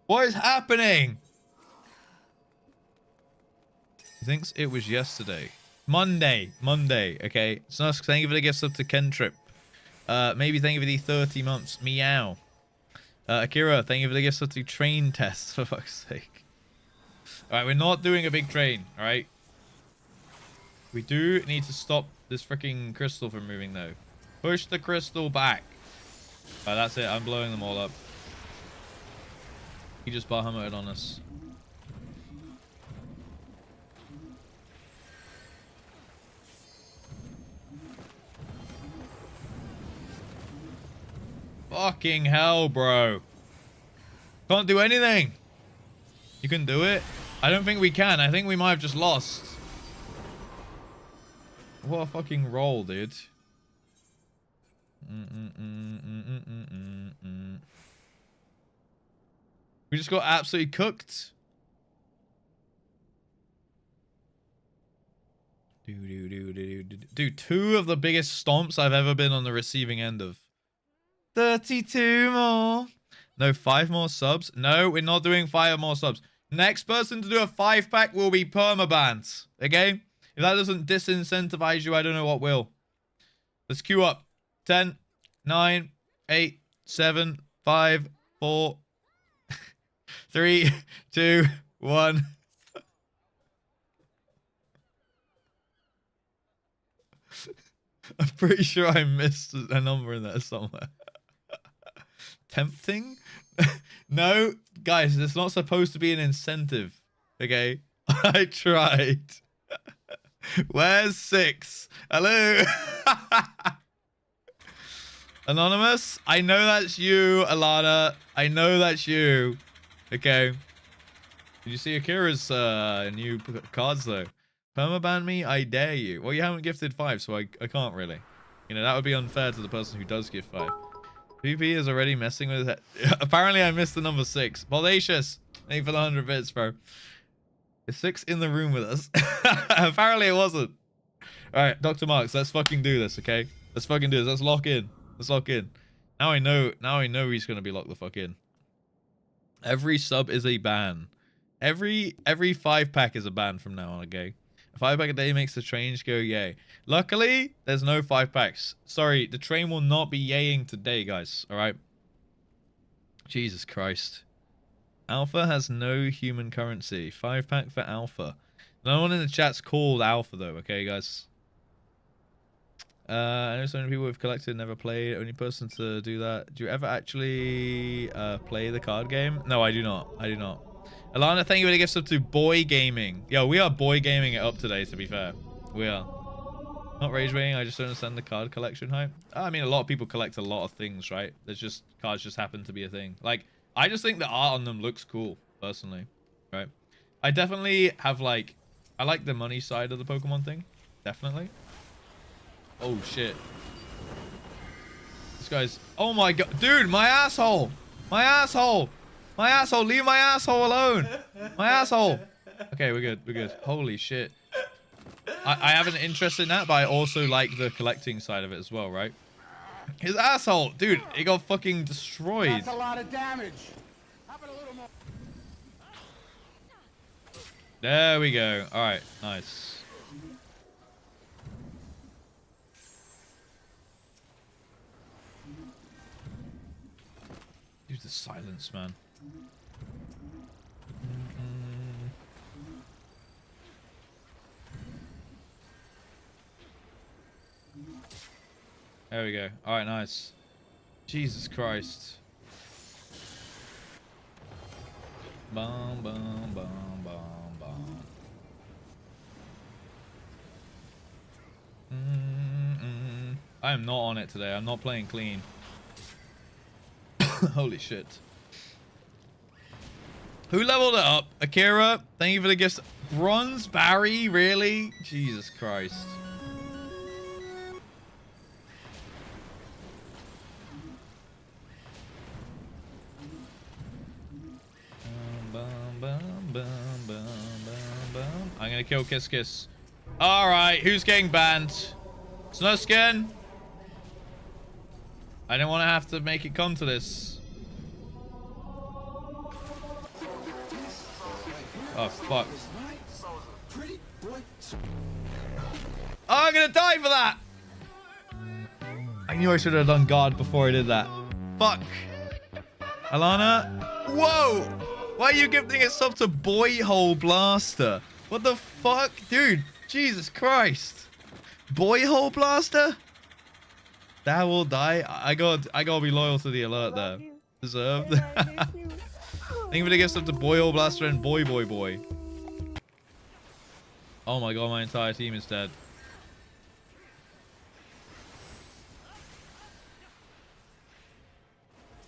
What is happening? He thinks it was yesterday. Monday, okay? Snusk, thank you for the gift sub to Kentrip. Maybe thank you for the 30 months. Meow. Akira, thank you for the gift sub to Train Test, for fuck's sake. Alright, we're not doing a big train, alright? We do need to stop this freaking crystal from moving, though. Push the crystal back. Alright, that's it. I'm blowing them all up. He just Bahamutted on us. Fucking hell, bro. Can't do anything. You can do it? I don't think we can. I think we might have just lost. What a fucking roll, dude. We just got absolutely cooked. Dude, 2 of the biggest stomps I've ever been on the receiving end of. 32 more. No, 5 more subs. No, we're not doing 5 more subs. Next person to do a 5-pack will be permabanned. Okay? If that doesn't disincentivize you, I don't know what will. Let's queue up. 10, 9, 8, 7, 5, 4, 3, 2, 1. I'm pretty sure I missed a number in there somewhere. Tempting? No, guys, it's not supposed to be an incentive. Okay? I tried. Where's 6? Hello? Anonymous? I know that's you, Alana. I know that's you. Okay. Did you see Akira's new cards, though? Permaban me? I dare you. Well, you haven't gifted 5, so I can't really. You know, that would be unfair to the person who does gift 5. PvP is already messing with it. Apparently, I missed the number 6. Baldacious. Thank you for the 100 bits, bro. Is 6 in the room with us? Apparently, it wasn't. Alright, Dr. Marks, let's fucking do this, okay? Let's fucking do this. Let's lock in. Let's lock in. Now I know he's gonna be locked the fuck in. Every sub is a ban. Every 5-pack is a ban from now on, okay? A 5-pack a day makes the trains go yay. Luckily, there's no 5-packs. Sorry, the train will not be yaying today, guys. Alright? Jesus Christ. Alpha has no human currency. 5-pack for Alpha. No one in the chat's called Alpha, though, okay, guys? I know so many people have collected, never played. Only person to do that. Do you ever actually play the card game? No, I do not. I do not. Alana, thank you for the gift sub to Boy Gaming. Yo, we are Boy Gaming it up today, to be fair. We are. Not rage waiting, I just don't understand the card collection hype. I mean, a lot of people collect a lot of things, right? There's just, cards just happen to be a thing. Like, I just think the art on them looks cool, personally. Right? I definitely have, like, I like the money side of the Pokemon thing. Definitely. Oh, shit. This guy's... Oh, my God. Dude, my asshole. My asshole. My asshole. Leave my asshole alone. My asshole. Okay, we're good. We're good. Holy shit. I have an interest in that, but I also like the collecting side of it as well, right? His asshole. Dude, it got fucking destroyed. That's a lot of damage. How about a little more? There we go. All right. Nice. Use the silence, man. There we go. All right, nice. Jesus Christ. Bum, bum, bum, bum, bum. I am not on it today. I'm not playing clean. Holy shit. Who leveled it up? Akira, thank you for the gifts. Bronze Barry, really? Jesus Christ. I'm gonna kill Kiss Kiss. Alright, who's getting banned? Snuskin? I don't want to have to make it come to this. Oh, fuck. Oh, I'm gonna die for that! I knew I should have done guard before I did that. Fuck. Alana? Whoa! Why are you giving it up to Boy Hole Blaster? What the fuck? Dude, Jesus Christ. Boy Hole Blaster? That will die. I gotta be loyal to the alert there. Deserved. Think of it against up to Boy Hole Blaster and Boy. Oh my god, my entire team is dead.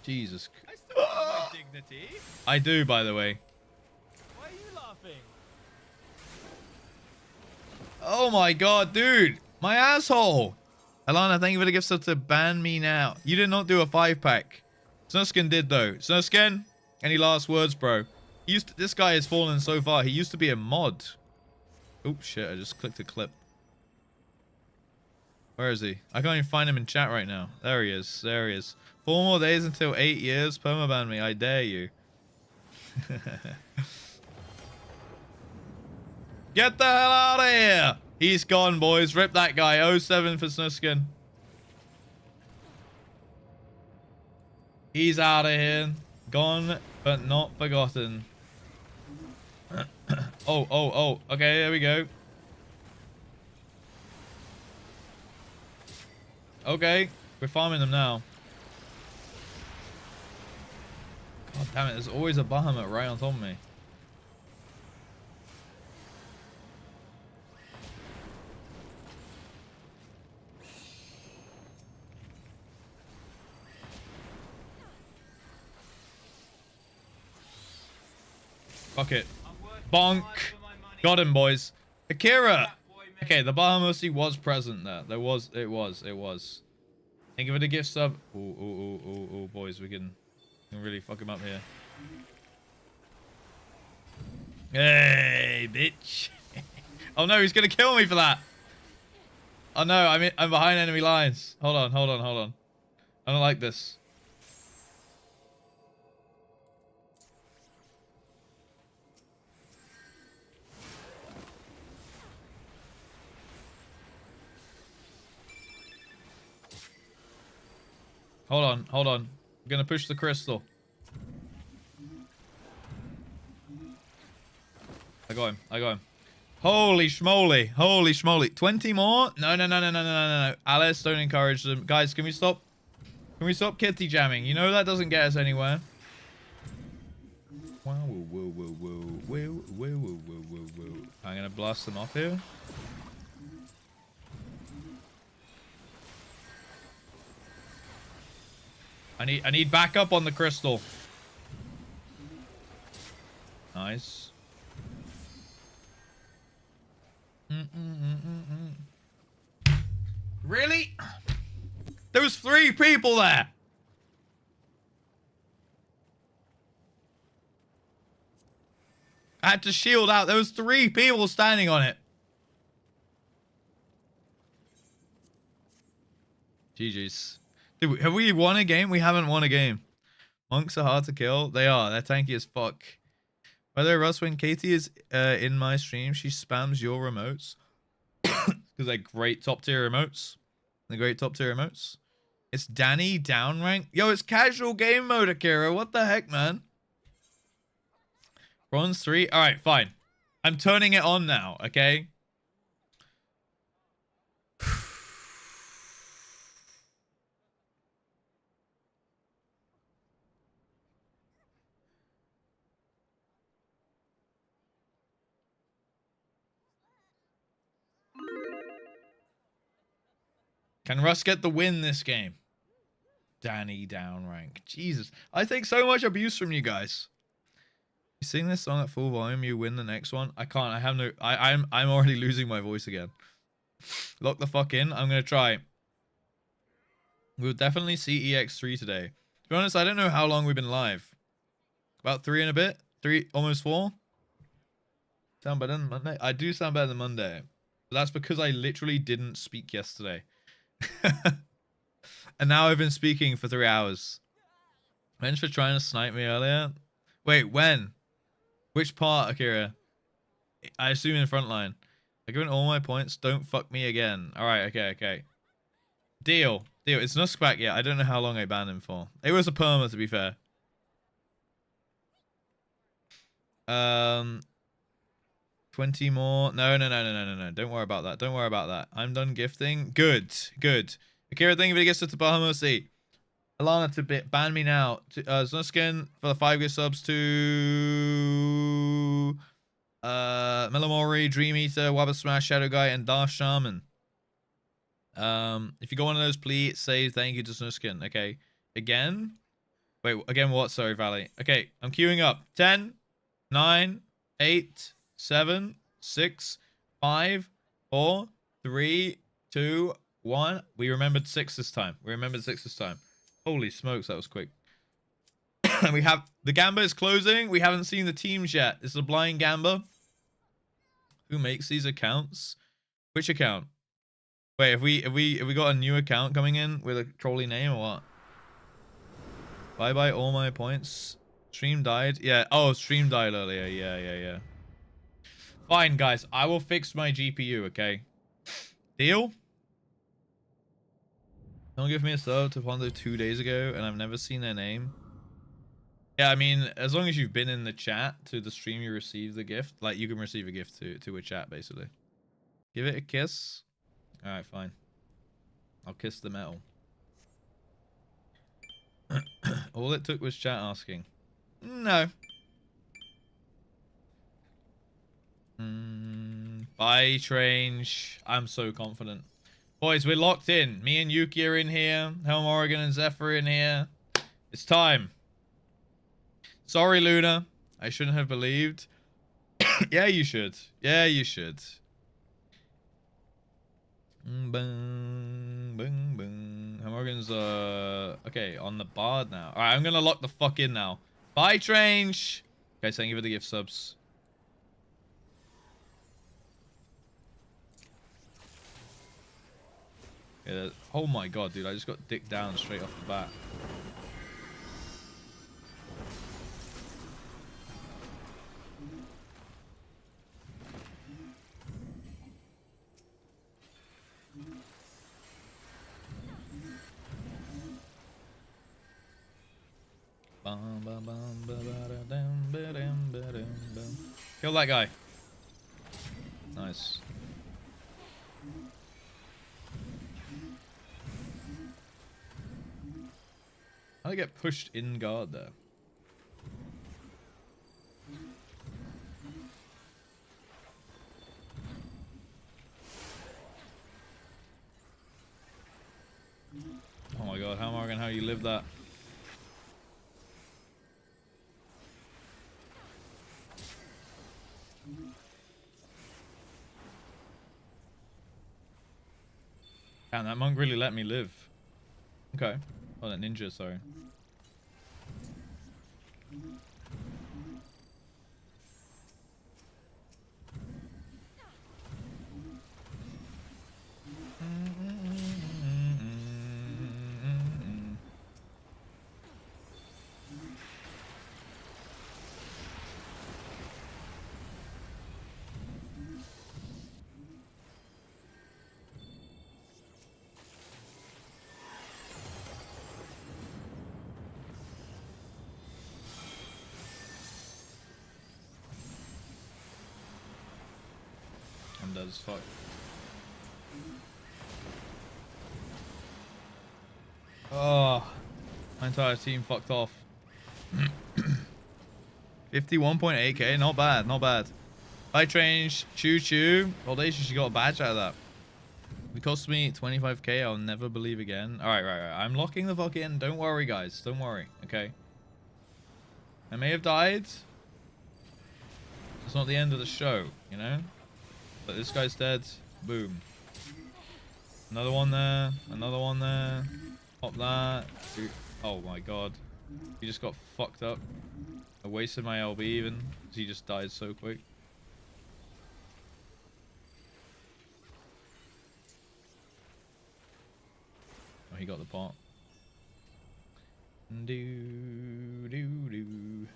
Jesus. I still have my dignity. I do, by the way. Why are you laughing? Oh my god, dude. My asshole. Alana, thank you for the gift to ban me now. You did not do a 5-pack. Snuskin did, though. Snuskin, any last words, bro? This guy has fallen so far. He used to be a mod. Oh, shit. I just clicked a clip. Where is he? I can't even find him in chat right now. There he is. There he is. 4 more days until 8 years. Permaban me. I dare you. Get the hell out of here. He's gone, boys. Rip that guy. 07 for Snuskin. He's out of here. Gone, but not forgotten. Oh. Okay, there we go. Okay, we're farming them now. God damn it, there's always a Bahamut right on top of me. Fuck it. Bonk. Got him, boys. Akira. Okay, the Bahamusi was present there. It was. Think of it a gift sub. Ooh, boys, we can really fuck him up here. Hey, bitch. Oh no, he's gonna kill me for that. Oh no, I'm behind enemy lines. Hold on. I don't like this. Hold on. I'm gonna push the crystal. I got him. Holy schmoly. 20 more? No. Alice, don't encourage them. Guys, can we stop? Can we stop kitty jamming? You know that doesn't get us anywhere. Whoa. I'm gonna blast them off here. I need backup on the crystal. Nice. Really? There was 3 people there. I had to shield out. There was 3 people standing on it. GG's. Dude, have we won a game? We haven't won a game. Monks are hard to kill. They are. They're tanky as fuck. By the way, Russ, when Katie is in my stream, she spams your remotes. Because they're great top tier remotes. It's Danny down rank. Yo, it's casual game mode, Akira. What the heck, man? Bronze 3. Alright, fine. I'm turning it on now, okay? Can Russ get the win this game? Danny down rank. Jesus. I take so much abuse from you guys. You sing this song at full volume, you win the next one. I can't. I have no... I'm already losing my voice again. Lock the fuck in. I'm going to try. We'll definitely see EX3 today. To be honest, I don't know how long we've been live. About 3 and a bit? 3, almost 4? Sound better than Monday? I do sound better than Monday. But that's because I literally didn't speak yesterday. And now I've been speaking for 3 hours. Thanks for trying to snipe me earlier. Wait, when? Which part, Akira? I assume in frontline. I've given all my points. Don't fuck me again. Alright, okay. Deal. It's not back yet. I don't know how long I banned him for. It was a perma, to be fair. 20 more. No. Don't worry about that. I'm done gifting. Good. Akira, thank you for the gifts to Bahamas. Alana to ban me now. Znuskin for the 5 gift subs to Melamori, Dream Eater, Wabba Smash, Shadow Guy, and Darth Shaman. If you go one of those, please say thank you to Znuskin. Okay. Again? Wait, again what? Sorry, Valley. Okay, I'm queuing up. 10, 9, 8, 7, 6, 5, 4, 3, 2, 1. We remembered 6 this time. Holy smokes, that was quick. And we have the Gamba is closing. We haven't seen the teams yet. It's a blind Gamba. Who makes these accounts? Which account? Wait, have we got a new account coming in with a trolley name or what? Bye all my points. Stream died. Yeah. Oh, stream died earlier. Yeah. Fine, guys. I will fix my GPU. Okay. Deal. Don't give me a sub to Pondo 2 days ago, and I've never seen their name. Yeah, I mean, as long as you've been in the chat to the stream, you receive the gift. Like, you can receive a gift to a chat, basically. Give it a kiss. All right, fine. I'll kiss the metal. All it took was chat asking. No. Bye, Trange. I'm so confident. Boys, we're locked in. Me and Yuki are in here. Helm Oregon and Zephyr in here. It's time. Sorry, Luna. I shouldn't have believed. Yeah, you should. Helm Oregon's, okay, on the bard now. Alright, I'm gonna lock the fuck in now. Bye, Trange. Okay, thank you for the gift subs. Yeah, oh my god, dude, I just got dicked down straight off the bat. Kill that guy. Nice. How do I get pushed in guard there? Oh my god, how Morgan, how you live that? Damn, that monk really let me live. Okay. Oh, that ninja, sorry. I'm dead as fuck. Oh, my entire team fucked off. 51.8k, not bad, not bad. Bike range, choo choo. Audacious, you got a badge out of that. It cost me 25k, I'll never believe again. Alright, right. I'm locking the fuck in. Don't worry, guys. Don't worry, okay? I may have died. It's not the end of the show, you know? But this guy's dead. Boom. Another one there. Another one there. Pop that. Oh my god. He just got fucked up. I wasted my LB even. Because he just died so quick. Oh, he got the pot. Do do do.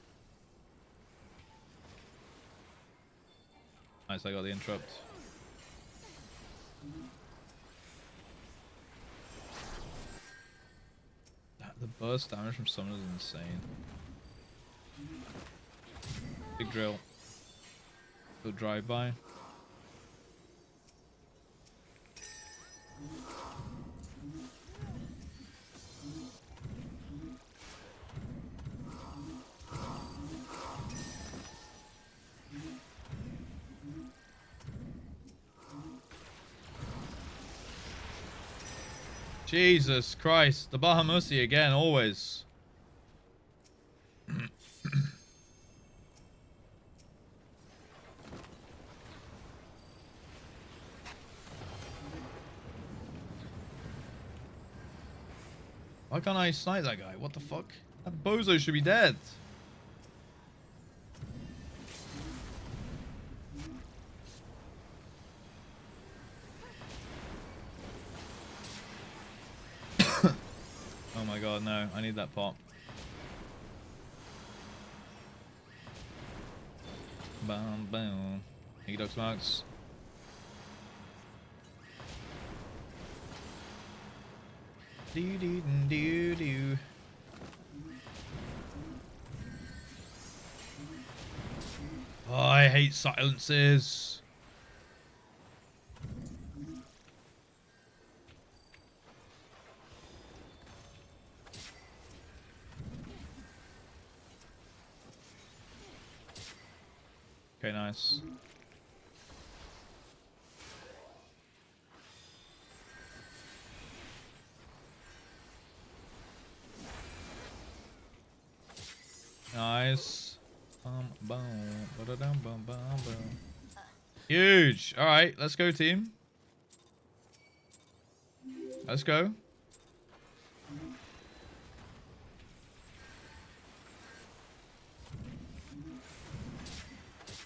Nice, I got the interrupt. The burst damage from someone is insane. Big drill. Go drive by. Jesus Christ, the Bahamusi again, always. Why can't I snipe that guy? What the fuck? That bozo should be dead. Oh my god, no. I need that pop. Bam, bam. Hey, Dog Smokes. Do do do do. Oh, I hate silences. Okay, nice. Nice. Huge. All right, let's go, team. Let's go.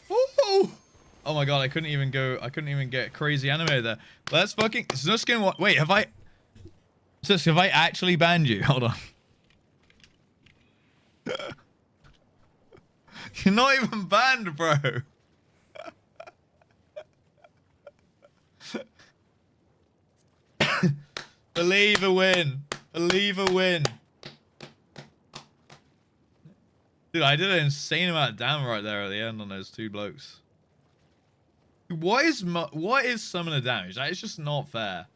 Woo! Oh my god, I couldn't even go. I couldn't even get crazy anime there. Let's fucking. Zusk, wait, have I? Zusk, have I actually banned you? Hold on. You're not even banned, bro. Believe a win. Believe a win. Dude, I did an insane amount of damage right there at the end on those two blokes. What is some of the damage? That is just not fair.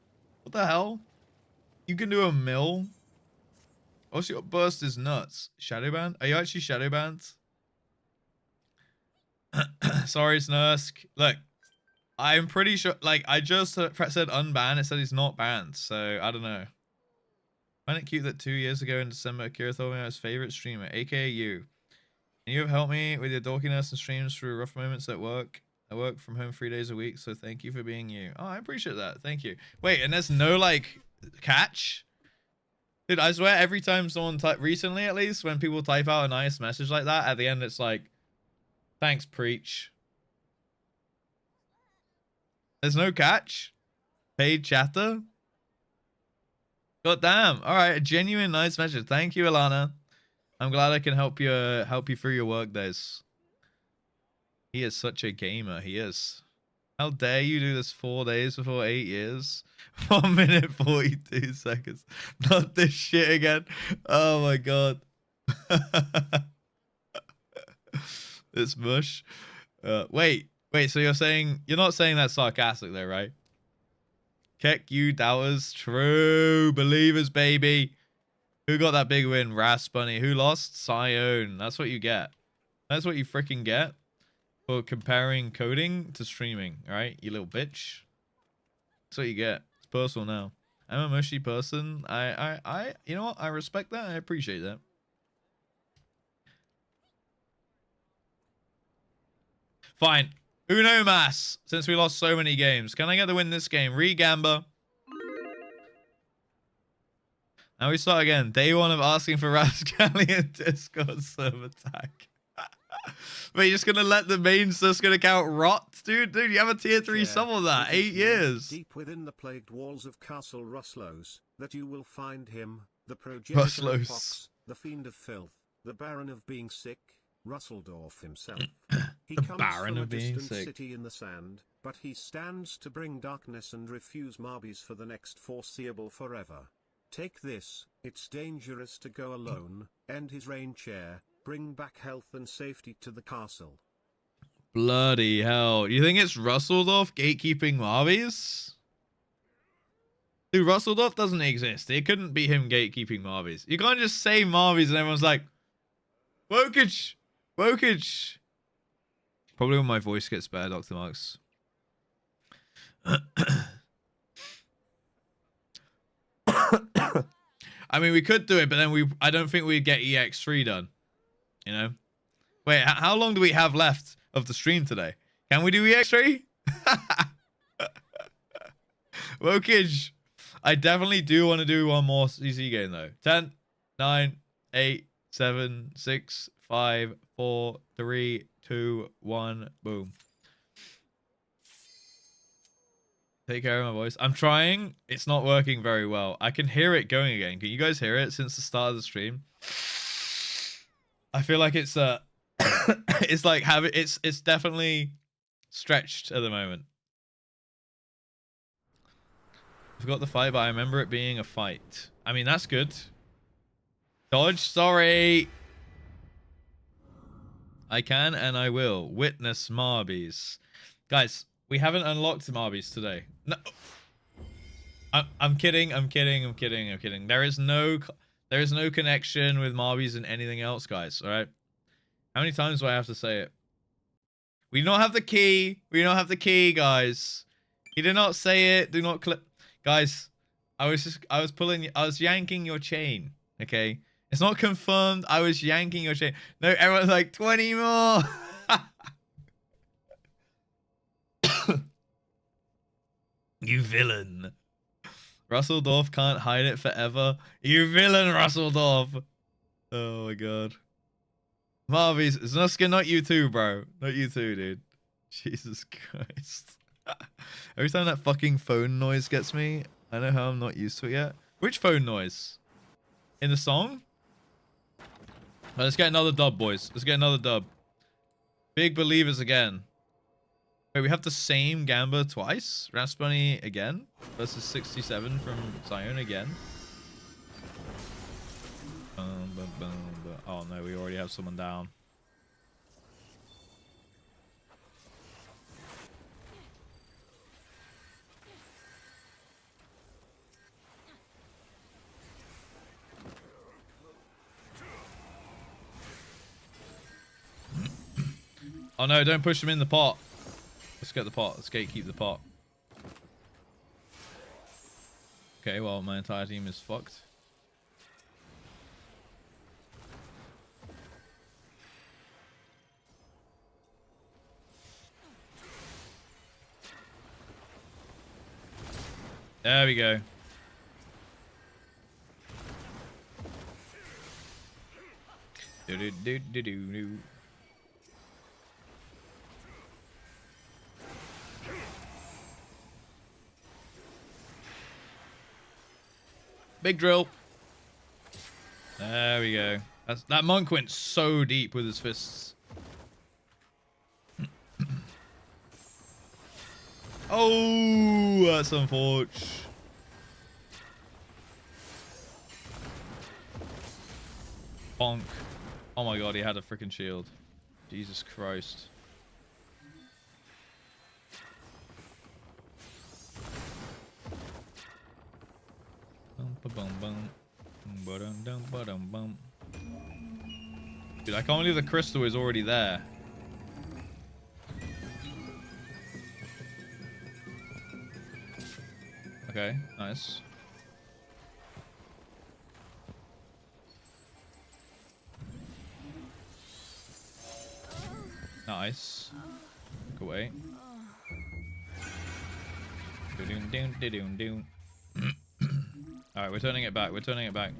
What the hell? You can do a mill. Also, your burst is nuts. Shadowband? Are you actually shadowbanned? Sorry, Snursk. Look, I'm pretty sure. Like, I just said unban. It said he's not banned. So I don't know. I find it cute that 2 years ago in December, Akira told me I was favorite streamer, aka you. And you have helped me with your dorkiness and streams through rough moments at work. I work from home 3 days a week, so thank you for being you. Oh, I appreciate that. Thank you. Wait, and there's no, like, catch? Dude, I swear every time someone recently at least, when people type out a nice message like that, at the end it's like, thanks, preach. There's no catch? Paid chatter? God damn. Alright, a genuine nice message. Thank you, Alana. I'm glad I can help you through your work days. He is such a gamer, he is. How dare you do this 4 days before 8 years? 1 minute 42 seconds. Not this shit again. Oh my god. It's mush. Wait, so you're not saying that sarcastic though, right? Keck you doubters. True believers, baby. Who got that big win? Raspbunny. Who lost? Sione. That's what you get. That's what you freaking get for comparing coding to streaming, right? You little bitch. That's what you get. It's personal now. I'm a mushy person. You know what? I respect that. I appreciate that. Fine. Uno mas. Since we lost so many games. Can I get the win this game? Re-gamba. Now we start again. Day 1 of asking for Rascallion Discord server tag. But you're just gonna let the main Suskun account rot? Dude, you have a tier 3 sub on that. 8 years. Deep within the plagued walls of Castle Ruslos, that you will find him, the progenitor of Fox, the fiend of filth, the baron of being sick, Russeldorf himself. He The comes Baron from a of being distant sick. city in the sand, but he stands to bring darkness and refuse Marbies for the next foreseeable forever. Take this, it's dangerous to go alone, end his reign chair, bring back health and safety to the castle. Bloody hell. You think it's Russeldorf gatekeeping Marvies? Dude, Russeldorf doesn't exist. It couldn't be him gatekeeping Marvies. You can't just say Marvies and everyone's like, Wokage! Wokage! Probably when my voice gets better, Dr. Marks. I mean, we could do it, but then I don't think we'd get EX3 done. You know? Wait, how long do we have left of the stream today? Can we do EX3? Wokage. I definitely do want to do one more CC game though. 10, 9, 8, 7, 6, 5, 4, 3, 2, 1. Boom. Take care of my voice. I'm trying. It's not working very well. I can hear it going again. Can you guys hear it since the start of the stream? I feel like it's it's like it's definitely stretched at the moment. I forgot the fight, but I remember it being a fight. I mean, that's good. Dodge, sorry. I can and I will. Witness Marbies. Guys, we haven't unlocked Marbies today. No. I'm kidding. I'm kidding. I'm kidding. I'm kidding. There is no connection with Marbies and anything else, guys. All right. How many times do I have to say it? We do not have the key. We do not have the key, guys. He did not say it. Do not clip. Guys, I was yanking your chain, okay? It's not confirmed. I was yanking your chain. No, everyone's like, 20 more. You villain. Russeldorf can't hide it forever. You villain, Russeldorf. Oh my god. Marvies, Znuska, not you too, bro. Not you too, dude. Jesus Christ. Every time that fucking phone noise gets me, I know how I'm not used to it yet. Which phone noise? In the song? Right, let's get another dub, boys. Let's get another dub. Big believers again. Wait, we have the same Gamba twice? Raspberry again? Versus 67 from Zion again. Oh no, we already have someone down. Oh no, don't push him in the pot. Let's get the pot. Let's gatekeep the pot. Okay, well, my entire team is fucked. There we go. Do-do-do-do-do-do. Big drill. There we go. That monk went so deep with his fists. Oh, that's unfortunate. Bonk. Oh my god, he had a freaking shield. Jesus Christ. Dude, I can't believe the crystal is already there. Okay, nice. Nice. Go away. Alright, we're turning it back. We're turning it back.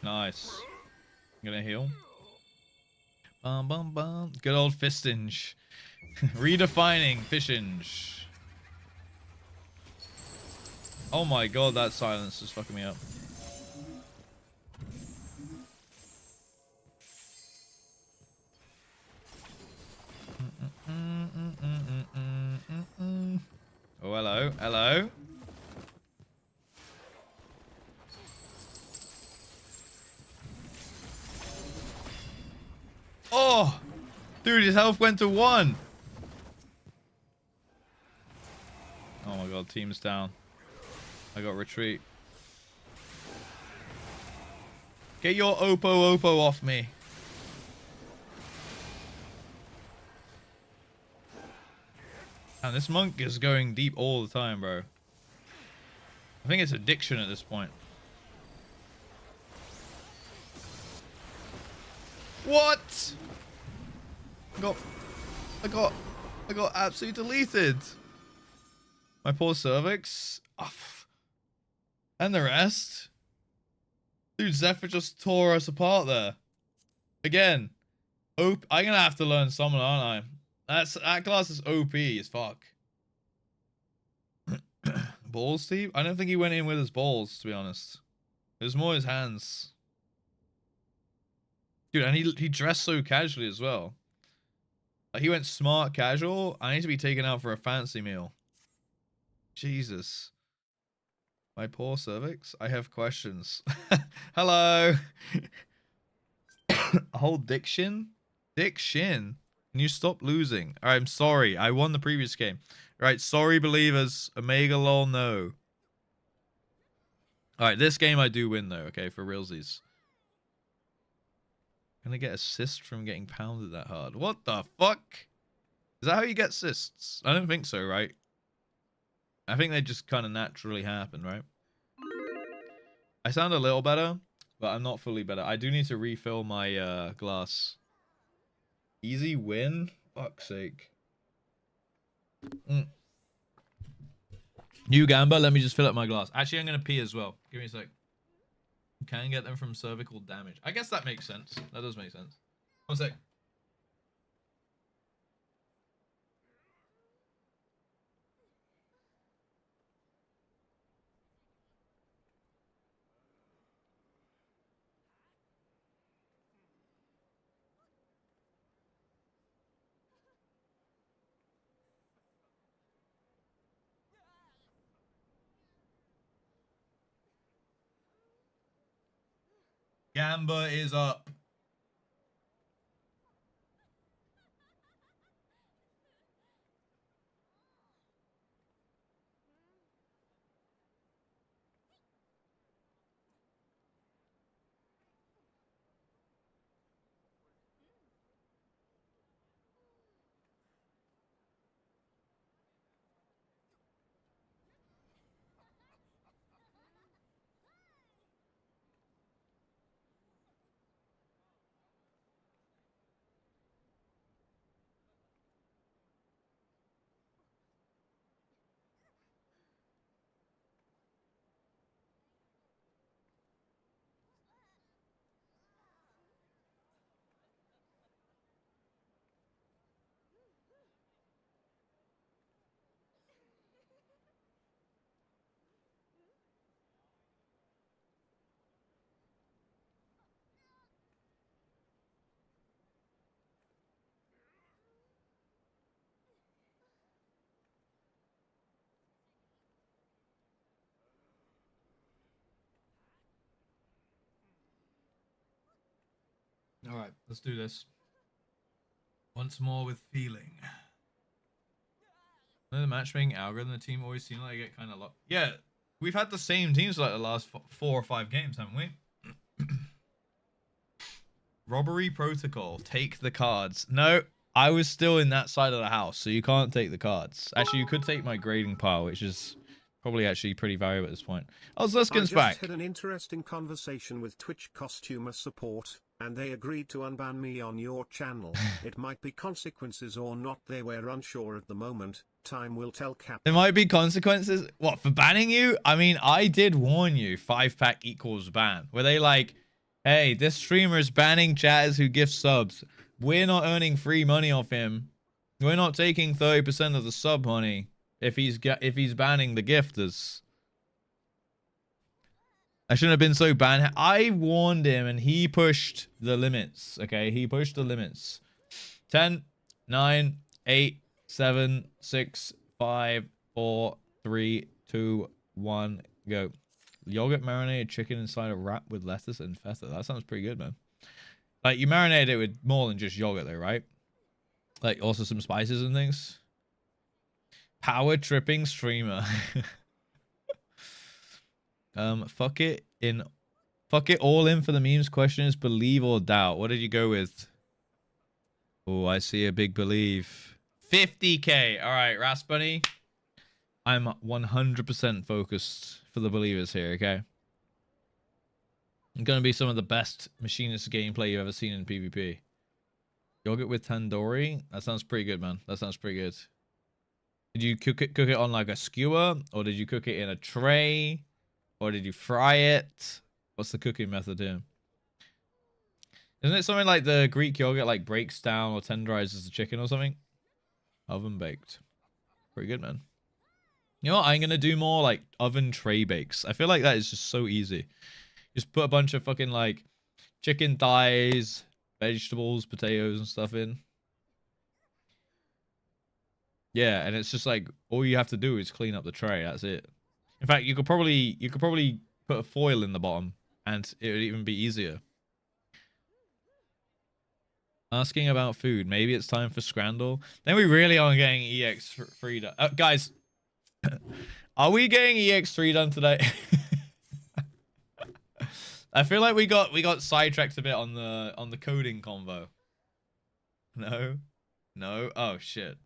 Nice. I'm gonna heal. Bum, bum, bum. Good old fistinge. Redefining fishinge. Oh my god, that silence is fucking me up. Oh, hello, hello. Oh, dude, his health went to 1. Oh my god, team's down. I got retreat. Get your Oppo off me. And this monk is going deep all the time, bro. I think it's addiction at this point. What? I got absolutely deleted. My poor cervix. Oh, and the rest. Dude, Zephyr just tore us apart there. Again. I'm gonna have to learn summon, aren't I? That class is OP as fuck. Balls, Steve? I don't think he went in with his balls, to be honest. It was more his hands. Dude, and he dressed so casually as well. Like, he went smart casual. I need to be taken out for a fancy meal. Jesus. My poor cervix. I have questions. Hello. A whole diction? Diction? Can you stop losing? Alright, I'm sorry. I won the previous game. Alright, sorry believers. Omega lol no. Alright, this game I do win though, okay, for realsies. Can I get assist from getting pounded that hard? What the fuck? Is that how you get assists? I don't think so, right? I think they just kind of naturally happen, right? I sound a little better, but I'm not fully better. I do need to refill my glass. Easy win? Fuck's sake. New Gamba, let me just fill up my glass. Actually, I'm going to pee as well. Give me a sec. Can get them from cervical damage. I guess that makes sense. That does make sense. 1 sec. Gamba is up. All right, let's do this. Once more with feeling. The matchmaking algorithm, the team always seem like they get kind of locked. Yeah, we've had the same teams like the last 4 or 5 games, haven't we? Robbery protocol. Take the cards. No, I was still in that side of the house, so you can't take the cards. Actually, you could take my grading pile, which is probably actually pretty valuable at this point. Oh, Zluskin's back. I just had an interesting conversation with Twitch costumer support, and they agreed to unban me on your channel. It might be consequences or not, they were unsure at the moment. Time will tell, Cap. There might be consequences. What, for banning you? I mean, I did warn you 5-pack equals ban. Were they like, hey, this streamer is banning chatters who give subs. we're not earning free money off him. We're not taking 30% of the sub money if he's banning the gifters. I shouldn't have been so bad. I warned him and he pushed the limits. Okay, he pushed the limits. 10, 9, 8, 7, 6, 5, 4, 3, 2, 1, go. Yogurt marinated chicken inside a wrap with lettuce and feta. That sounds pretty good, man. Like, you marinate it with more than just yogurt, though, right? Like, also some spices and things. Power tripping streamer. Fuck it all in for the memes. Question is believe or doubt. What did you go with? Oh, I see a big believe. 50k. All right, Raspberry. I'm 100% focused for the believers here, okay? I'm going to be some of the best machinist gameplay you've ever seen in PvP. Yogurt with tandoori? That sounds pretty good, man. That sounds pretty good. Did you cook it on like a skewer? Or did you cook it in a tray? Or did you fry it? What's the cooking method here? Isn't it something like the Greek yogurt like breaks down or tenderizes the chicken or something? Oven baked. Pretty good, man. You know what? I'm going to do more like oven tray bakes. I feel like that is just so easy. Just put a bunch of fucking like chicken thighs, vegetables, potatoes and stuff in. Yeah, and it's just like all you have to do is clean up the tray. That's it. In fact, you could probably put a foil in the bottom and it would even be easier. Asking about food. Maybe it's time for Scrandle. Then we really aren't getting EX3 done. Guys, are we getting EX3 done today? I feel like we got sidetracked a bit on the coding convo. No? Oh shit.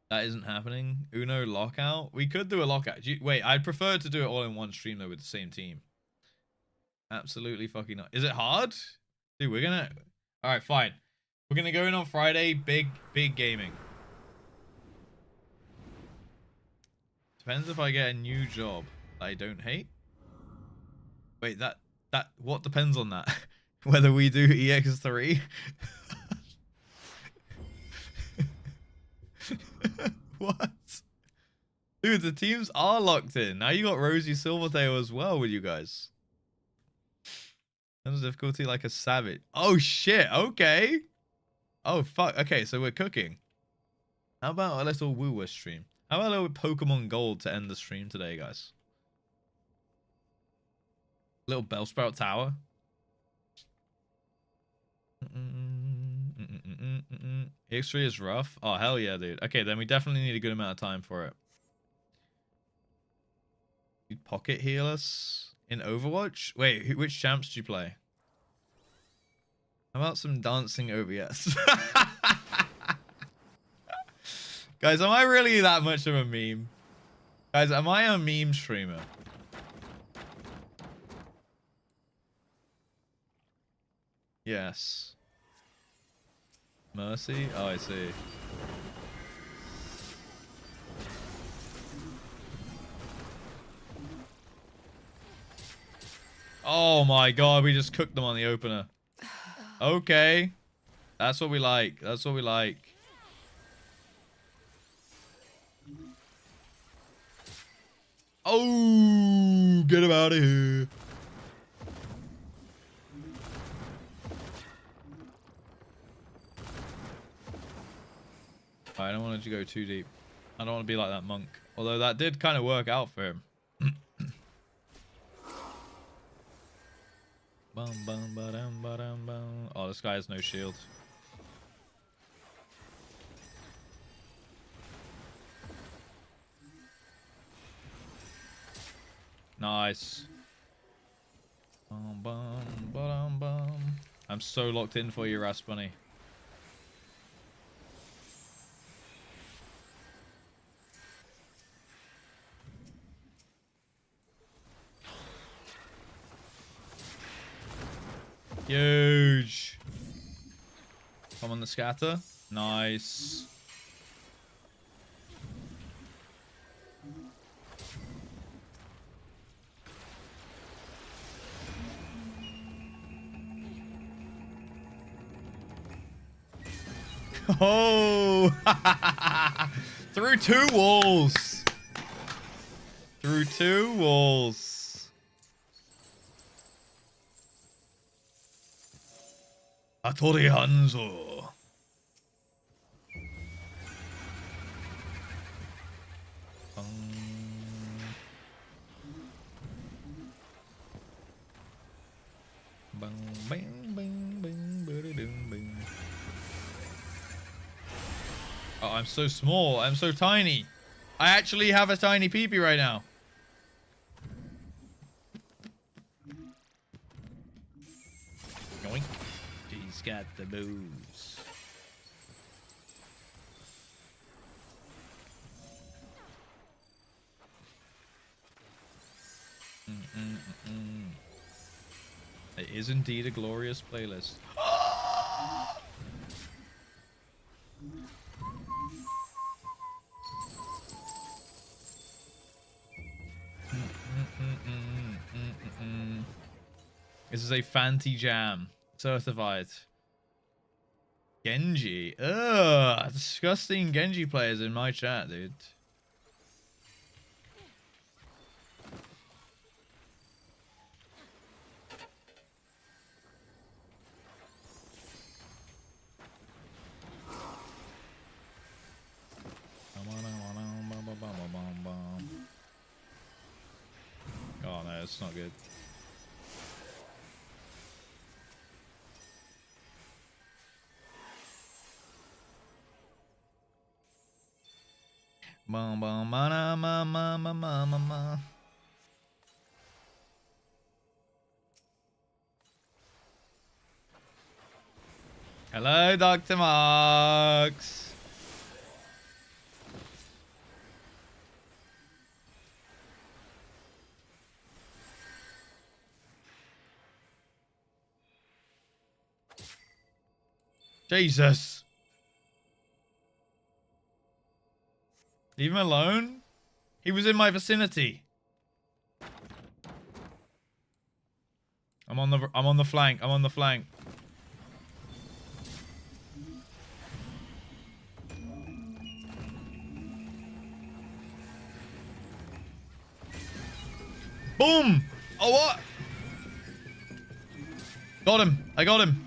That isn't happening. Uno lockout. We could do a lockout. Wait, I'd prefer to do it all in one stream though with the same team. Absolutely fucking not. Is it hard? Dude, we're gonna... Alright, fine. We're gonna go in on Friday. Big gaming. Depends if I get a new job that I don't hate. Wait, that... What depends on that? Whether we do EX3? What? Dude, the teams are locked in. Now you got Rosie Silvertail as well with you guys. Terms of difficulty like a savage. Oh shit, okay. Oh fuck, okay, so we're cooking. How about a little woo stream? How about a little Pokemon Gold to end the stream today, guys? Little Bellsprout Tower. X3 is rough. Oh hell yeah, dude. Okay, then we definitely need a good amount of time for it. You pocket heal us in Overwatch? Wait, which champs do you play? How about some dancing OBS? Guys, am I really that much of a meme? Guys, am I a meme streamer? Yes. Mercy? Oh, I see. Oh my god, we just cooked them on the opener. Okay. That's what we like. That's what we like. Oh, get him out of here. I don't want to go too deep. I don't want to be like that monk. Although that did kind of work out for him. Bum, bum, ba-dum, ba-dum, bum. Oh, this guy has no shield. Nice. Bum, bum, ba-dum, bum. I'm so locked in for you, Raspbunny. Huge. Come on the scatter. Nice. Oh! Through 2 walls. Through 2 walls. Atori Hanzo. Bang, bang, bang, bang, ba-da-dum, bang. Oh, I'm so small. I'm so tiny. I actually have a tiny peepee right now. Yoink. She's got the moves. It is indeed a glorious playlist. This is a Fanti Jam. Certified. Genji. Ugh. Disgusting Genji players in my chat, dude. Oh no, it's not good. Bum bum ma ma ma ma ma ma ma. Hello, Dr. Marks. Jesus. Leave him alone? He was in my vicinity. I'm on the flank. I'm on the flank. Boom! Oh, what? Got him. I got him.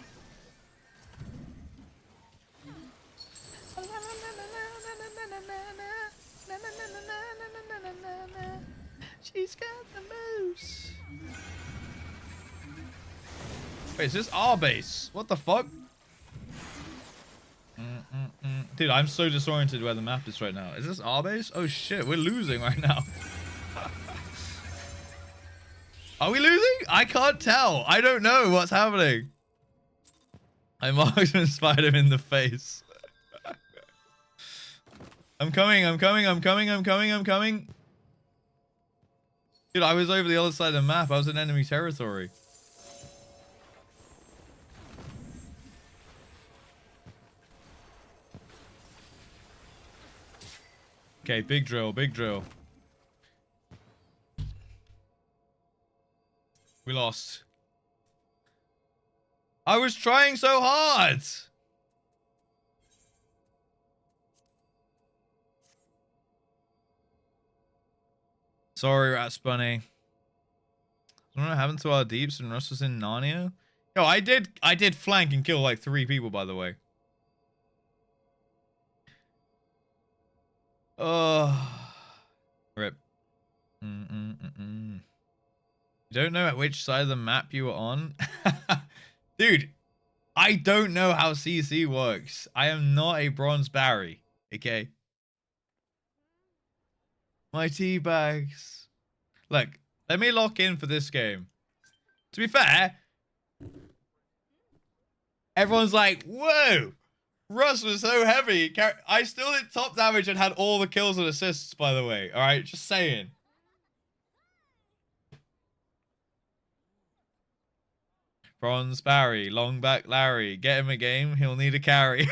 She's got the moose. Wait, is this our base? What the fuck? Dude, I'm so disoriented where the map is right now. Is this our base? Oh shit, we're losing right now. Are we losing? I can't tell. I don't know what's happening. I marksman spied him in the face. I'm coming, I'm coming, I'm coming, I'm coming, I'm coming. Dude, I was over the other side of the map. I was in enemy territory. Okay, big drill, big drill. We lost. I was trying so hard. Sorry, Rat Spunny. I don't know what happened to our deeps and Russ was in Narnia. Yo, I did flank and kill like 3 people, by the way. Oh, rip. You don't know at which side of the map you were on? Dude, I don't know how CC works. I am not a bronze Barry, okay? My tea bags. Look, let me lock in for this game. To be fair, everyone's like, whoa, Russ was so heavy. I still did top damage and had all the kills and assists, by the way. All right, just saying. Bronze Barry, long back Larry. Get him a game, he'll need a carry.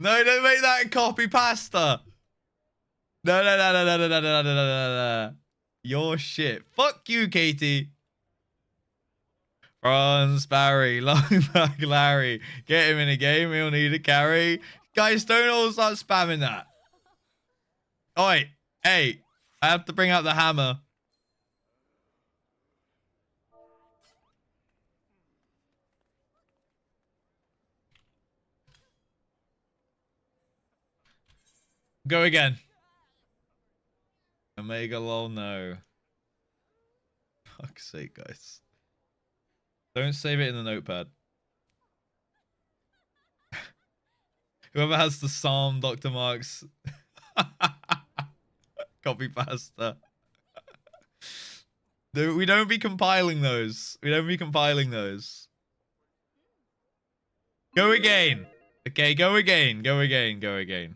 No, don't make that copy pasta. No, no, no, no, no, no, no, no, no, no, no. Your shit. Fuck you, Katie. Franz, Barry, long back Larry. Get him in a game, he'll need a carry. Guys, don't all start spamming that. Oi, hey, I have to bring out the hammer. Go again. Omega lol, no. Fuck's sake, guys. Don't save it in the notepad. Whoever has the Psalm, Dr. Marks. Copy pasta. We don't be compiling those. We don't be compiling those. Go again. Okay, go again. Go again. Go again.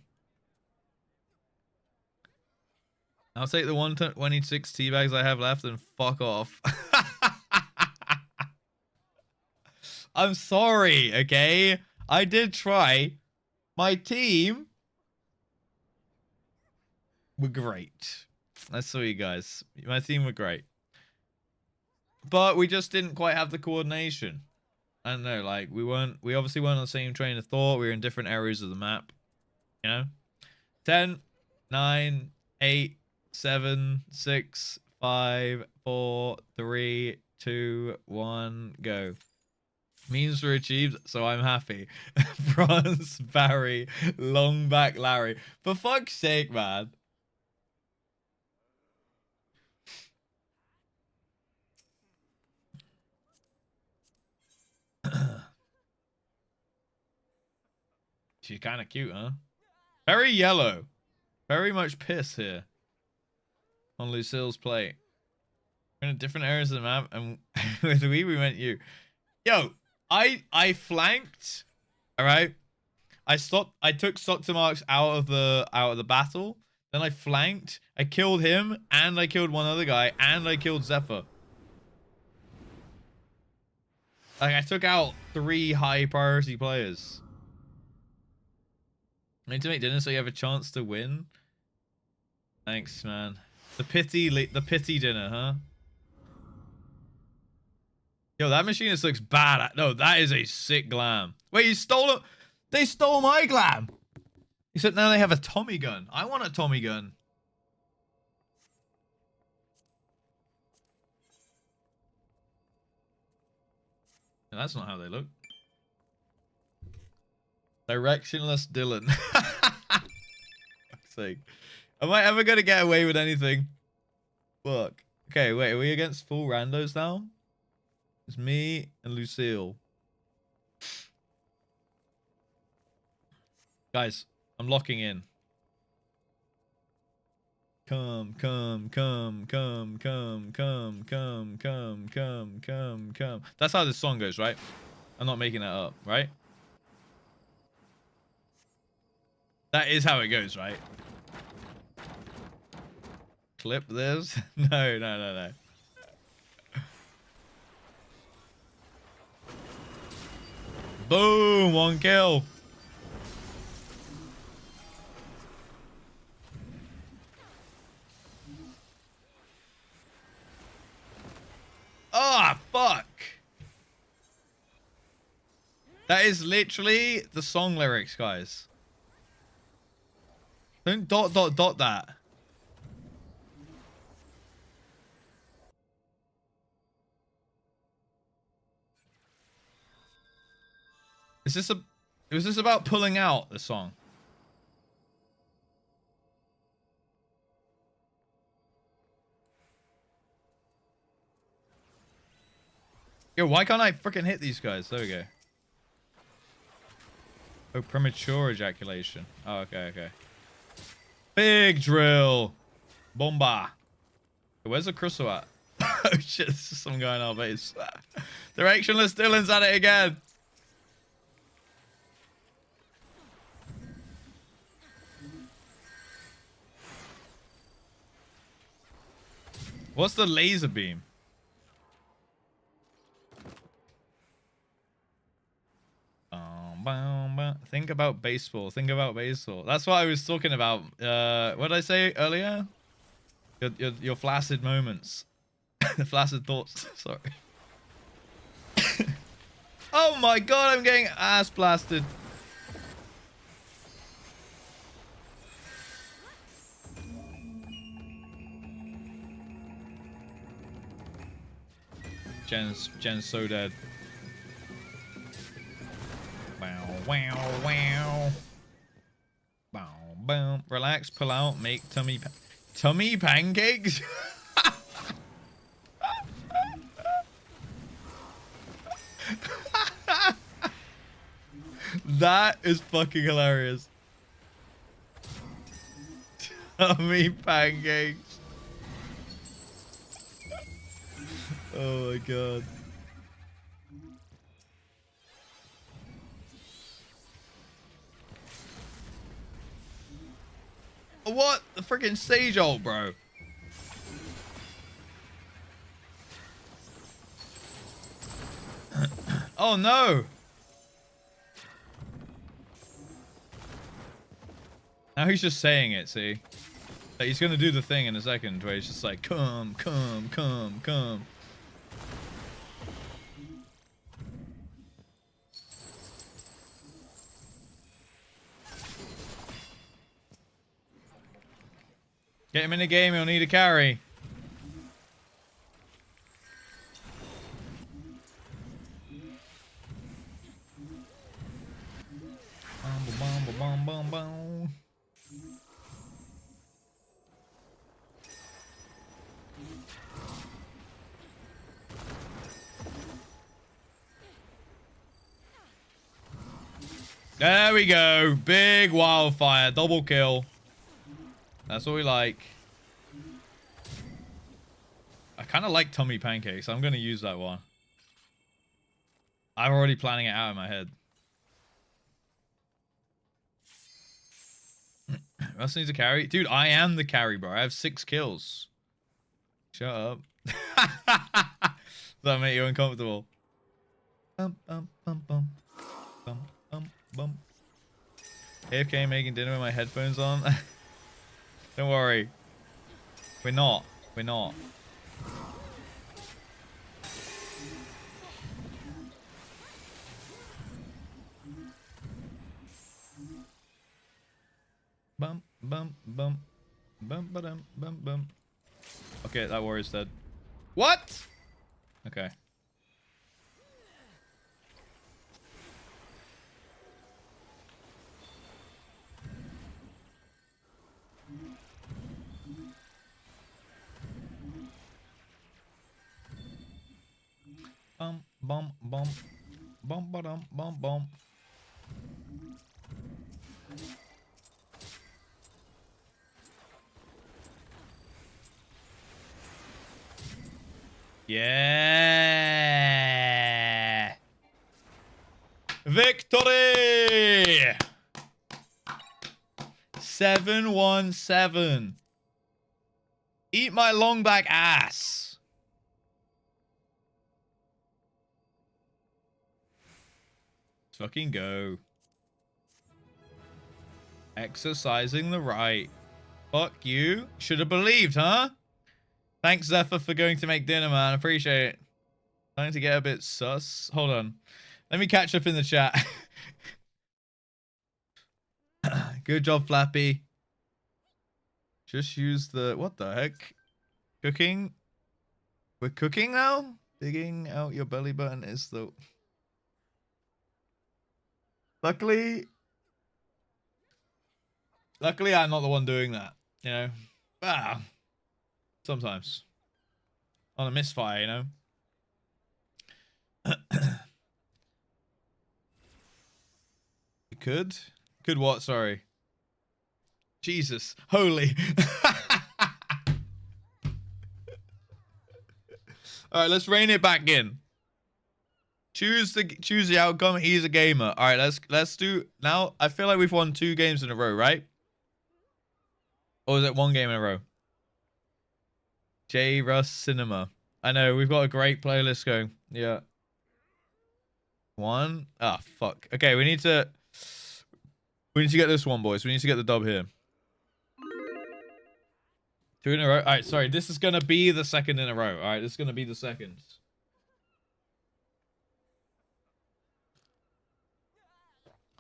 I'll take the 126 tea bags I have left and fuck off. I'm sorry, okay? I did try. My team were great. I saw you guys. My team were great. But we just didn't quite have the coordination. I don't know, like, we obviously weren't on the same train of thought. We were in different areas of the map. You know? 10, 9, 8, 7, 6, 5, 4, 3, 2, 1, go. Means were achieved, so I'm happy. Franz, Barry, long back Larry. For fuck's sake, man. She's kind of cute, huh? Very yellow. Very much piss here. On Lucille's plate. We're in different areas of the map, and with we went you. Yo, I flanked. Alright. I took Dr. Marks out of the battle. Then I flanked. I killed him, and I killed one other guy, and I killed Zephyr. Like, I took out 3 high priority players. I need to make dinner so you have a chance to win. Thanks, man. The pity dinner, huh? Yo, that machinist looks bad. No, that is a sick glam. Wait, you stole it? They stole my glam. Except now they have a Tommy gun. I want a Tommy gun. And that's not how they look. Directionless Dylan. Fuck's sake. Am I ever gonna get away with anything? Fuck. Okay, wait, are we against full randos now? It's me and Lucille. Guys, I'm locking in. Come. That's how this song goes, right? I'm not making that up, right? That is how it goes, right? Clip this? No. Boom! 1 kill. Ah, fuck! That is literally the song lyrics, guys. Don't dot that. Was this about pulling out the song? Yo, why can't I freaking hit these guys? There we go. Oh, premature ejaculation. Oh, okay. Big drill. Bomba. Where's the crystal at? Oh shit, this is some guy in our base. Directionless Dylan's at it again. What's the laser beam? Think about baseball. Think about baseball. That's what I was talking about. What did I say earlier? Your flaccid moments. The flaccid thoughts. Sorry. Oh my god, I'm getting ass blasted. Jen's so dead. Wow, wow, wow. Bow, boom. Relax, pull out, make tummy pancakes. That is fucking hilarious. Tummy pancakes. Oh my god. What? The freaking sage ult, bro. Oh no. Now he's just saying it, see? Like he's gonna do the thing in a second where he's just like, come, come, come, come. Get him in the game, he'll need a carry. Bum, bum, bum, bum. There we go. Big wildfire. Double kill. That's what we like. I kind of like tummy pancakes. I'm going to use that one. I'm already planning it out in my head. Russ needs a carry. Dude, I am the carry, bro. I have 6 kills. Shut up. Does that make you uncomfortable? Bum, bum, bum, bum. Bum, bum, bum. AFK making dinner with my headphones on. Don't worry. We're not. We're not. Bum, bum, bum. Bum, ba-dum, bum, bum. Okay, that warrior's dead. What? Okay. Bum, bum, bum. Bum, ba-dum, bum, bum. Yeah! Victory! 7-1-7. Eat my long back ass. Let's fucking go. Exercising the right. Fuck you. Should have believed, huh? Thanks, Zephyr, for going to make dinner, man. Appreciate it. Starting to get a bit sus. Hold on. Let me catch up in the chat. Good job, Flappy. Just use the... What the heck? Cooking? We're cooking now? Digging out your belly button is the... Luckily, I'm not the one doing that, you know? Ah, sometimes. On a misfire, you know? You could? Could what? Sorry. Jesus. Holy. Alright, let's rein it back in. Choose the outcome. He's a gamer. All right, let's do now. I feel like we've won 2 games in a row, right? Or is it 1 game in a row? JustRuss Cinema. I know we've got a great playlist going. Yeah. 1. Ah, fuck. Okay, we need to. We need to get this one, boys. We need to get the dub here. 2 in a row. All right, sorry. This is going to be the second in a row. All right, this is going to be the second.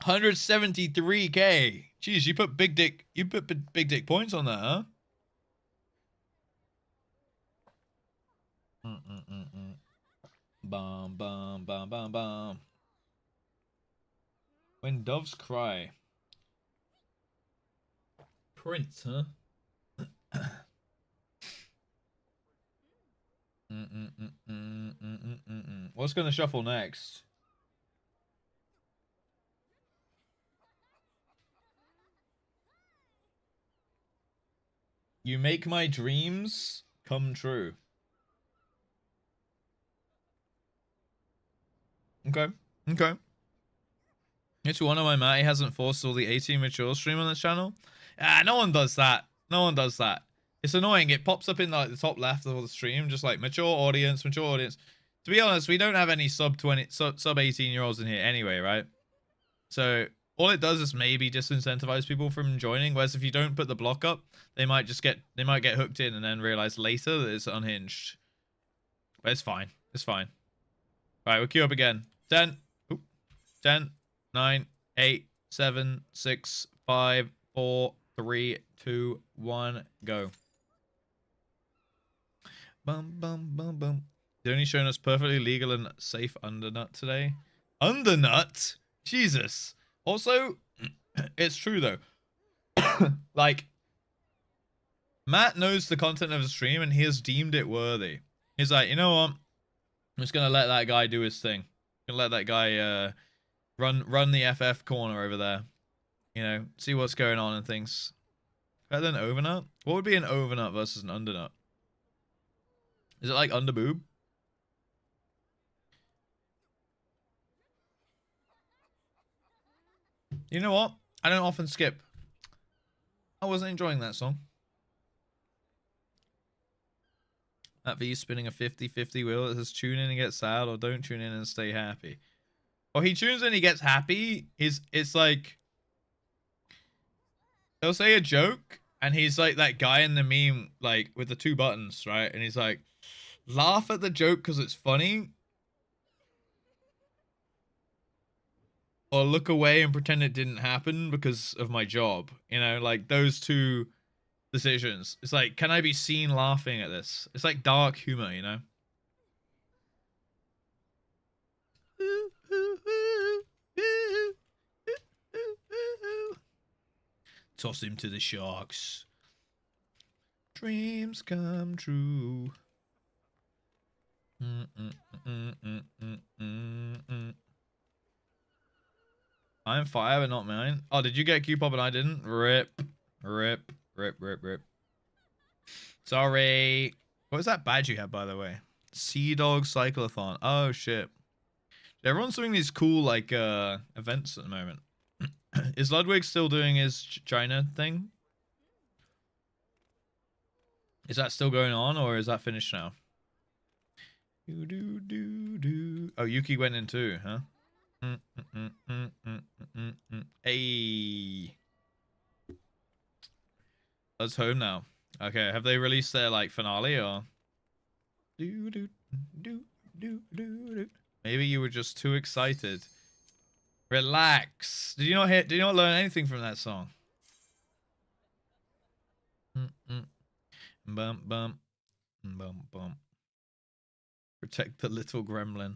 $173K. Jeez, you put big dick points on that, huh? Bum bum bum bum bum. When doves cry. Prince, huh? What's gonna shuffle next? You make my dreams come true. Okay. Okay. It's one of my Matty hasn't forced all the 18 mature stream on this channel. Ah, no one does that. No one does that. It's annoying. It pops up in like the top left of the stream, just like mature audience, mature audience. To be honest, we don't have any sub 18-year-olds in here anyway, right? So all it does is maybe disincentivize people from joining. Whereas if you don't put the block up, they might get hooked in and then realize later that it's unhinged. But it's fine. It's fine. All right, we'll queue up again. 10, 10, 9, 8, 7, 6, 5, 4, 3, 2, 1, go. Bum, bum, bum, bum. They're only showing us perfectly legal and safe undernut today. Undernut? Jesus. Also, it's true though. Like, Matt knows the content of the stream and he has deemed it worthy. He's like, you know what? I'm just gonna let that guy do his thing. Gonna let that guy run the FF corner over there. You know, see what's going on and things. Better than overnut? What would be an overnut versus an undernut? Is it like underboob? You know what? I don't often skip. I wasn't enjoying that song. That V spinning a 50-50 wheel that says tune in and get sad or don't tune in and stay happy. Or he tunes in and he gets happy. It's like they'll say a joke and he's like that guy in the meme like with the 2 buttons, right? And he's like, laugh at the joke because it's funny. Or look away and pretend it didn't happen because of my job. You know, like those 2 decisions. It's like, can I be seen laughing at this? It's like dark humor, you know? Toss him to the sharks. Dreams come true. I'm fire, but not mine. Oh, did you get Q-pop and I didn't? Rip. Rip. Rip, rip, rip. Sorry. What was that badge you had, by the way? Sea Dog Cyclothon. Oh, shit. Everyone's doing these cool, like, events at the moment. Is Ludwig still doing his China thing? Is that still going on, or is that finished now? Oh, Yuki went in too, huh? Hey. Let's home now. Okay, have they released their, like, finale, or? Maybe you were just too excited. Relax. Did you not learn anything from that song? Bum bum bum bum. Protect the little gremlin.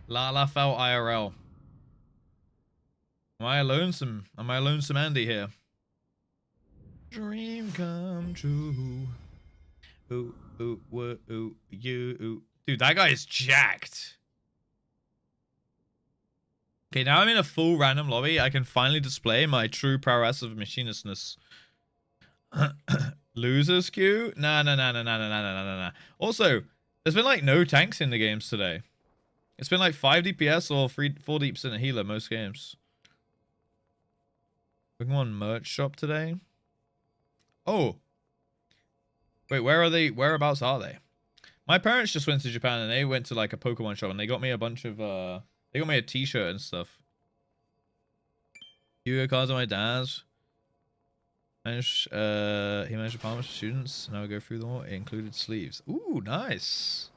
Lala fell IRL. Am I a lonesome Andy here? Dream come true. Ooh, ooh, woo, ooh, you, ooh. Dude, that guy is jacked. Okay, now I'm in a full random lobby. I can finally display my true prowess of machinistness. Losers queue? Nah. Also, there's been like no tanks in the games today. It's been like 5 DPS or 4 deeps in a healer most games. Pokemon merch shop today. Oh. Wait, where are they? Whereabouts are they? My parents just went to Japan and they went to like a Pokemon shop and they got me a bunch of they got me a t-shirt and stuff. Yu-Gi-Oh cards on my dad's. He managed to promise students and I would go through them all. It included sleeves. Ooh, nice.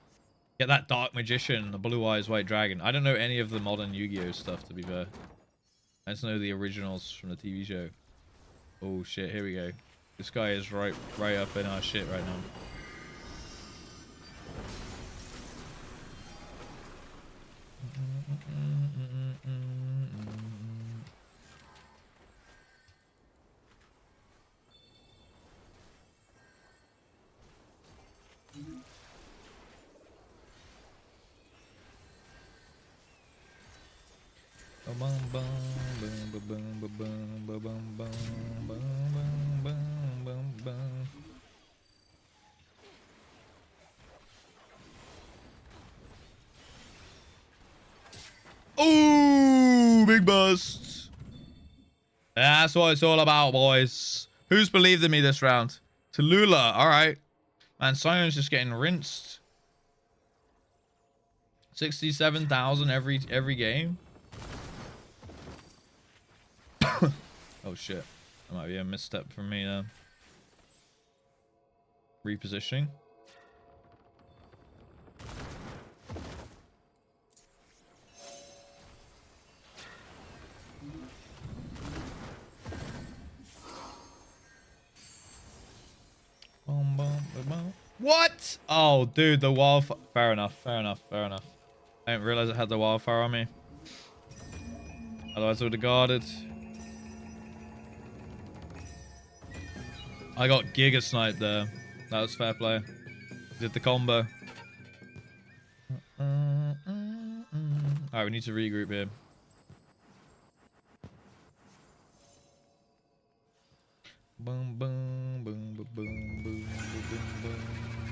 Get that Dark Magician, the Blue Eyes White Dragon. I don't know any of the modern Yu-Gi-Oh stuff, to be fair. I just know the originals from the TV show. Oh shit, here we go. This guy is right up in our shit right now. Ooh, big bust. That's what it's all about, boys. Who's believed in me this round? Tallulah, all right. Man, Sion's just getting rinsed. 67,000 every game. Oh shit, that might be a misstep from me now. Repositioning. What? Oh, dude, the wildfire. Fair enough. I didn't realize it had the wildfire on me. Otherwise, I would have guarded. I got Giga Sniped there. That was fair play. Did the combo. Alright, we need to regroup here. Boom, boom, boom, boom, boom, boom, boom,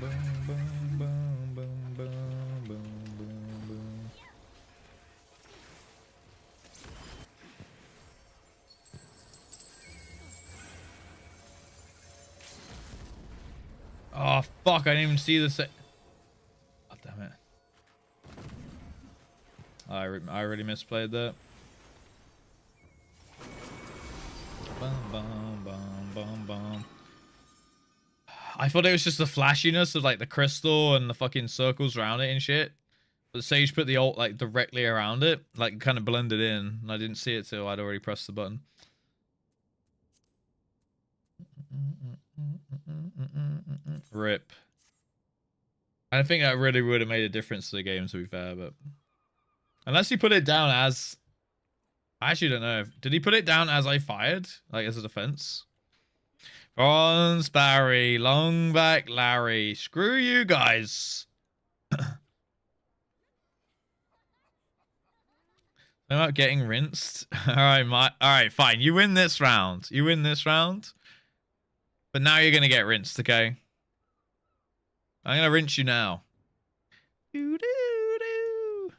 boom, boom, boom, boom, boom, boom, boom. Oh, fuck, I didn't even see the oh, damn it. I already misplayed that. Bum, bum, bum, bum, bum. I thought it was just the flashiness of like the crystal and the fucking circles around it and shit. But Sage put the ult like directly around it, like kind of blended in, and I didn't see it till I'd already pressed the button. Rip. I think that really would have made a difference to the game, to be fair, but unless he put it down as, I actually don't know. Did he put it down as I fired, like as a defense? Bronze Barry, long back Larry. Screw you guys. I'm not getting rinsed. All right, fine. You win this round. But now you're gonna get rinsed, okay? I'm gonna rinse you now. Doo doo doo.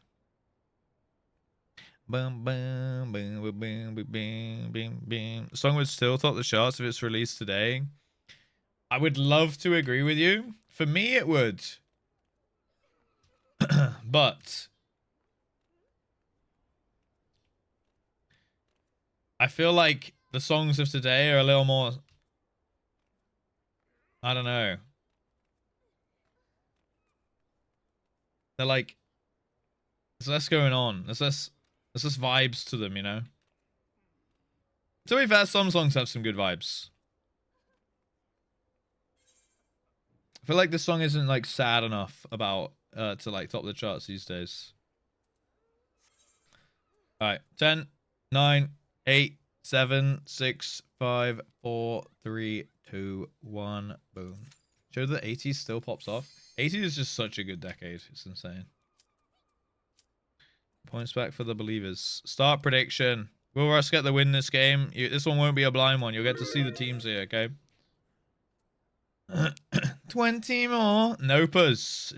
Bum bum bum bum bum bum bum bum. The song would still top the charts if it's released today. I would love to agree with you. For me, it would. But I feel like the songs of today are a little more, I don't know. They're like, there's less going on. There's less vibes to them, you know? To be fair, some songs have some good vibes. I feel like this song isn't like sad enough about to like top the charts these days. Alright, 10, 9, 8, 7, 6, 5, 4, 3, 2, 1, boom. Show the 80s still pops off. 80s is just such a good decade. It's insane. Points back for the believers. Start prediction. Will Russ get the win this game? This one won't be a blind one. You'll get to see the teams here, okay? 20 more. Nopers.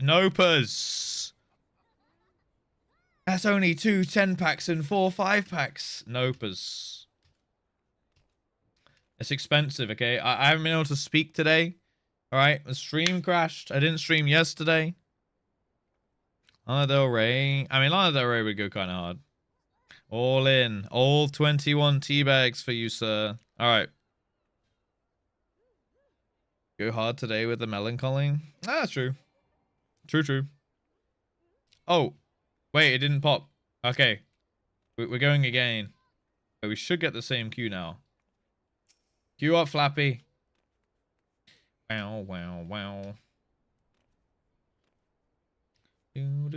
That's only 2 10-packs and 4 5-packs. Nopers. It's expensive, okay? I haven't been able to speak today. Alright, the stream crashed. I didn't stream yesterday. Lana Del Rey. I mean, Lana Del Rey would go kind of hard. All in. All 21 teabags for you, sir. All right. Go hard today with the melancholy. Ah, that's true. True. Oh, wait, it didn't pop. Okay. We're going again. We should get the same queue now. Queue up, Flappy. Wow. Do.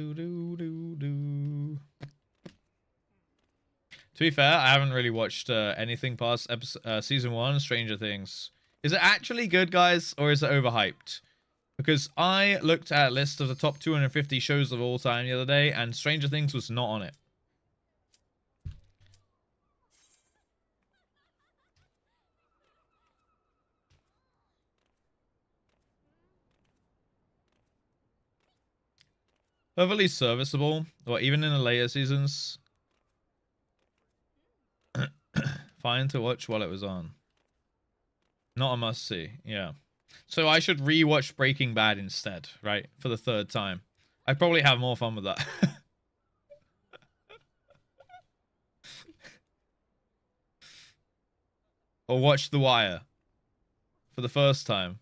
To be fair, I haven't really watched anything past season 1, Stranger Things. Is it actually good, guys, or is it overhyped? Because I looked at a list of the top 250 shows of all time the other day, and Stranger Things was not on it. Perfectly serviceable, or even in the later seasons. Fine to watch while it was on. Not a must-see, yeah. So I should re-watch Breaking Bad instead, right? For the 3rd time. I'd probably have more fun with that. Or watch The Wire. For the 1st time.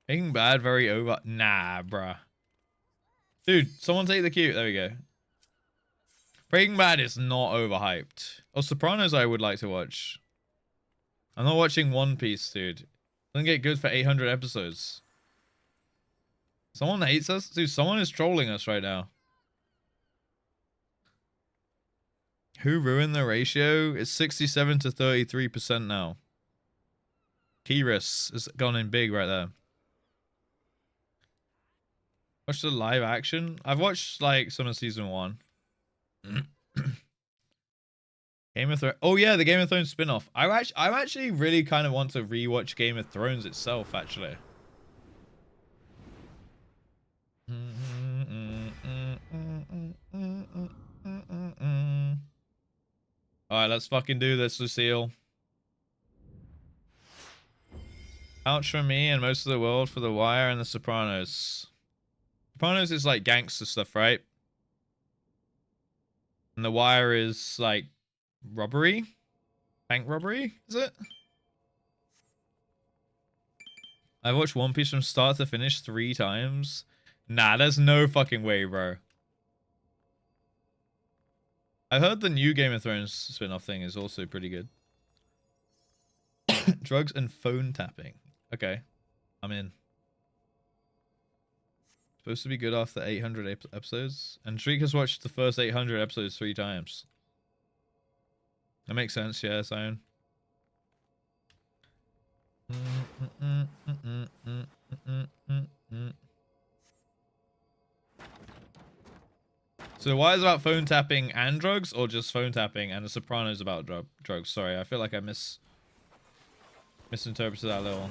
Breaking Bad very over... Nah, bruh. Dude, someone take the cue. There we go. Breaking Bad is not overhyped. Oh, Sopranos I would like to watch. I'm not watching One Piece, dude. Doesn't get good for 800 episodes. Someone hates us? Dude, someone is trolling us right now. Who ruined the ratio? It's 67 to 33% now. Kirus has gone in big right there. Watch the live action? I've watched like some of season 1. Game of Thrones. Oh yeah, the Game of Thrones spin-off. I actually really kind of want to rewatch Game of Thrones itself, actually. Alright, let's fucking do this, Lucille. Ouch for me and most of the world for The Wire and The Sopranos. Sopranos is like gangster stuff, right? And The Wire is like robbery? Bank robbery, is it? I've watched One Piece from start to finish 3 times. Nah, there's no fucking way, bro. I heard the new Game of Thrones spin-off thing is also pretty good. Drugs and phone tapping. Okay. I'm in. Supposed to be good after 800 episodes. And Shriek has watched the first 800 episodes 3 times. That makes sense, yeah, Sion. So why is it about phone tapping and drugs, or just phone tapping and The Sopranos about drugs? Sorry, I feel like I misinterpreted that a little.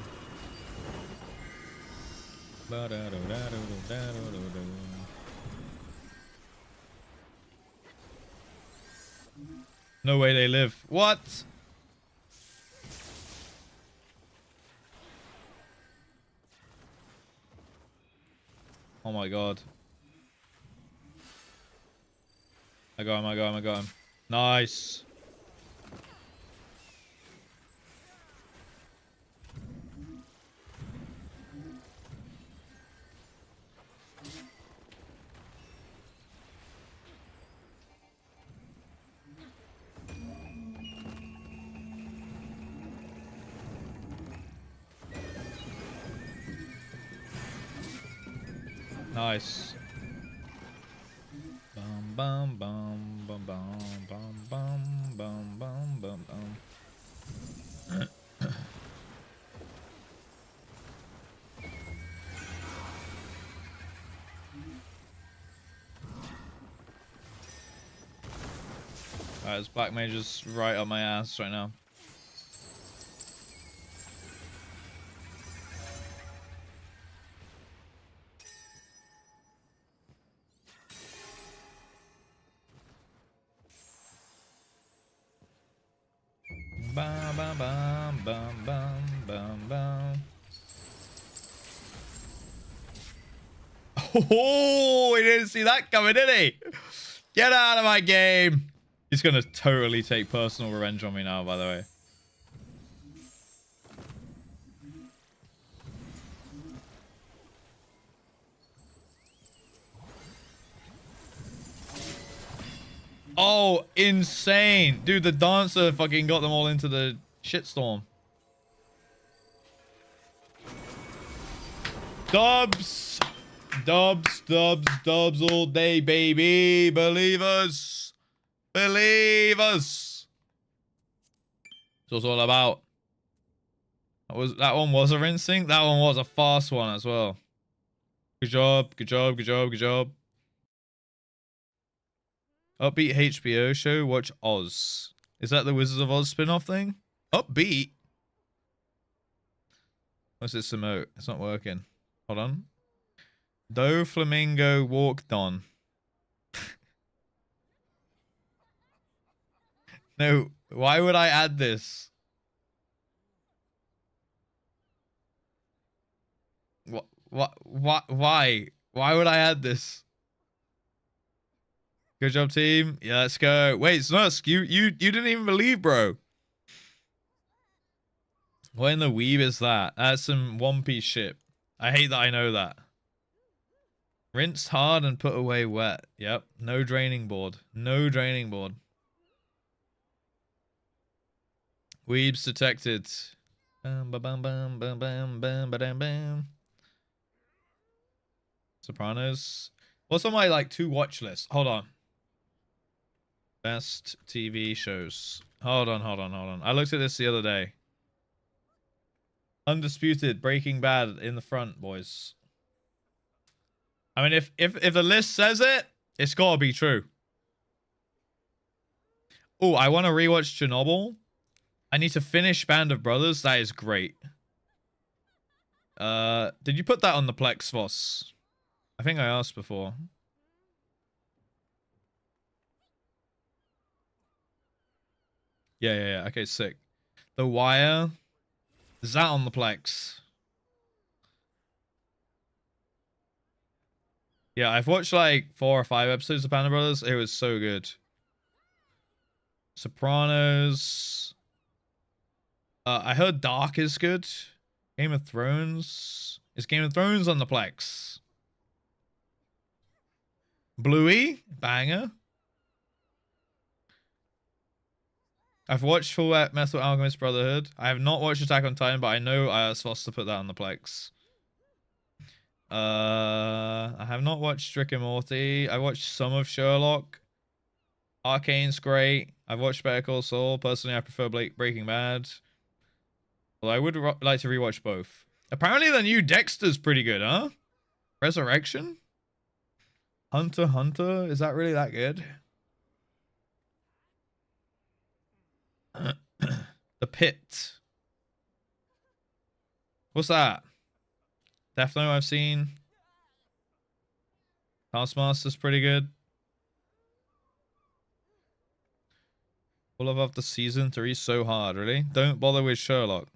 No way they live. What? Oh my god. I got him. Nice. Nice. Bum bum bum bum bum bum bum bum bum bum bum. Alright, this black mage is right up my ass right now. Bum bum bum bum bum bum bum. Oh, he didn't see that coming, did he? Get out of my game. He's going to totally take personal revenge on me now, by the way. Oh, insane. Dude, the dancer fucking got them all into the shitstorm. Dubs. Dubs, dubs, dubs all day, baby. Believe us. Believe us. That's what it's all about. That one was a rinse sync. That one was a fast one as well. Good job, good job, good job, good job. Upbeat HBO show, watch Oz. Is that the Wizards of Oz spin-off thing? Upbeat? What's this emote? It's not working. Hold on. Do Flamingo walked on. No, why would I add this? What? Why? Why would I add this? Good job, team. Yeah, let's go. Wait, Snusk, you didn't even believe, bro. What in the weeb is that? That's some One Piece shit. I hate that I know that. Rinsed hard and put away wet. Yep. No draining board. No draining board. Weebs detected. Bam, ba, bam, bam, bam, bam, bam, ba, dam, bam. Sopranos. What's on my like to watch list? Hold on. Best TV shows. Hold on. I looked at this the other day. Undisputed Breaking Bad in the front, boys. I mean, if the list says it, it's gotta be true. Oh, I want to rewatch Chernobyl. I need to finish Band of Brothers. That is great. Did you put that on the Plex, Voss? I think I asked before. Yeah. Okay, sick. The Wire. Is that on the Plex? Yeah, I've watched like 4 or 5 episodes of Band of Brothers. It was so good. Sopranos. I heard Dark is good. Game of Thrones. Is Game of Thrones on the Plex? Bluey. Banger. I've watched Full Metal Alchemist Brotherhood. I have not watched Attack on Titan, but I know I was supposed to put that on the Plex. I have not watched Rick and Morty. I watched some of Sherlock. Arcane's great. I've watched Better Call Saul. Personally, I prefer Breaking Bad. Well, I would like to rewatch both. Apparently, the new Dexter's pretty good, huh? Resurrection? Hunter x Hunter? Is that really that good? The Pit. What's that? Death Note I've seen. Taskmaster's pretty good. All of after season 3 so hard, really? Don't bother with Sherlock.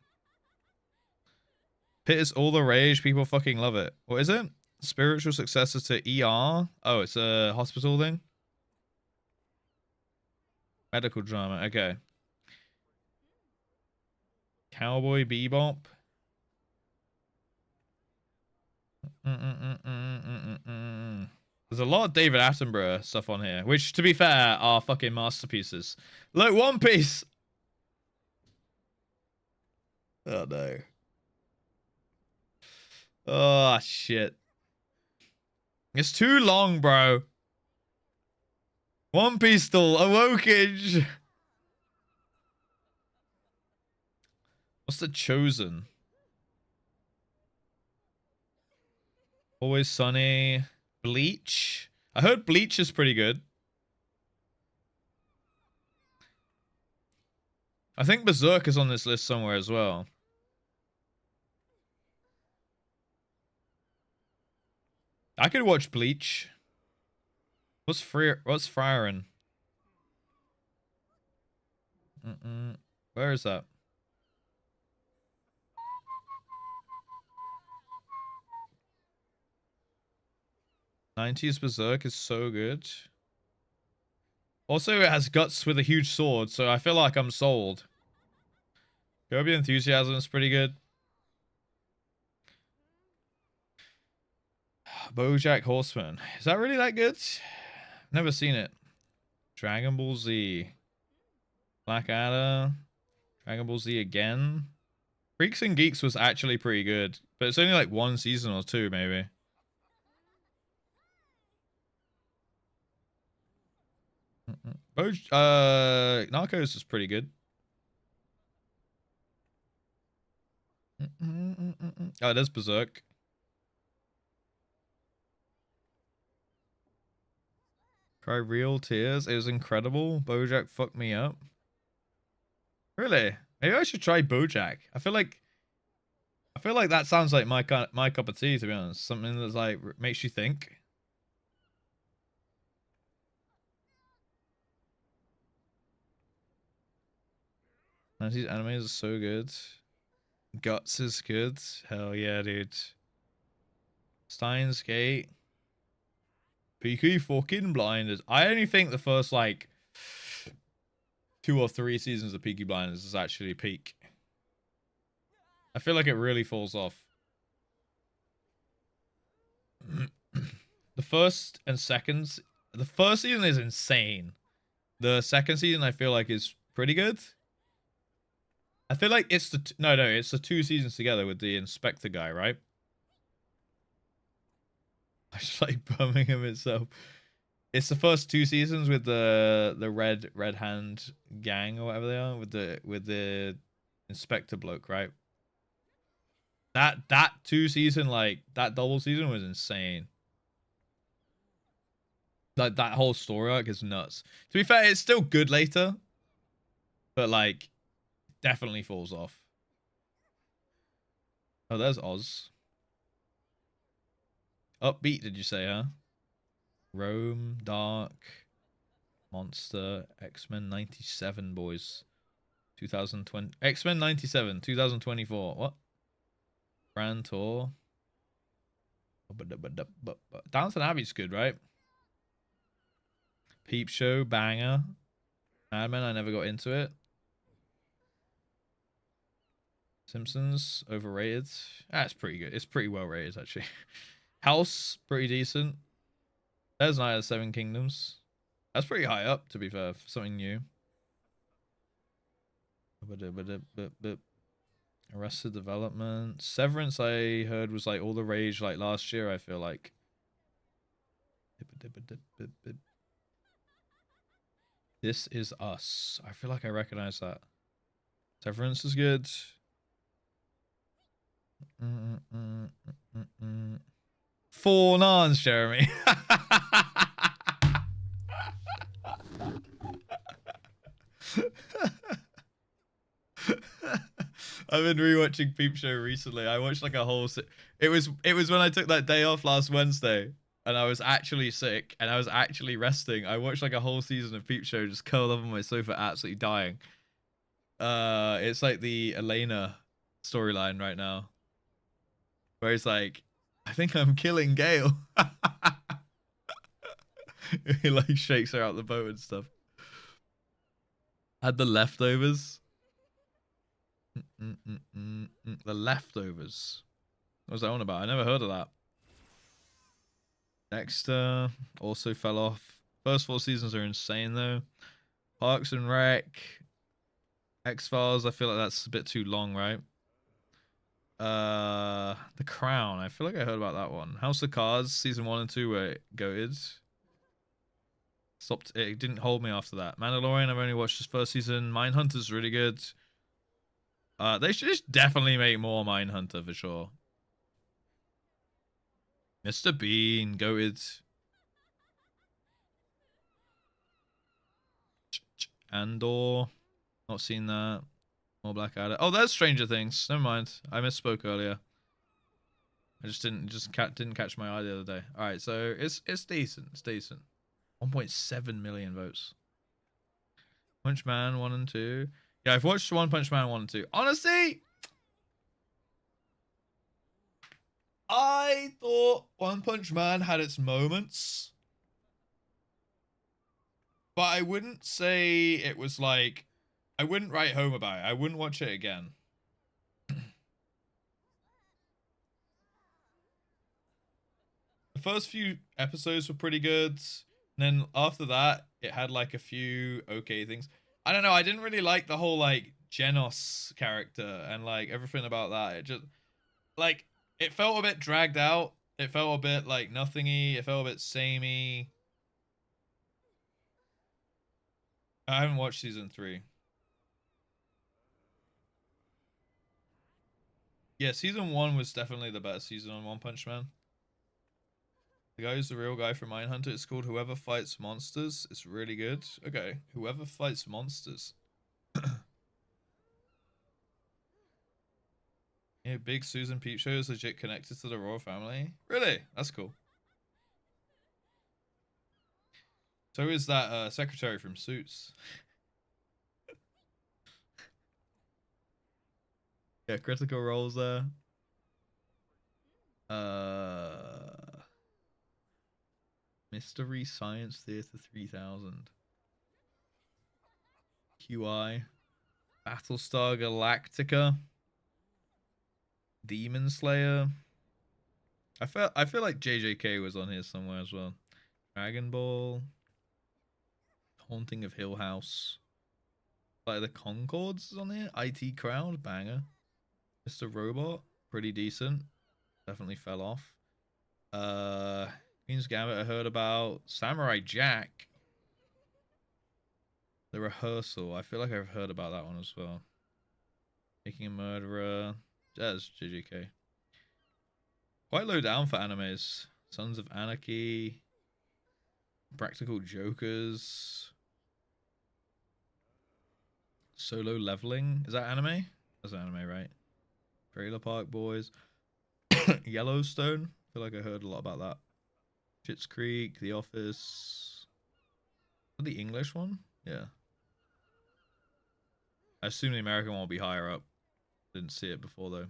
Pit is all the rage. People fucking love it. What is it? Spiritual successor to ER? Oh, it's a hospital thing? Medical drama. Okay. Cowboy Bebop. There's a lot of David Attenborough stuff on here, which, to be fair, are fucking masterpieces. Look, One Piece. Oh, no. Oh, shit. It's too long, bro. One Piece still Awokage. What's the Chosen? Always Sunny. Bleach. I heard Bleach is pretty good. I think Berserk is on this list somewhere as well. I could watch Bleach. What's Frieren? Where is that? 90s Berserk is so good. Also, it has guts with a huge sword, so I feel like I'm sold. Curb Your Enthusiasm is pretty good. BoJack Horseman. Is that really that good? Never seen it. Dragon Ball Z. Blackadder. Dragon Ball Z again. Freaks and Geeks was actually pretty good, but it's only like 1 season or 2, maybe. Narcos is pretty good. Oh, it is Berserk. Cry real tears. It was incredible. BoJack fucked me up. Really? Maybe I should try BoJack. I feel like that sounds like my cup of tea, to be honest. Something that's like makes you think. These animes are so good. Guts is good. Hell yeah, dude. Steins Gate. Peaky fucking Blinders. I only think the first like 2 or 3 seasons of Peaky Blinders is actually peak. I feel like it really falls off. The first season is insane. The second season I feel like is pretty good. I feel like it's the it's the 2 seasons together with the inspector guy, right? I just like Birmingham itself. It's the first 2 seasons with the red hand gang or whatever they are with the inspector bloke, right? That 2 season, like that double season was insane. Like that whole story arc is nuts. To be fair, it's still good later, but like definitely falls off. Oh, there's Oz. Upbeat, did you say, huh? Rome, Dark, Monster, X-Men 97, boys. 2020. X-Men 97, 2024. What? Grand Tour. Downton Abbey's good, right? Peep Show, banger. Mad Men, I never got into it. Simpsons, overrated. It's pretty good. It's pretty well rated, actually. House, pretty decent. There's Night of the Seven Kingdoms. That's pretty high up, to be fair, for something new. Arrested Development. Severance, I heard, was like all the rage like last year, I feel like. This Is Us. I feel like I recognize that. Severance is good. Four nans, Jeremy. I've been rewatching Peep Show recently. I watched like a whole. It was when I took that day off last Wednesday, and I was actually sick, and I was actually resting. I watched like a whole season of Peep Show, just curled up on my sofa, absolutely dying. It's like the Elena storyline right now, where it's like, I think I'm killing Gail. He like shakes her out the boat and stuff. Had The Leftovers. The Leftovers. What was that on about? I never heard of that. Dexter also fell off. First 4 seasons are insane though. Parks and Rec. X-Files, I feel like that's a bit too long, right? The Crown. I feel like I heard about that one. House of Cards, season 1 and 2 were goated. Stopped. It didn't hold me after that. Mandalorian, I've only watched this first season. Mindhunter's really good. They should just definitely make more Mindhunter for sure. Mr. Bean, goated. Andor, not seen that. More Blackadder. Oh, there's Stranger Things. Never mind. I misspoke earlier. I just didn't catch my eye the other day. All right, so it's decent. It's decent. 1.7 million votes. Punch Man 1 and 2. Yeah, I've watched One Punch Man 1 and 2. Honestly, I I thought One Punch Man had its moments, but I wouldn't say it was like, I wouldn't write home about it. I wouldn't watch it again. The first few episodes were pretty good. And then after that, it had like a few okay things. I don't know. I didn't really like the whole like Genos character and like everything about that. It just like it felt a bit dragged out. It felt a bit like nothingy. It felt a bit samey. I haven't watched season 3. Yeah, season 1 was definitely the best season on One Punch Man. The guy who's the real guy from Mindhunter. It's called Whoever Fights Monsters. It's really good. Okay, Whoever Fights Monsters. Yeah, Big Susan Peep Show is legit connected to the royal family. Really? That's cool. So is that secretary from Suits. Yeah, Critical Role's there. Mystery Science Theater 3000. QI. Battlestar Galactica. Demon Slayer. I feel like JJK was on here somewhere as well. Dragon Ball. Haunting of Hill House. Like the Concords is on here. IT Crowd, banger. Mr. Robot, pretty decent. Definitely fell off. Queen's Gambit I heard about. Samurai Jack. The Rehearsal. I feel like I've heard about that one as well. Making a Murderer. That's JJK. Quite low down for animes. Sons of Anarchy. Practical Jokers. Solo Leveling. Is that anime? That's anime, right? Trailer Park Boys. Yellowstone. I feel like I heard a lot about that. Schitt's Creek. The Office. The English one? Yeah. I assume the American one will be higher up. Didn't see it before though.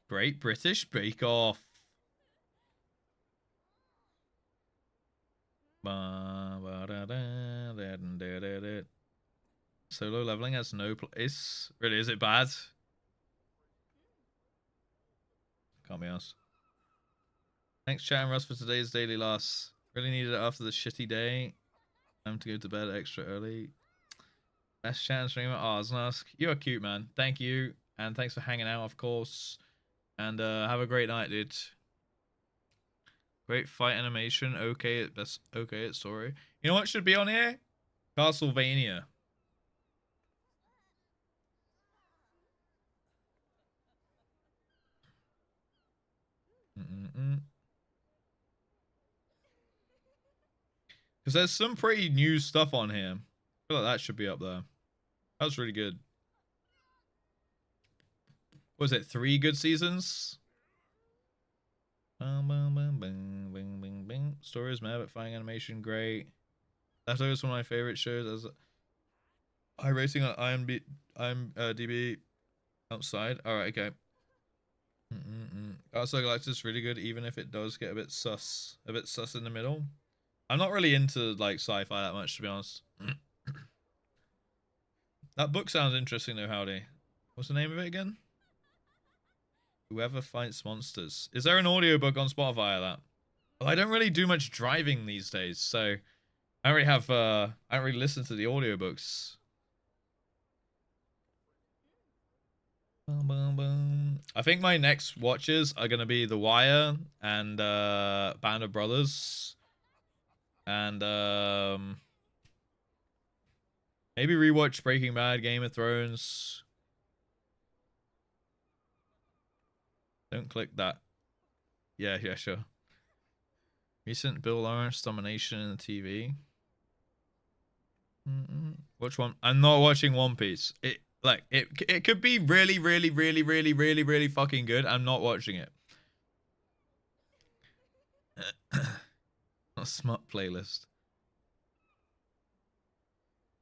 Great British Bake Off. Solo Leveling has no place. Really, is it bad? Can't be asked. Thanks, Chat and Russ, for today's daily loss. Really needed it after the shitty day. Time to go to bed extra early. Best chat and streamer, Osnask. You are cute, man. Thank you. And thanks for hanging out, of course. And have a great night, dude. Great fight animation. Okay at best. Okay at story. You know what should be on here? Castlevania. Because there's some pretty new stuff on here. I feel like that should be up there. That was really good. Was it 3 good seasons? Stories, mad, but fighting animation, great. That's always one of my favorite shows. As high rating on IMDb outside. All right, okay. Also, Galactus really good, even if it does get a bit sus in the middle. I'm not really into like sci-fi that much, to be honest. That book sounds interesting though, Howdy. What's the name of it again? Whoever Fights Monsters. Is there an audiobook on Spotify of that? Well, I don't really do much driving these days, so I don't really have I don't really listen to the audiobooks. I think my next watches are gonna be The Wire and Band of Brothers. And maybe rewatch Breaking Bad, Game of Thrones. Don't click that. Yeah, sure. Recent Bill Lawrence domination in the TV. Which one? I'm not watching One Piece. It could be really fucking good. I'm not watching it. A smut playlist.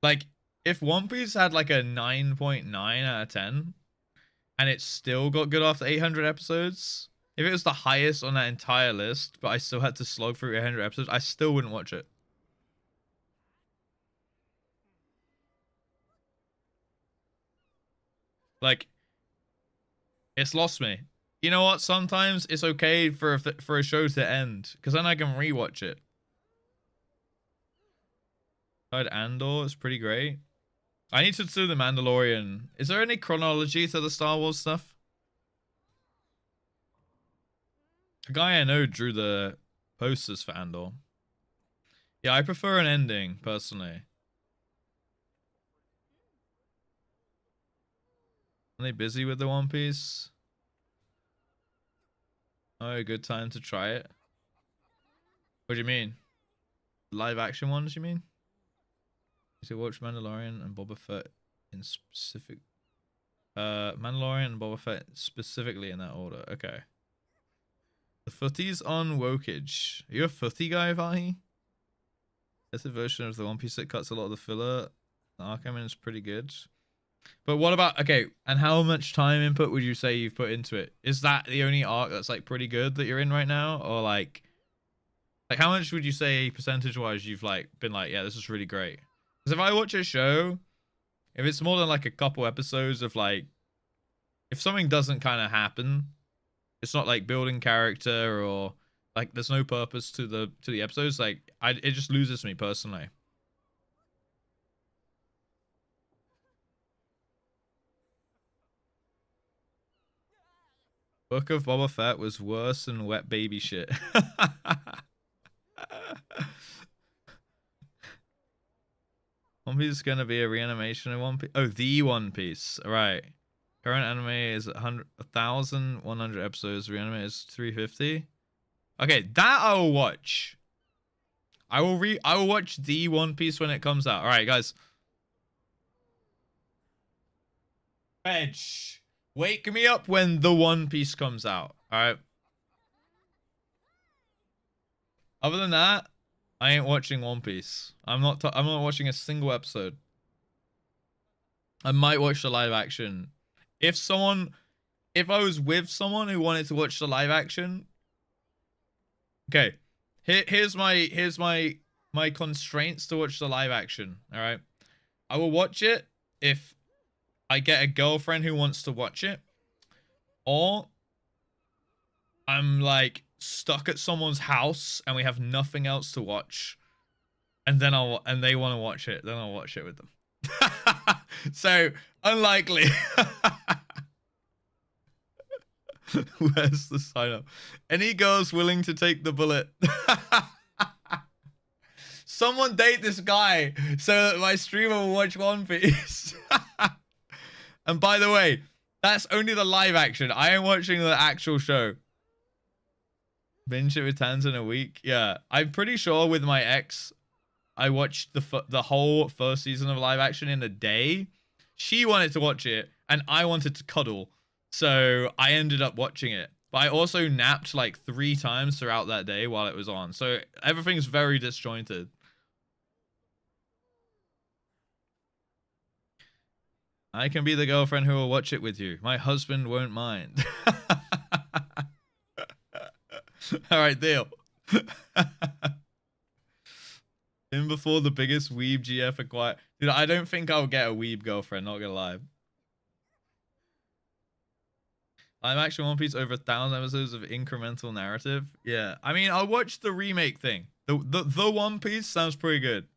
Like, if One Piece had like a 9.9 out of 10, and it still got good after 800 episodes, If it was the highest on that entire list, but I still had to slog through 800 episodes, I still wouldn't watch it. Like, it's lost me. You know what? Sometimes it's okay for a show to end, because then I can rewatch it. Andor is pretty great. I need to do the Mandalorian. Is there any chronology to the Star Wars stuff? A guy I know drew the posters for Andor. Yeah, I prefer an ending, personally. Are they busy with the One Piece? Oh, good time to try it. What do you mean? Live action ones, you mean? You should watch Mandalorian and Boba Fett in specific. Mandalorian and Boba Fett specifically in that order. Okay. The footy's on Wokage. Are you a footy guy, Vahi? That's a version of the One Piece that cuts a lot of the filler. The arc I'm in is pretty good. But what about, okay, and how much time input would you say you've put into it? Is that the only arc that's like pretty good that you're in right now? Or like how much would you say percentage wise you've like been like, yeah, this is really great? Because if I watch a show, if it's more than like a couple episodes of like, if something doesn't kind of happen, it's not like building character or like there's no purpose to the episodes, like it just loses me personally. Book of Boba Fett was worse than wet baby shit. One Piece is gonna be a reanimation of One Piece. Oh, the One Piece. All right. Current anime is 1,100 episodes. Reanime is 350. Okay, that I will watch. I will watch the One Piece when it comes out. All right, guys. Reg, wake me up when the One Piece comes out. All right. Other than that, I ain't watching One Piece. I'm not watching a single episode. I might watch the live action. If I was with someone who wanted to watch the live action, okay. Here's my constraints to watch the live action. All right. I will watch it if I get a girlfriend who wants to watch it, or I'm like stuck at someone's house and we have nothing else to watch, and then they want to watch it, then I'll watch it with them. So unlikely. Where's the sign up? Any girls willing to take the bullet? Someone date this guy so that my streamer will watch One Piece. And by the way, that's only the live action. I am watching the actual show. Binge it with Tans in a week. Yeah, I'm pretty sure with my ex, I watched the whole first season of live action in a day. She wanted to watch it, and I wanted to cuddle. So I ended up watching it. But I also napped like 3 times throughout that day while it was on. So everything's very disjointed. I can be the girlfriend who will watch it with you. My husband won't mind. All right, deal. In before the biggest weeb GF acquired. Dude, I don't think I'll get a weeb girlfriend, not gonna lie. Live action One Piece over 1,000 episodes of incremental narrative. Yeah, I mean, I'll watch the remake thing. The One Piece sounds pretty good.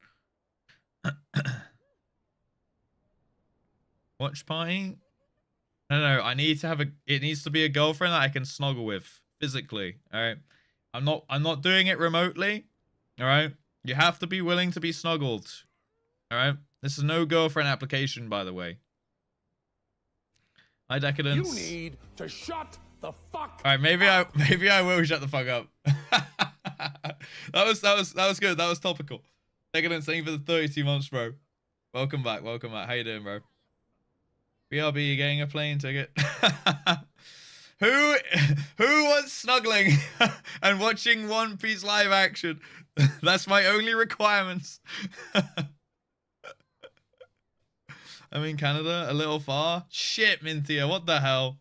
Watch party? No. I need to have it needs to be a girlfriend that I can snuggle with physically. All right. I'm not doing it remotely. All right. You have to be willing to be snuggled. All right. This is no girlfriend application, by the way. Hi, Decadence. You need to shut the fuck. All right. Maybe I will shut the fuck up. that was good. That was topical. Decadence, thank you for the 32 months, bro. Welcome back. How you doing, bro? BRB, getting a plane ticket. Who wants snuggling and watching One Piece live action? That's my only requirements. I'm in Canada, a little far. Shit, Minthia, what the hell?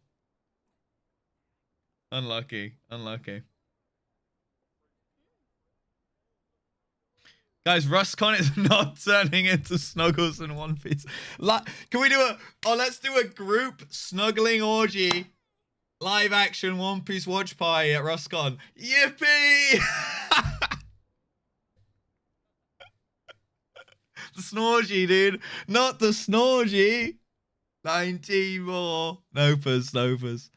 Unlucky. Unlucky. Guys, RussCon is not turning into snuggles in One Piece. Can we do a... Oh, let's do a group snuggling orgy. Live action One Piece watch party at RussCon. Yippee! The Snorgy, dude. Not the Snorgy. 19 more. Nopers.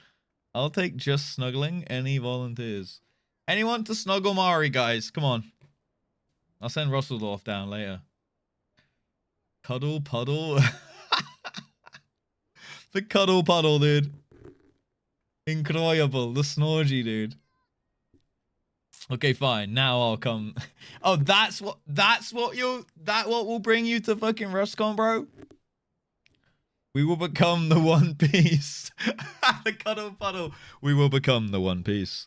I'll take just snuggling. Any volunteers? Anyone to snuggle Mari, guys? Come on. I'll send Russeldorf down later. Cuddle puddle. The cuddle puddle, dude. Incredible. The Snorgy, dude. Okay, fine. Now I'll come. Oh, that's what will bring you to fucking RussCon, bro? We will become the One Piece. The cuddle puddle. We will become the One Piece.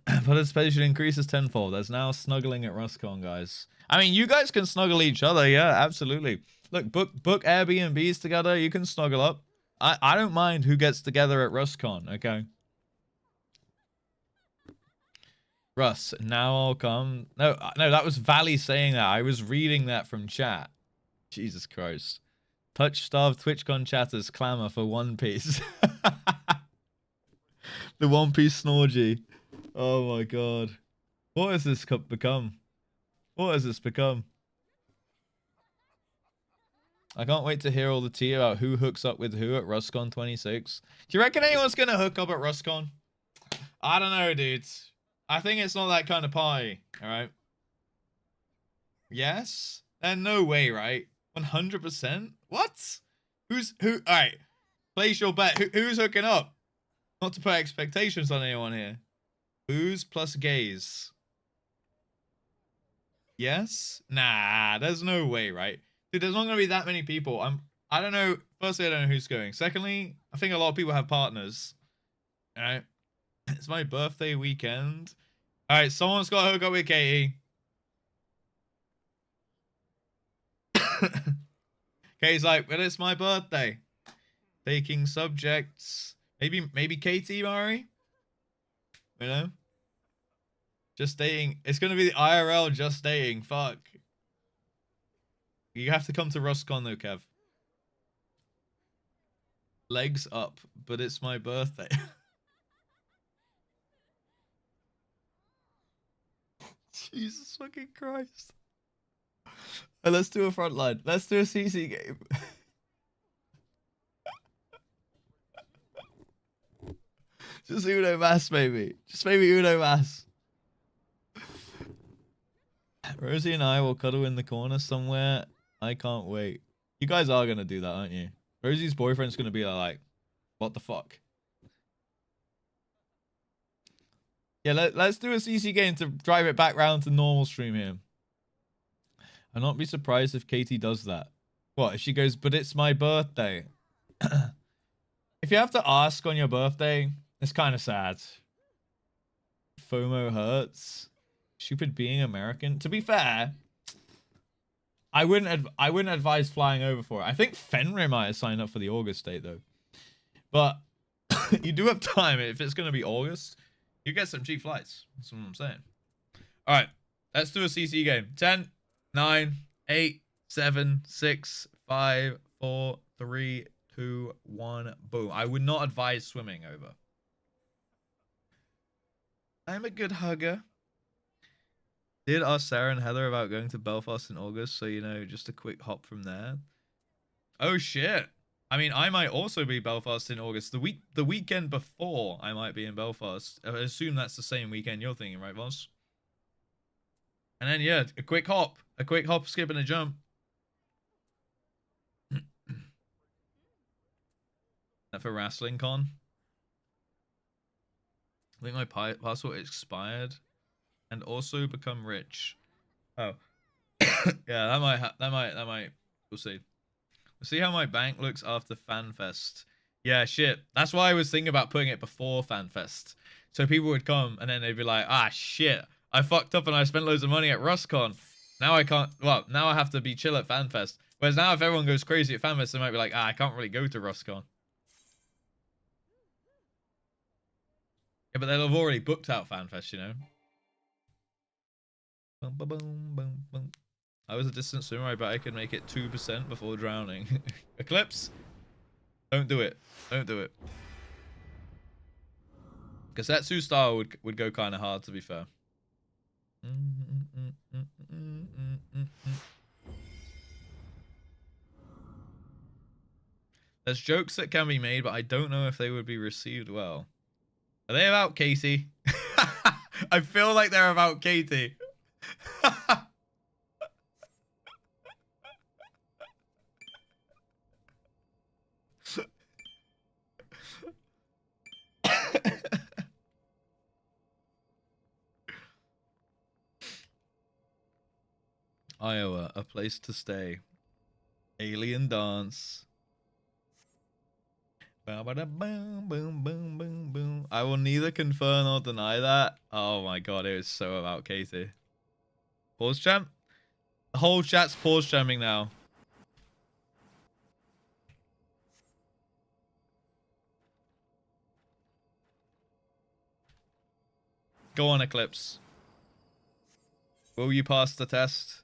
Participation increases tenfold. There's now snuggling at RussCon, guys. I mean, you guys can snuggle each other. Yeah, absolutely. Look, book Airbnbs together. You can snuggle up. I don't mind who gets together at RussCon, okay? Russ, now I'll come. No, that was Valley saying that. I was reading that from chat. Jesus Christ. Touch-starved TwitchCon chatters clamor for One Piece. The One Piece Snorgy. Oh my god. What has this become? What has this become? I can't wait to hear all the tea about who hooks up with who at RussCon 26. Do you reckon anyone's gonna hook up at RussCon? I don't know, dudes. I think it's not that kind of party, alright? Yes? And no way, right? 100%? What? Who? Alright. Place your bet. Who's hooking up? Not to put expectations on anyone here. Booze plus gays. Yes? Nah, there's no way, right? Dude, there's not gonna be that many people. I don't know. Firstly, I don't know who's going. Secondly, I think a lot of people have partners. Alright. It's my birthday weekend. Alright, someone's got to hook up with Katie. Katie's like, well, it's my birthday. Taking subjects. Maybe Katie, Mari? You know? Just dating. It's going to be the IRL just dating. Fuck. You have to come to RussCon though, Kev. Legs up, but it's my birthday. Jesus fucking Christ. Right, let's do a front line. Let's do a CC game. Just Uno Mass, maybe. Just maybe Uno Mass. Rosie and I will cuddle in the corner somewhere. I can't wait. You guys are going to do that, aren't you? Rosie's boyfriend's going to be like, what the fuck? Yeah, let's do a CC game to drive it back round to normal stream here. I'd not be surprised if Katie does that. What, if she goes, but it's my birthday? If you have to ask on your birthday, it's kind of sad. FOMO hurts. Stupid being American. To be fair, I wouldn't advise flying over for it. I think Fenrir might have signed up for the August date though. But you do have time if it's going to be August. You get some cheap flights. That's what I'm saying. All right, let's do a CC game. 10, 9, 8, 7, 6, 5, 4, 3, 2, 1. Boom. I would not advise swimming over. I'm a good hugger. Did ask Sarah and Heather about going to Belfast in August, so you know, just a quick hop from there. Oh shit. I mean, I might also be Belfast in August. The weekend before I might be in Belfast. I assume that's the same weekend you're thinking, right, Voss? And then yeah, a quick hop, skip and a jump. That for wrestling con. I think my passport expired, and also become rich. Oh, yeah, that might. We'll see. We'll see how my bank looks after FanFest. Yeah, shit. That's why I was thinking about putting it before FanFest, so people would come and then they'd be like, ah, shit, I fucked up and I spent loads of money at RussCon. Now I can't. Well, now I have to be chill at FanFest. Whereas now, if everyone goes crazy at FanFest, they might be like, ah, I can't really go to RussCon. Yeah, but they'll have already booked out FanFest, you know. Boom, boom, boom, boom, boom. I was a distant swimmer. I bet I could make it 2% before drowning. Eclipse, don't do it. Don't do it. Kasetsu style would go kind of hard, to be fair. There's jokes that can be made, but I don't know if they would be received well. Are they about Katie? I feel like they're about Katie. Iowa, a place to stay. Alien dance. Boom, boom, boom, boom, boom. I will neither confirm nor deny that. Oh my god, it was so about Katie. Pause champ? The whole chat's pause champing now. Go on, Eclipse. Will you pass the test?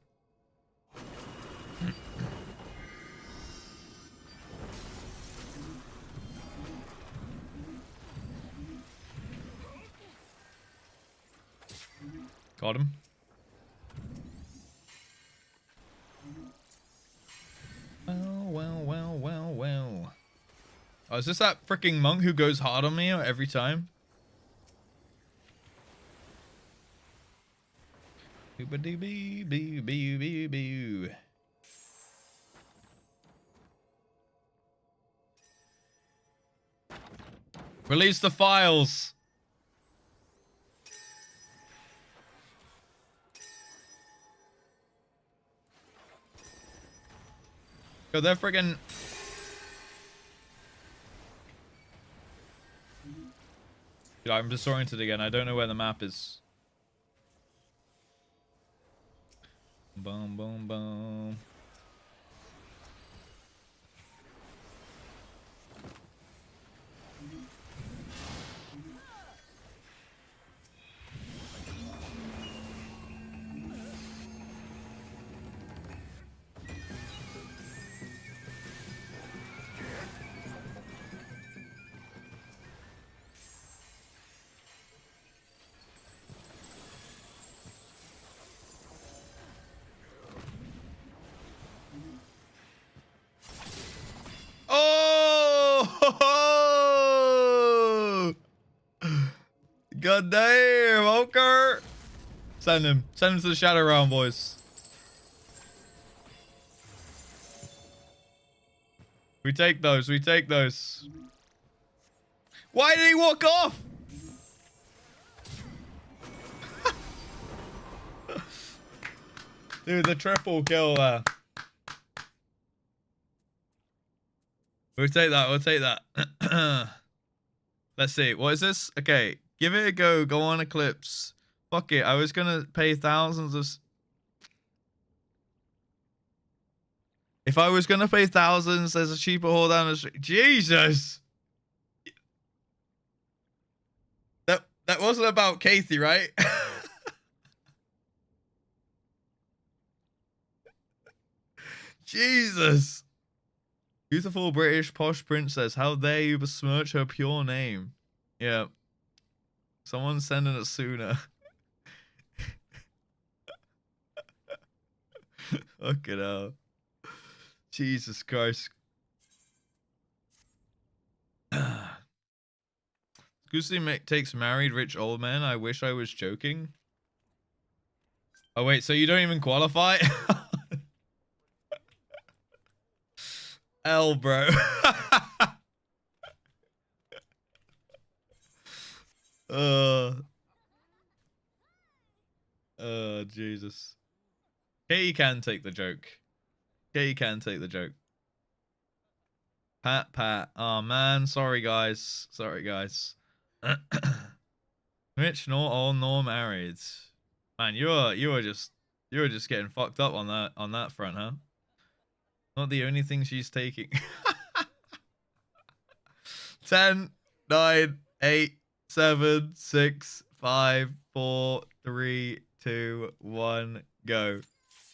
Got him. Well. Oh, is this that freaking monk who goes hard on me every time? Release the files. Yo, they're friggin'. Dude, I'm disoriented again. I don't know where the map is. Boom, boom, boom. Oh! God damn, Oker! Send him. Send him to the Shadow Realm, boys. We take those. We take those. Why did he walk off? Dude, the triple kill there. We'll take that. We'll take that. Let's see. What is this? Okay. Give it a go. Go on Eclipse. Fuck it. I was going to pay thousands of... If I was going to pay thousands, there's a cheaper haul down the street. Jesus! That wasn't about Kathy, right? Jesus! Beautiful British posh princess. How dare you besmirch her pure name? Yeah. Someone's sending it sooner. Fucking hell. Jesus Christ. Goosey takes married rich old man. I wish I was joking. Oh wait, so you don't even qualify? L, bro. Jesus. Katie can take the joke. Katie can take the joke. Pat. Oh man, sorry guys. Sorry guys. Rich nor old nor married. Man, you were just getting fucked up on that front, huh? Not the only thing she's taking. 10, 9, 8, 7, 6, 5, 4, 3, 2, 1, go.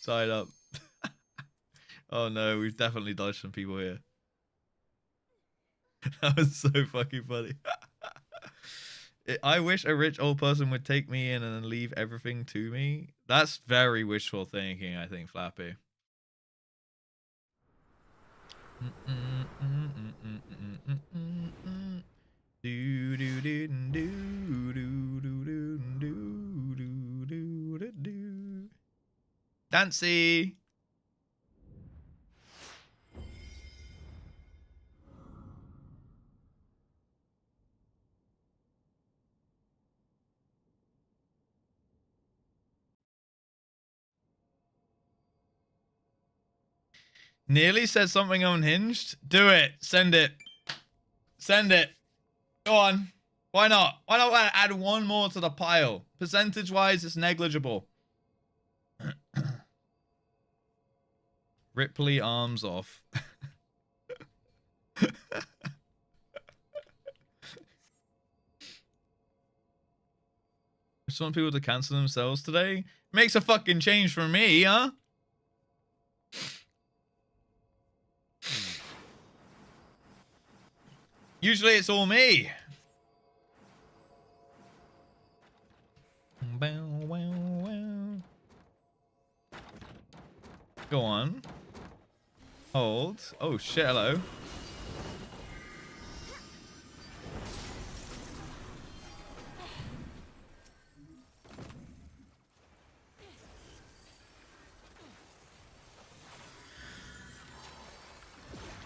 Sign up. Oh no, we've definitely dodged some people here. That was so fucking funny. I wish a rich old person would take me in and then leave everything to me. That's very wishful thinking, I think, Flappy. Dancy. Nearly said something unhinged. Do it. Send it. Send it. Go on. Why not? Why not add one more to the pile? Percentage-wise, it's negligible. Ripley arms off. I just want people to cancel themselves today. Makes a fucking change for me, huh? Usually it's all me. Go on. Hold. Oh shit, hello.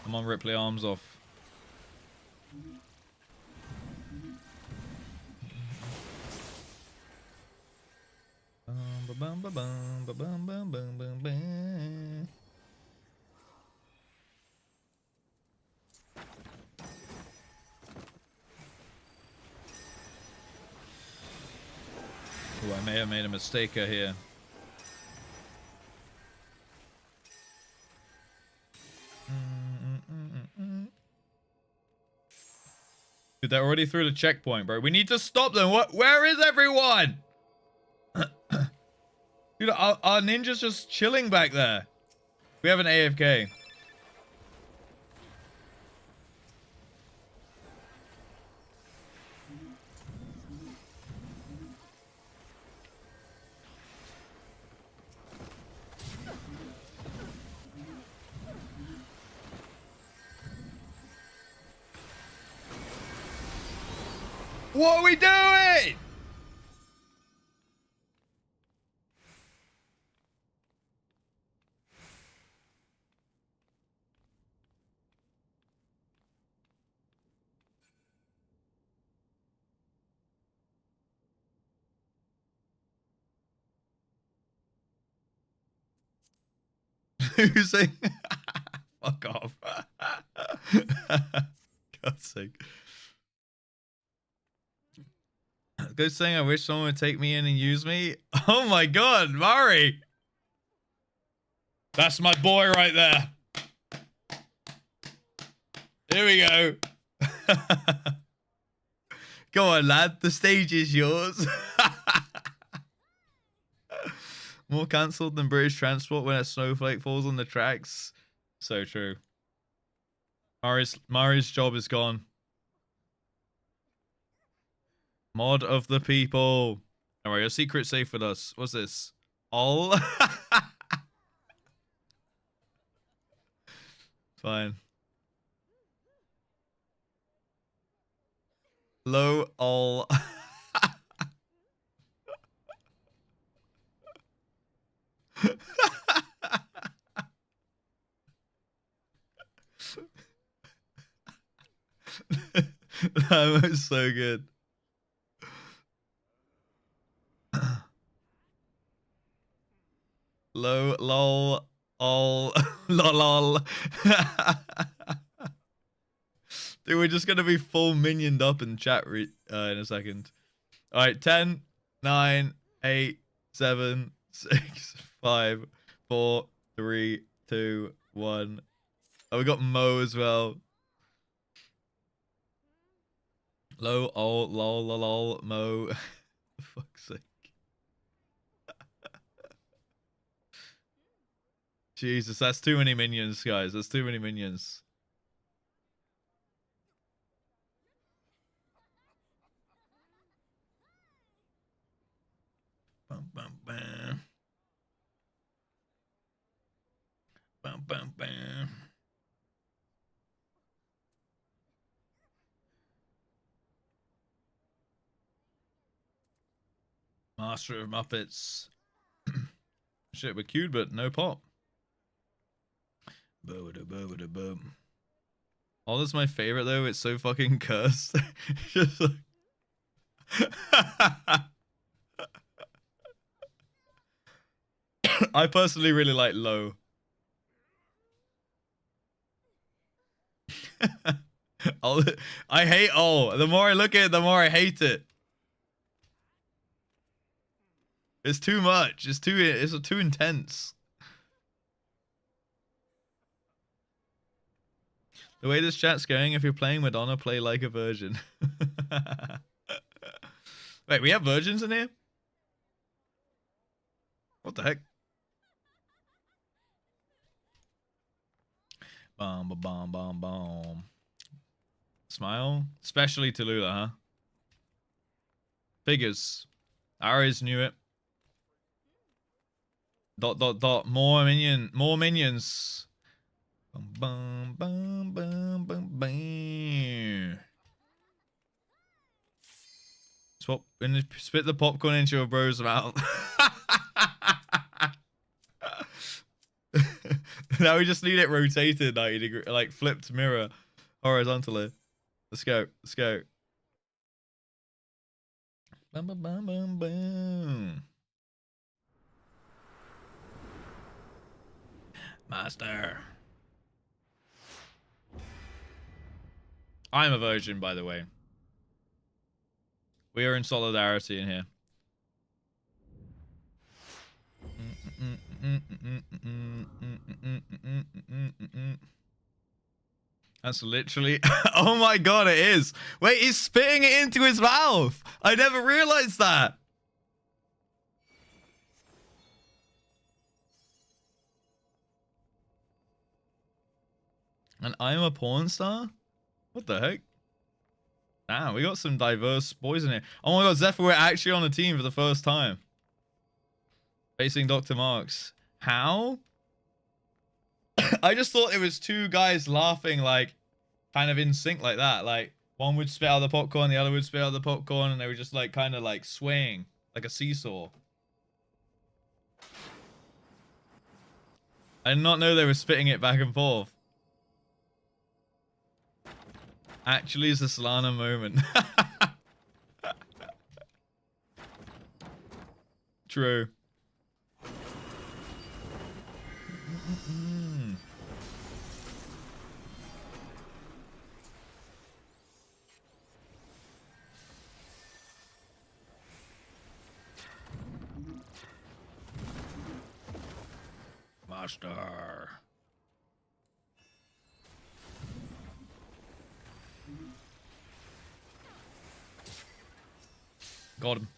Come on, Ripley, arms off. Ooh, I may have made a mistake here. Dude, they're already through the checkpoint, bro. We need to stop them. Where is everyone? Dude, our ninja's just chilling back there. We have an AFK. What are we doing? Who's saying? Fuck off. God's sake. Good saying, I wish someone would take me in and use me. Oh my god, Murray. That's my boy right there. Here we go. Go on, lad. The stage is yours. More cancelled than British transport when a snowflake falls on the tracks. So true. Murray's job is gone. Mod of the people. Alright, your secret's safe with us. What's this? All? Fine. Low all. That was so good. Low lol all lol. Dude, we're just gonna be full minioned up in chat in a second. All right, 10, 9, 8, 7, 6, 5, 4, 3, 2, 1. Oh, we got Mo as well. Low, oh, lol, lol, lol, mo. For fuck's sake. Jesus, that's too many minions, guys. That's too many minions. Bum, bum, bam. Bum, bum, bam. Master of Muppets. Shit, we're queued, but no pop. Boom. Oh, that's my favorite though. It's so fucking cursed. Just like... I personally really like low. Oh, I hate oh. The more I look at it, the more I hate it. It's too much. It's too intense. The way this chat's going, if you're playing Madonna, play like a virgin. Wait, we have virgins in here? What the heck? Bomb, bomb, bomb, bomb. Smile? Especially Tallulah, huh? Figures. Ares knew it. Dot, dot, dot. More minions. Bum, bum, bum, bum, bum, bum. Spit the popcorn into your bro's mouth. Now we just need it rotated 90 degrees, like flipped mirror horizontally. Let's go. Let's go. Bum, bum, bum, bum, bum. Master. I'm a virgin, by the way. We are in solidarity in here. That's literally... Oh my god, it is! Wait, he's spitting it into his mouth! I never realized that! And I'm a porn star? What the heck? Damn, we got some diverse boys in here. Oh my god, Zephyr, we're actually on a team for the first time. Facing Dr. Marks. How? I just thought it was two guys laughing, like, kind of in sync like that. Like, one would spit out the popcorn, the other would spit out the popcorn, and they were just, like, kind of, like, swaying. Like a seesaw. I did not know they were spitting it back and forth. Actually, it's a Solana moment. True. Master. Got him.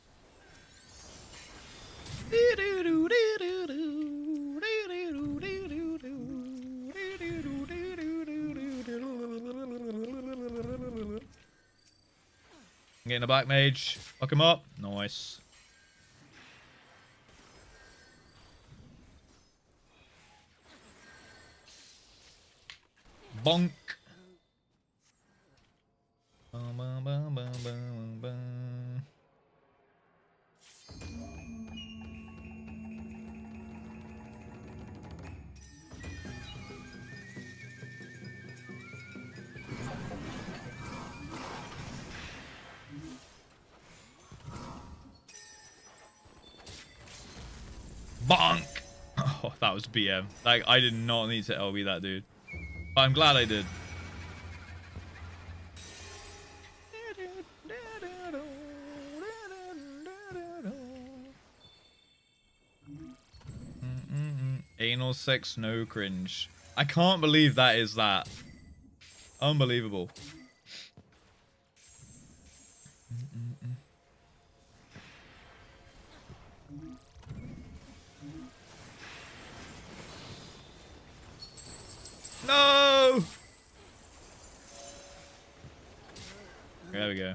I'm getting a back mage. Fuck him up. Nice. Bonk. Bum, bum, bum, bum, bum, bum. Bonk! Oh, that was BM. Like, I did not need to LB that dude. But I'm glad I did. Anal sex, no cringe. I can't believe that is that. Unbelievable. No! There we go.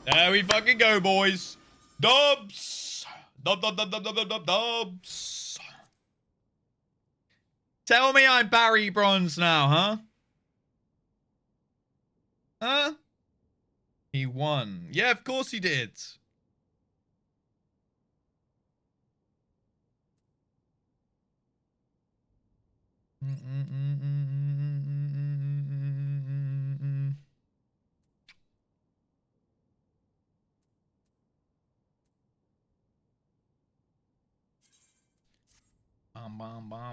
There we fucking go, boys. Dubs! Dubs! Tell me I'm Barry Bronze now, huh? Huh? He won. Yeah, of course he did.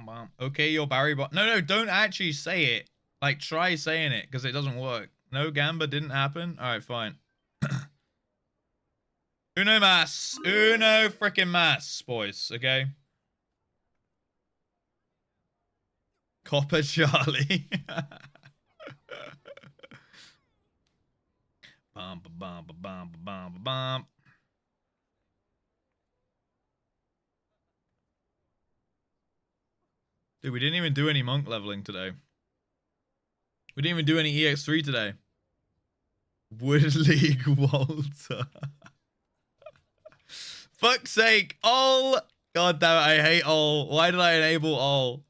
Bum. Okay, you're Barry Bond. No, don't actually say it. Like, try saying it, because it doesn't work. No Gamba didn't happen? Alright, fine. Uno mas. Uno freaking mas, boys, okay? Copper Charlie. Bum. Dude, we didn't even do any monk leveling today. We didn't even do any EX3 today. Wood League Walter. Fuck's sake. All. God damn it, I hate all. Why did I enable all?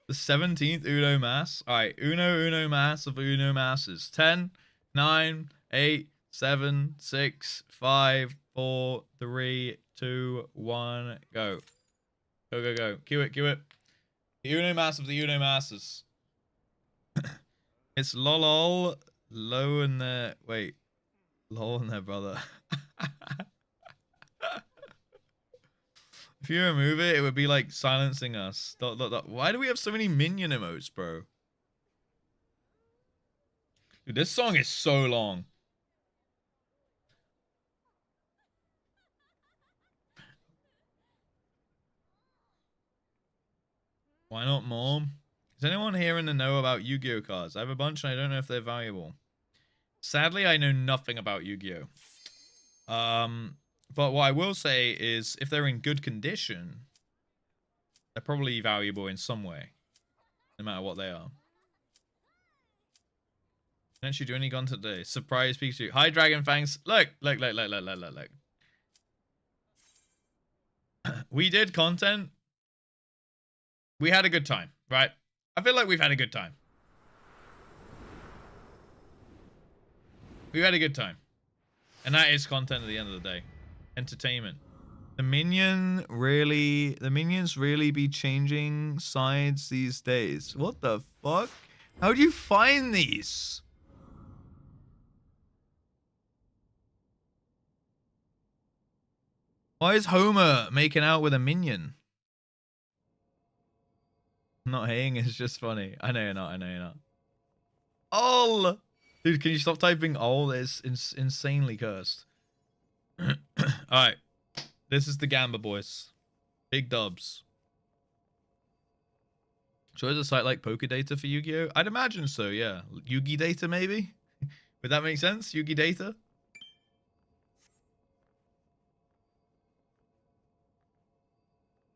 The 17th Uno Mass. Alright, Uno Mass of Uno Masses. 10, 9, 8, 7, 6, 5, 4, 3, 2, 1, go. Go. Cue it. The Uno Mass of the Uno Masses. It's lol low and their wait. Lol and their brother. If you remove it, it would be like silencing us. ... Why do we have so many minion emotes, bro? Dude, this song is so long. Why not more? Is anyone here in the know about Yu-Gi-Oh cards? I have a bunch and I don't know if they're valuable. Sadly, I know nothing about Yu-Gi-Oh. But what I will say is if they're in good condition, they're probably valuable in some way. No matter what they are. Didn't you do any gun today? Surprise Pikachu. Hi, Dragon Fangs. Look. We did content. We had a good time, right? I feel like we've had a good time. We've had a good time. And that is content at the end of the day. Entertainment. The minions really be changing sides these days. What the fuck? How do you find these? Why is Homer making out with a minion? I'm not hating, it's just funny. I know you're not. Ol! Dude, can you stop typing ol? It's insanely cursed. Alright. This is the Gamba, boys. Big dubs. So is a site like Pokedata for Yu-Gi-Oh? I'd imagine so, yeah. Yugi Data, maybe? Would that make sense? Yugi Data?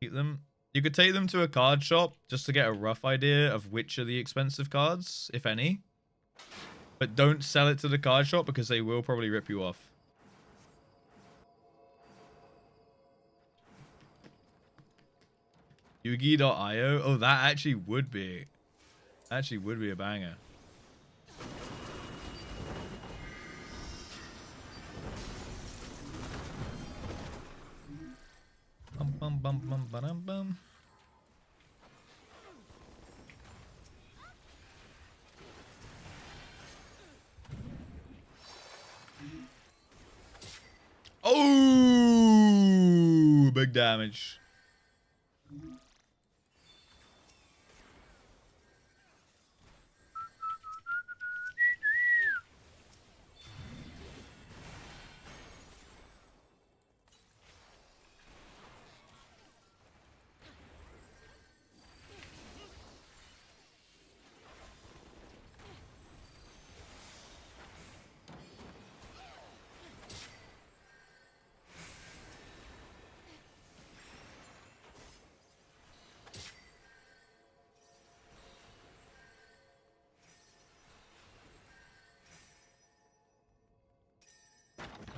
Keep them. You could take them to a card shop just to get a rough idea of which are the expensive cards, if any. But don't sell it to the card shop because they will probably rip you off. Yugi.io? Oh, that actually would be a banger. Bum. Oh, big damage.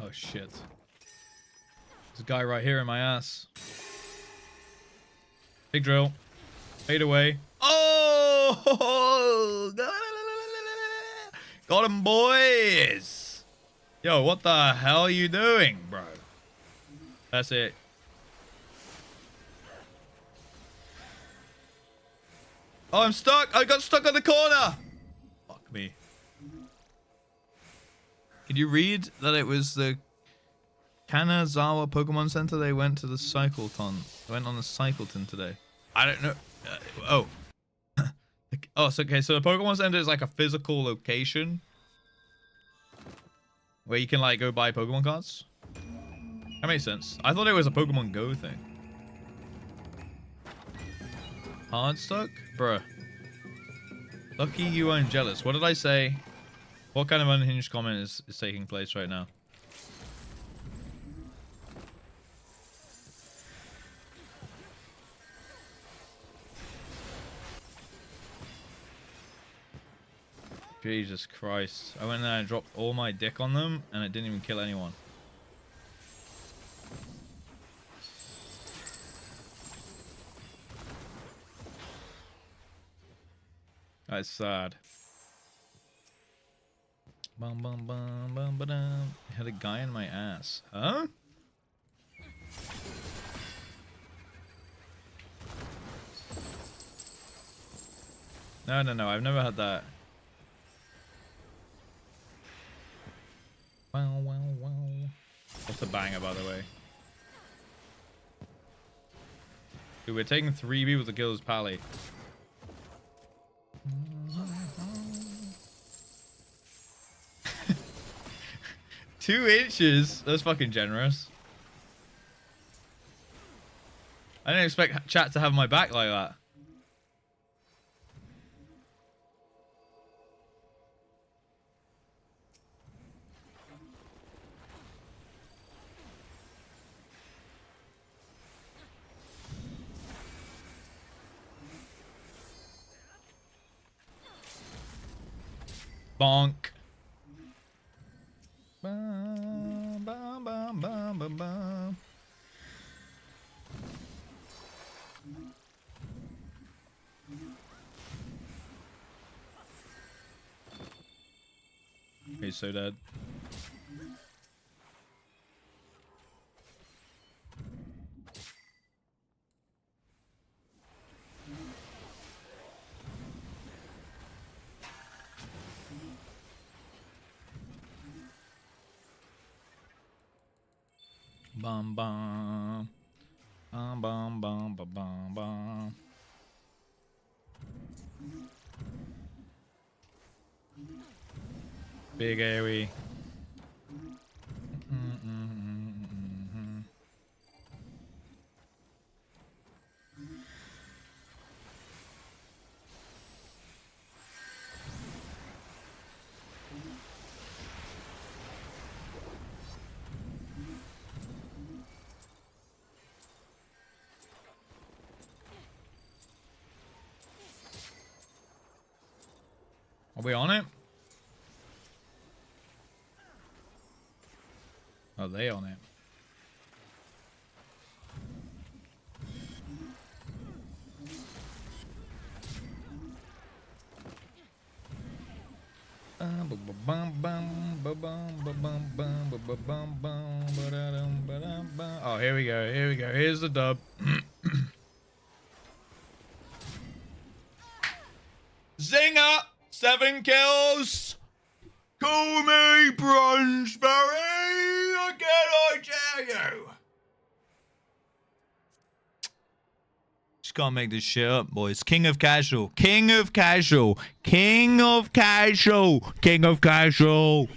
Oh shit. There's a guy right here in my ass. Big drill. Fade away. Oh! Got him, boys! Yo, what the hell are you doing, bro? That's it. Oh, I'm stuck! I got stuck on the corner! Fuck me. Could you read that it was the Kanazawa Pokemon Center? They went to the Cycleton. They went on the Cycleton today. I don't know. Oh. Oh, so, okay, so the Pokemon Center is like a physical location where you can like go buy Pokemon cards. That makes sense. I thought it was a Pokemon Go thing. Hard stuck? Bruh. Lucky you aren't jealous. What did I say? What kind of unhinged comment is taking place right now? Jesus Christ. I went there and dropped all my dick on them and it didn't even kill anyone. That's sad. Bum bum bum bum ba dum. I had a guy in my ass. Huh? No, no, no. I've never had that. Wow, wow, wow. What's a banger, by the way? Dude, we're taking 3 people to kill this pally. 2 inches? That's fucking generous. I didn't expect chat to have my back like that. Bonk. Bum, bum, bum, bum, bum, bum. He's so dead. Bum bum. Bum bum bum bum bum bum. Big AoE. Are we on it? Are they on it? Oh, here we go. Here we go. Here's the dub. Zinger! 7 kills! Call me Brunsbury! Again, I dare you! Just gotta make this shit up, boys. King of casual. King of casual. King of casual. King of casual.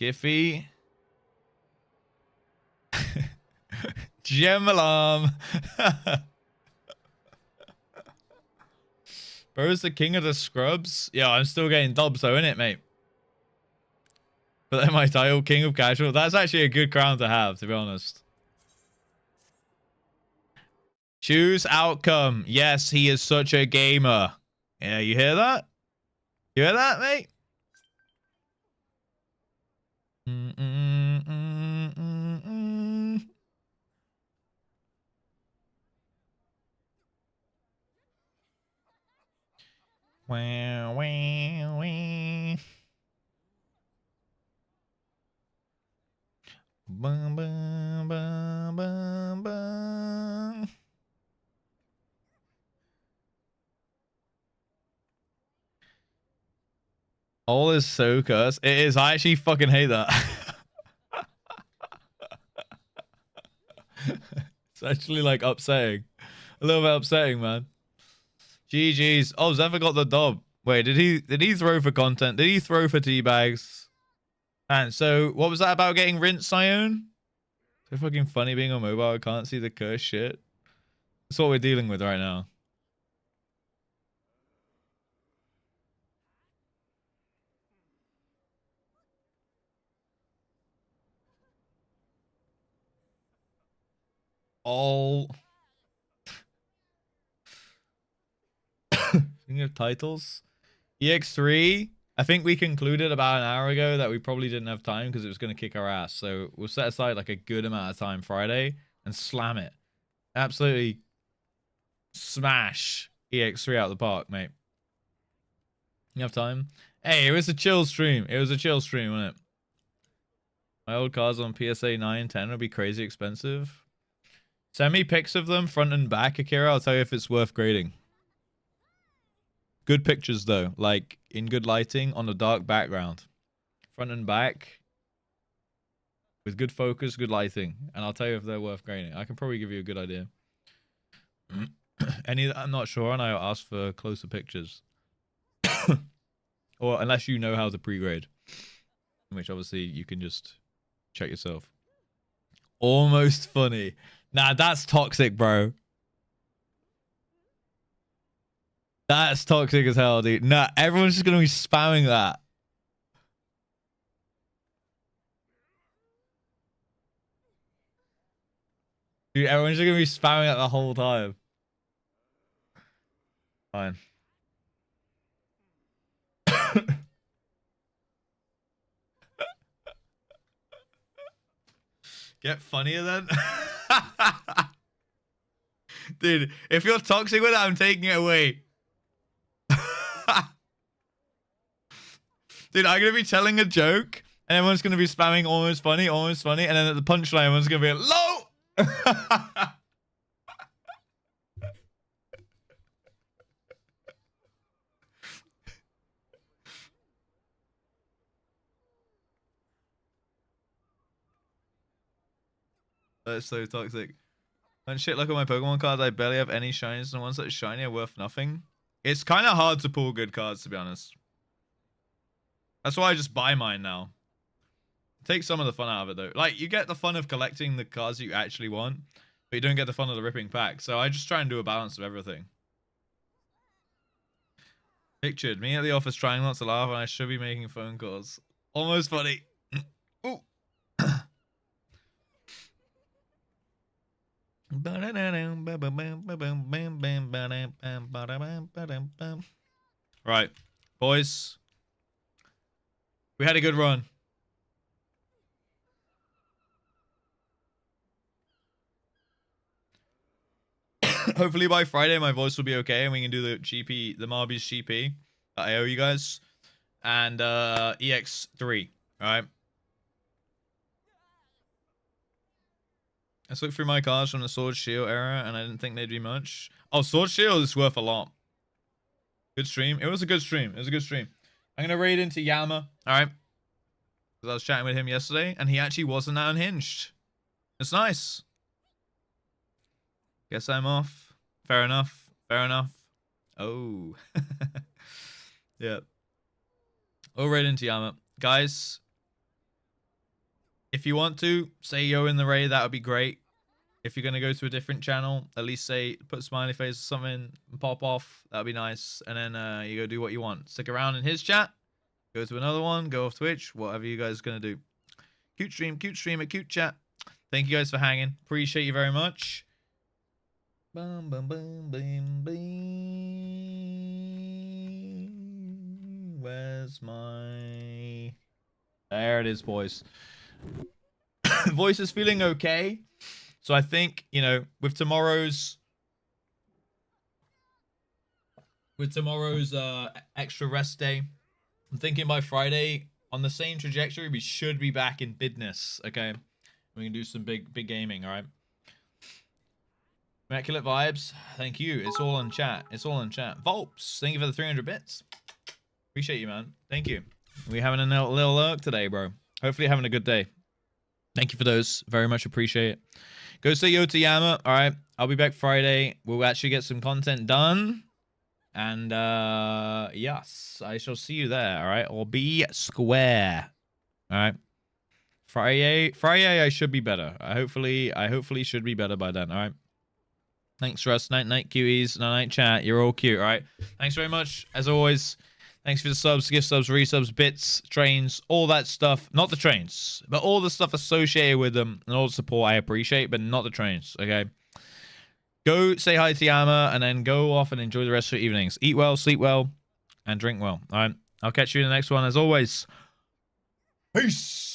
Giffy. Gem alarm. Bro's the king of the scrubs. Yeah, I'm still getting dubs though, innit, mate? But then my title, King of Casual, that's actually a good crown to have, to be honest. Choose outcome. Yes, he is such a gamer. Yeah, you hear that? You hear that, mate? Wow, wow, wow. Bum, bum, bum, bum, bum. All is so cursed. It is. I actually fucking hate that. It's actually like upsetting. A little bit upsetting, man. GG's. Oh, Zephyr got the dub. Wait, did he throw for content? Did he throw for teabags? And so what was that about getting rinsed, Ione? So fucking funny being on mobile. I can't see the curse shit. That's what we're dealing with right now. All Speaking of titles, EX3, I think we concluded about an hour ago that we probably didn't have time because it was going to kick our ass. So we'll set aside like a good amount of time Friday and slam it. Absolutely smash EX3 out of the park, mate. You have time? Hey, it was a chill stream. It was a chill stream, wasn't it? My old cars on PSA 9, 10 would be crazy expensive. Send me pics of them front and back, Akira. I'll tell you if it's worth grading. Good pictures, though. Like, in good lighting on a dark background. Front and back. With good focus, good lighting. And I'll tell you if they're worth grading. I can probably give you a good idea. Any that I'm not sure on, I'll ask for closer pictures. Or unless you know how to pre-grade. Which obviously you can just check yourself. Almost funny. Nah, that's toxic, bro. That's toxic as hell, dude. Nah, everyone's just gonna be spamming that. Dude, everyone's just gonna be spamming it the whole time. Fine. Get funnier then? Dude, if you're toxic with it, I'm taking it away. Dude, I'm gonna be telling a joke, and everyone's gonna be spamming almost funny, and then at the punchline, everyone's gonna be like, low! That's so toxic. When shit look at my Pokemon cards, I barely have any shinies, and the ones that are shiny are worth nothing. It's kind of hard to pull good cards, to be honest. That's why I just buy mine now. Take some of the fun out of it, though. Like, you get the fun of collecting the cards you actually want, but you don't get the fun of the ripping pack. So I just try and do a balance of everything. Pictured me at the office trying not to laugh, and I should be making phone calls. Almost funny. Ooh. Right, boys. We had a good run. Hopefully by Friday my voice will be okay and we can do the GP, the Marby's GP that I owe you guys. And EX3. Alright. Let's look through my cards from the Sword Shield era and I didn't think they'd be much. Oh, Sword Shield is worth a lot. Good stream. It was a good stream. It was a good stream. I'm gonna raid into Yama. Alright. Because I was chatting with him yesterday and he actually wasn't that unhinged. It's nice. Guess I'm off. Fair enough. Fair enough. Oh. Yeah. We'll raid into Yama. Guys, if you want to, say yo in the raid, that would be great. If you're going to go to a different channel, at least say, put a smiley face or something, and pop off. That would be nice. And then you go do what you want. Stick around in his chat. Go to another one. Go off Twitch. Whatever you guys gonna do. Cute streamer, cute chat. Thank you guys for hanging. Appreciate you very much. Boom, boom, boom, boom, boom. Where's my... There it is, boys. Voice is feeling okay. So I think, you know, with tomorrow's extra rest day, I'm thinking by Friday, on the same trajectory, we should be back in business, okay? We can do some big gaming, all right? Immaculate vibes, thank you. It's all in chat. It's all in chat. Volps, thank you for the 300 bits. Appreciate you, man. Thank you. We having a little lurk today, bro. Hopefully you're having a good day. Thank you for those. Very much appreciate it. Go say yo to Yama. All right. I'll be back Friday. We'll actually get some content done. And, yes, I shall see you there. All right. Or be square. All right. Friday, I should be better. I hopefully should be better by then. All right. Thanks, Russ. Night, cuties. Night, chat. You're all cute. All right. Thanks very much. As always. Thanks for the subs, gift subs, resubs, bits, trains, all that stuff. Not the trains, but all the stuff associated with them and all the support I appreciate, but not the trains, okay? Go say hi to Yama and then go off and enjoy the rest of your evenings. Eat well, sleep well, and drink well. All right? I'll catch you in the next one. As always, peace!